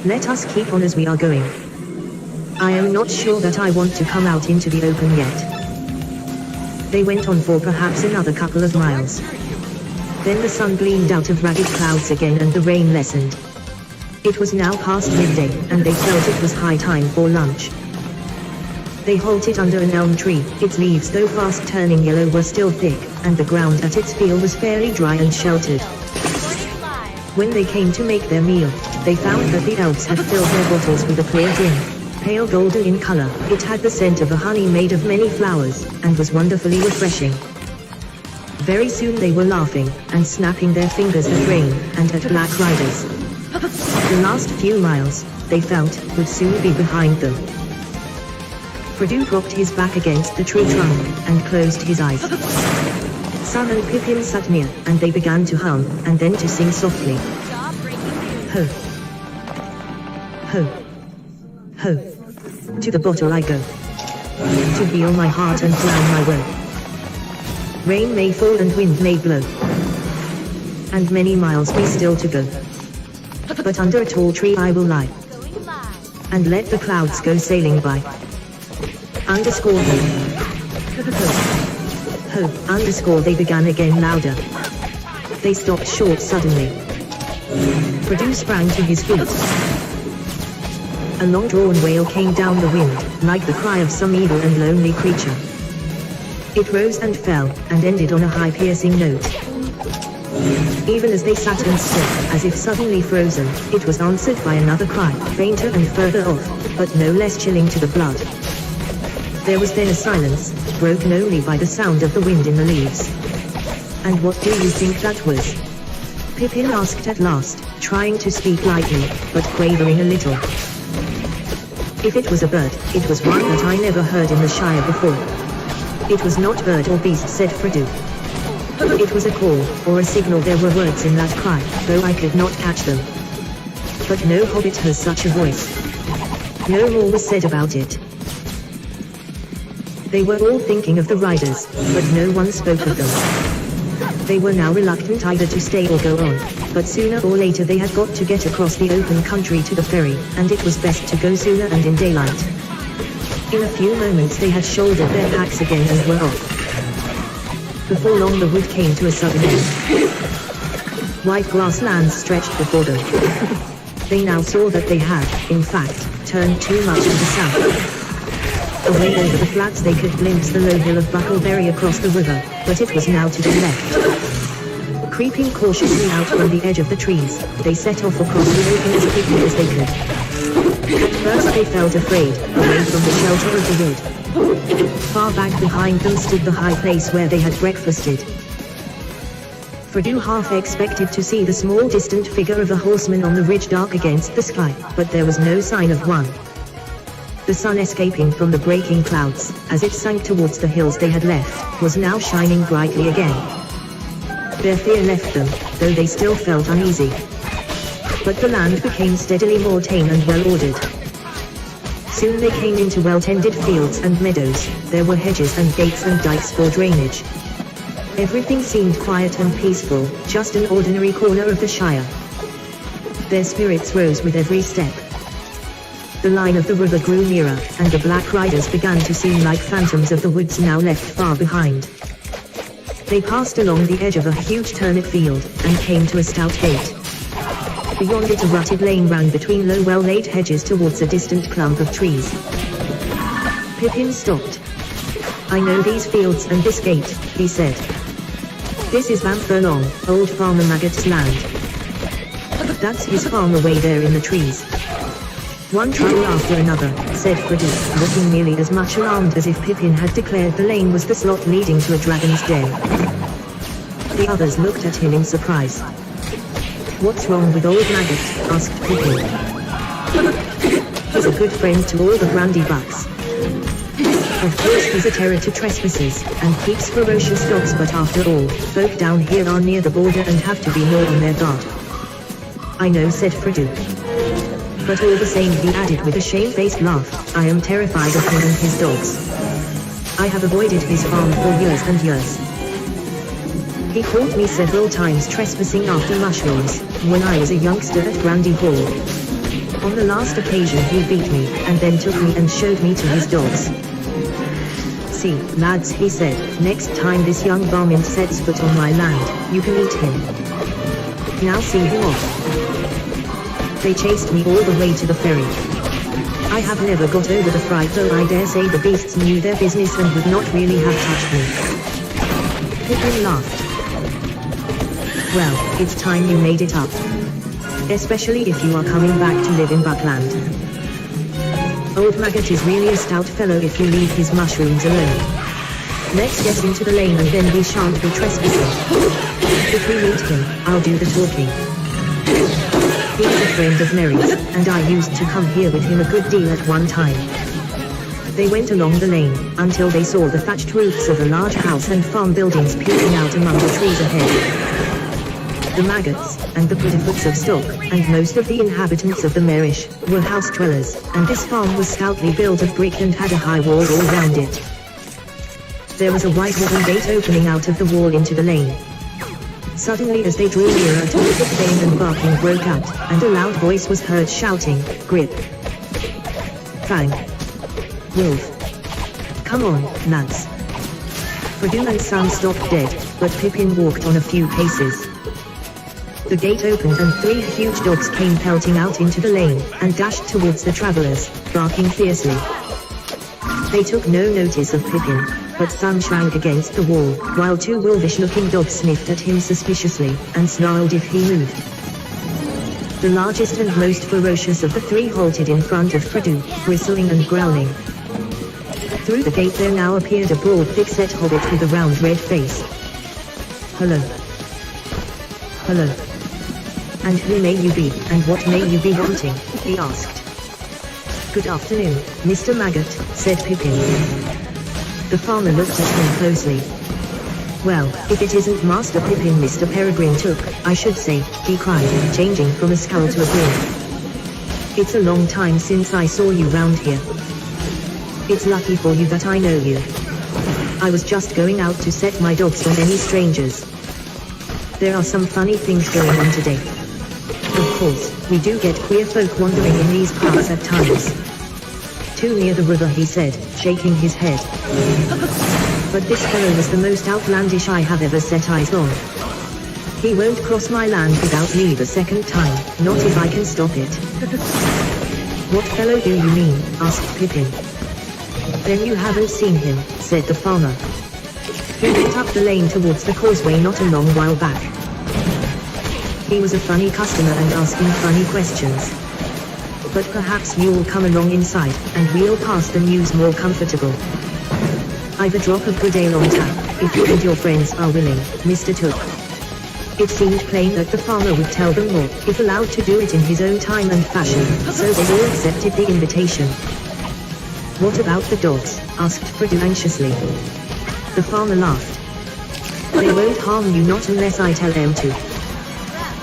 Let us keep on as we are going. I am not sure that I want to come out into the open yet. They went on for perhaps another couple of miles. Then the sun gleamed out of ragged clouds again and the rain lessened. It was now past midday, and they felt it was high time for lunch. They halted under an elm tree. Its leaves, though fast turning yellow, were still thick, and the ground at its feel was fairly dry and sheltered. When they came to make their meal, they found that the elves had filled their bottles with a clear drink. Pale golden in color, it had the scent of a honey made of many flowers, and was wonderfully refreshing. Very soon they were laughing, and snapping their fingers at Rain, and at Black Riders. The last few miles, they felt, would soon be behind them. Fredu propped his back against the tree trunk, and closed his eyes. Sun and Pippin sat near, and they began to hum, and then to sing softly. Ho! Ho! Ho! To the bottle I go. To heal my heart and drown my woe. Rain may fall and wind may blow. And many miles be still to go. But under a tall tree I will lie. And let the clouds go sailing by. Underscore ho. Ho. Ho. Underscore they began again louder. They stopped short suddenly. Fredu sprang to his feet. A long-drawn wail came down the wind, like the cry of some evil and lonely creature. It rose and fell, and ended on a high piercing note. Even as they sat and stood, as if suddenly frozen, it was answered by another cry, fainter and further off, but no less chilling to the blood. There was then a silence, broken only by the sound of the wind in the leaves. And what do you think that was? Pippin asked at last, trying to speak lightly, but quavering a little. If it was a bird, it was one that I never heard in the Shire before. It was not bird or beast, said Fredu. It was a call, or a signal. There were words in that cry, though I could not catch them. But no hobbit has such a voice. No more was said about it. They were all thinking of the riders, but no one spoke of them. They were now reluctant either to stay or go on, but sooner or later they had got to get across the open country to the ferry, and it was best to go sooner and in daylight. In a few moments they had shouldered their packs again and were off. Before long the wood came to a sudden end. White grasslands stretched before them. They now saw that they had, in fact, turned too much to the south. Away over the flats they could glimpse the low hill of Buckleberry across the river, but it was now to the left. Creeping cautiously out from the edge of the trees, they set off across the open as quickly as they could. At first they felt afraid, away from the shelter of the wood. Far back behind them stood the high place where they had breakfasted. Fredu half expected to see the small distant figure of a horseman on the ridge dark against the sky, but there was no sign of one. The sun escaping from the breaking clouds, as it sank towards the hills they had left, was now shining brightly again. Their fear left them, though they still felt uneasy. But the land became steadily more tame and well-ordered. Soon they came into well-tended fields and meadows. There were hedges and gates and dikes for drainage. Everything seemed quiet and peaceful, just an ordinary corner of the Shire. Their spirits rose with every step. The line of the river grew nearer, and the Black Riders began to seem like phantoms of the woods now left far behind. They passed along the edge of a huge turnip field, and came to a stout gate. Beyond it a rutted lane ran between low well-laid hedges towards a distant clump of trees. Pippin stopped. I know these fields and this gate, he said. This is Van Furlong, old Farmer Maggot's land. That's his farm away there in the trees. One trouble after another, said Fredu, looking nearly as much alarmed as if Pippin had declared the lane was the slot leading to a dragon's den. The others looked at him in surprise. What's wrong with old Maggot? Asked Pippin. He's a good friend to all the Brandybucks. Of course he's a terror to trespassers, and keeps ferocious dogs, but after all, folk down here are near the border and have to be more on their guard. I know, said Fredu. But all the same, he added with a shamefaced laugh, I am terrified of him and his dogs. I have avoided his farm for years and years. He caught me several times trespassing after mushrooms, when I was a youngster at Brandy Hall. On the last occasion he beat me, and then took me and showed me to his dogs. See, lads, he said, next time this young varmint sets foot on my land, you can eat him. Now see him off. They chased me all the way to the ferry. I have never got over the fright, though I dare say the beasts knew their business and would not really have touched me. Pippin laughed. Well, it's time you made it up. Especially if you are coming back to live in Buckland. Old Maggot is really a stout fellow if you leave his mushrooms alone. Let's get into the lane and then we shan't be trespassing. If we meet him, I'll do the talking. He is a friend of Mary's, and I used to come here with him a good deal at one time. They went along the lane, until they saw the thatched roofs of a large house and farm buildings peeking out among the trees ahead. The maggots, and the Puddifuts of stock, and most of the inhabitants of the Marish, were house dwellers, and this farm was stoutly built of brick and had a high wall all round it. There was a white wooden gate opening out of the wall into the lane. Suddenly as they drew nearer, a terrific baying and barking broke out, and a loud voice was heard shouting, "Grip! Fang! Wolf! Come on, lads!" Perdue and Sam stopped dead, but Pippin walked on a few paces. The gate opened and 3 huge dogs came pelting out into the lane, and dashed towards the travelers, barking fiercely. They took no notice of Pippin, but Sam shrank against the wall, while 2 wolfish-looking dogs sniffed at him suspiciously, and snarled if he moved. The largest and most ferocious of the 3 halted in front of Perdue, bristling and growling. Through the gate there now appeared a broad, thick-set hobbit with a round red face. "Hello. Hello. And who may you be, and what may you be wanting?" he asked. "Good afternoon, Mr. Maggot," said Pippin. The farmer looked at him closely. "Well, if it isn't Master Pippin Mr. Peregrine Took, I should say," he cried, changing from a scowl to a grin. "It's a long time since I saw you round here. It's lucky for you that I know you. I was just going out to set my dogs on any strangers. There are some funny things going on today. Of course, we do get queer folk wandering in these parts at times. Too near the river," he said, shaking his head. "But this fellow was the most outlandish I have ever set eyes on. He won't cross my land without leave a second time, not if I can stop it." "What fellow do you mean?" asked Pippin. "Then you haven't seen him," said the farmer. "He went up the lane towards the causeway not a long while back. He was a funny customer and asking funny questions. But perhaps you'll come along inside, and we'll pass the news more comfortable. I've a drop of good ale on tap, if you and your friends are willing, Mr. Took." It seemed plain that the farmer would tell them more, if allowed to do it in his own time and fashion, so they all accepted the invitation. "What about the dogs?" asked Perdue anxiously. The farmer laughed. "They won't harm you, not unless I tell them to.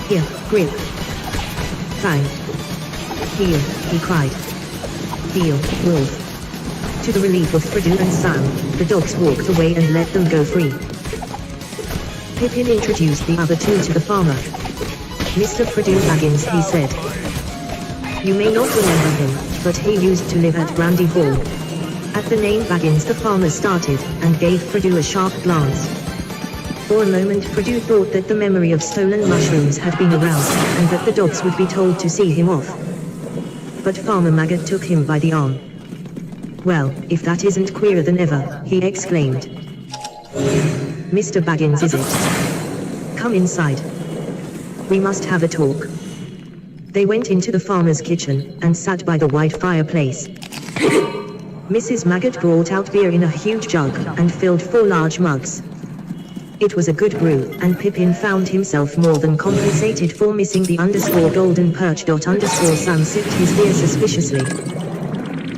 Here, Grip. Fang. Heel," he cried. "Heel, Wolf." To the relief of Perdue and Sam, the dogs walked away and let them go free. Pippin introduced the other 2 to the farmer. "Mr. Perdue Baggins," he said. "You may not remember him, but he used to live at Brandy Hall." At the name Baggins the farmer started, and gave Perdue a sharp glance. For a moment Perdue thought that the memory of stolen mushrooms had been aroused, and that the dogs would be told to see him off. But Farmer Maggot took him by the arm. "Well, if that isn't queerer than ever," he exclaimed. "Mr. Baggins, is it? Come inside. We must have a talk." They went into the farmer's kitchen, and sat by the wide fireplace. Mrs. Maggot brought out beer in a huge jug, and filled 4 large mugs. It was a good brew, and Pippin found himself more than compensated for missing the _golden perch. Sam sipped his beer suspiciously.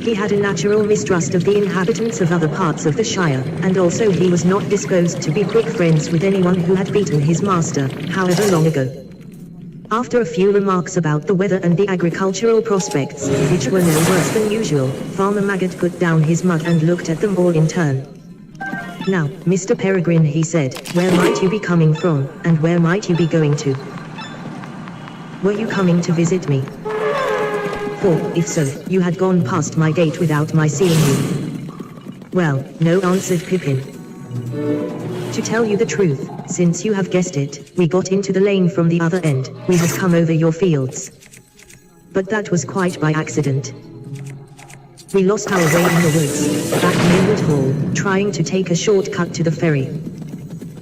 He had a natural mistrust of the inhabitants of other parts of the Shire, and also he was not disposed to be quick friends with anyone who had beaten his master, however long ago. After a few remarks about the weather and the agricultural prospects, which were no worse than usual, Farmer Maggot put down his mug and looked at them all in turn. "Now, Mr. Peregrine," he said, "where might you be coming from, and where might you be going to? Were you coming to visit me? For, if so, you had gone past my gate without my seeing you." "Well, no," answered Pippin. "To tell you the truth, since you have guessed it, we got into the lane from the other end. We had come over your fields." But that was quite by accident. We lost our way in the woods, back near Woodhall, trying to take a shortcut to the ferry.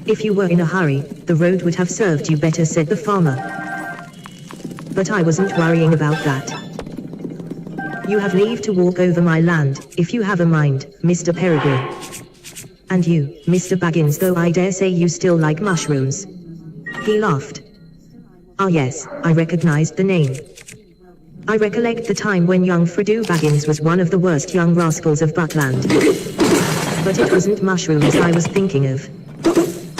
If you were in a hurry, the road would have served you better, said the farmer. But I wasn't worrying about that. You have leave to walk over my land, if you have a mind, Mr. Peregrine. And you, Mr. Baggins, though I dare say you still like mushrooms. He laughed. Ah yes, I recognized the name. I recollect the time when young Fredo Baggins was one of the worst young rascals of Buckland. But it wasn't mushrooms I was thinking of.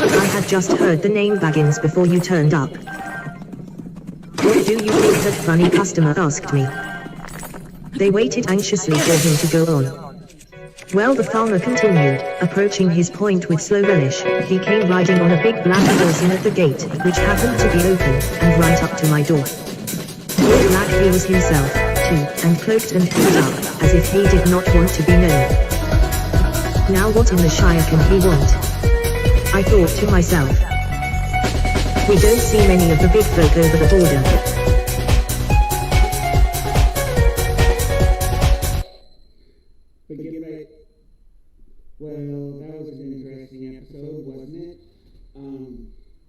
I had just heard the name Baggins before you turned up. What do you think that funny customer asked me? They waited anxiously for him to go on. Well, the farmer continued, approaching his point with slow relish. He came riding on a big black horse in at the gate, which happened to be open, and right up to my door. All black he was himself, too, and cloaked and pulled up, as if he did not want to be known. Now what in the Shire can he want? I thought to myself. We don't see many of the big folk over the border. Well, that was an interesting episode, wasn't it?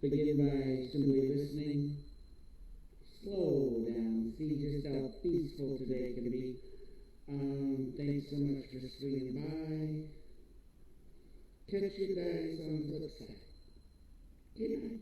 Begin by simply listening. Slow down, see just how peaceful today can be. Thanks so much for swinging by. Catch you guys on the flip side. Good night.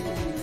Thank you.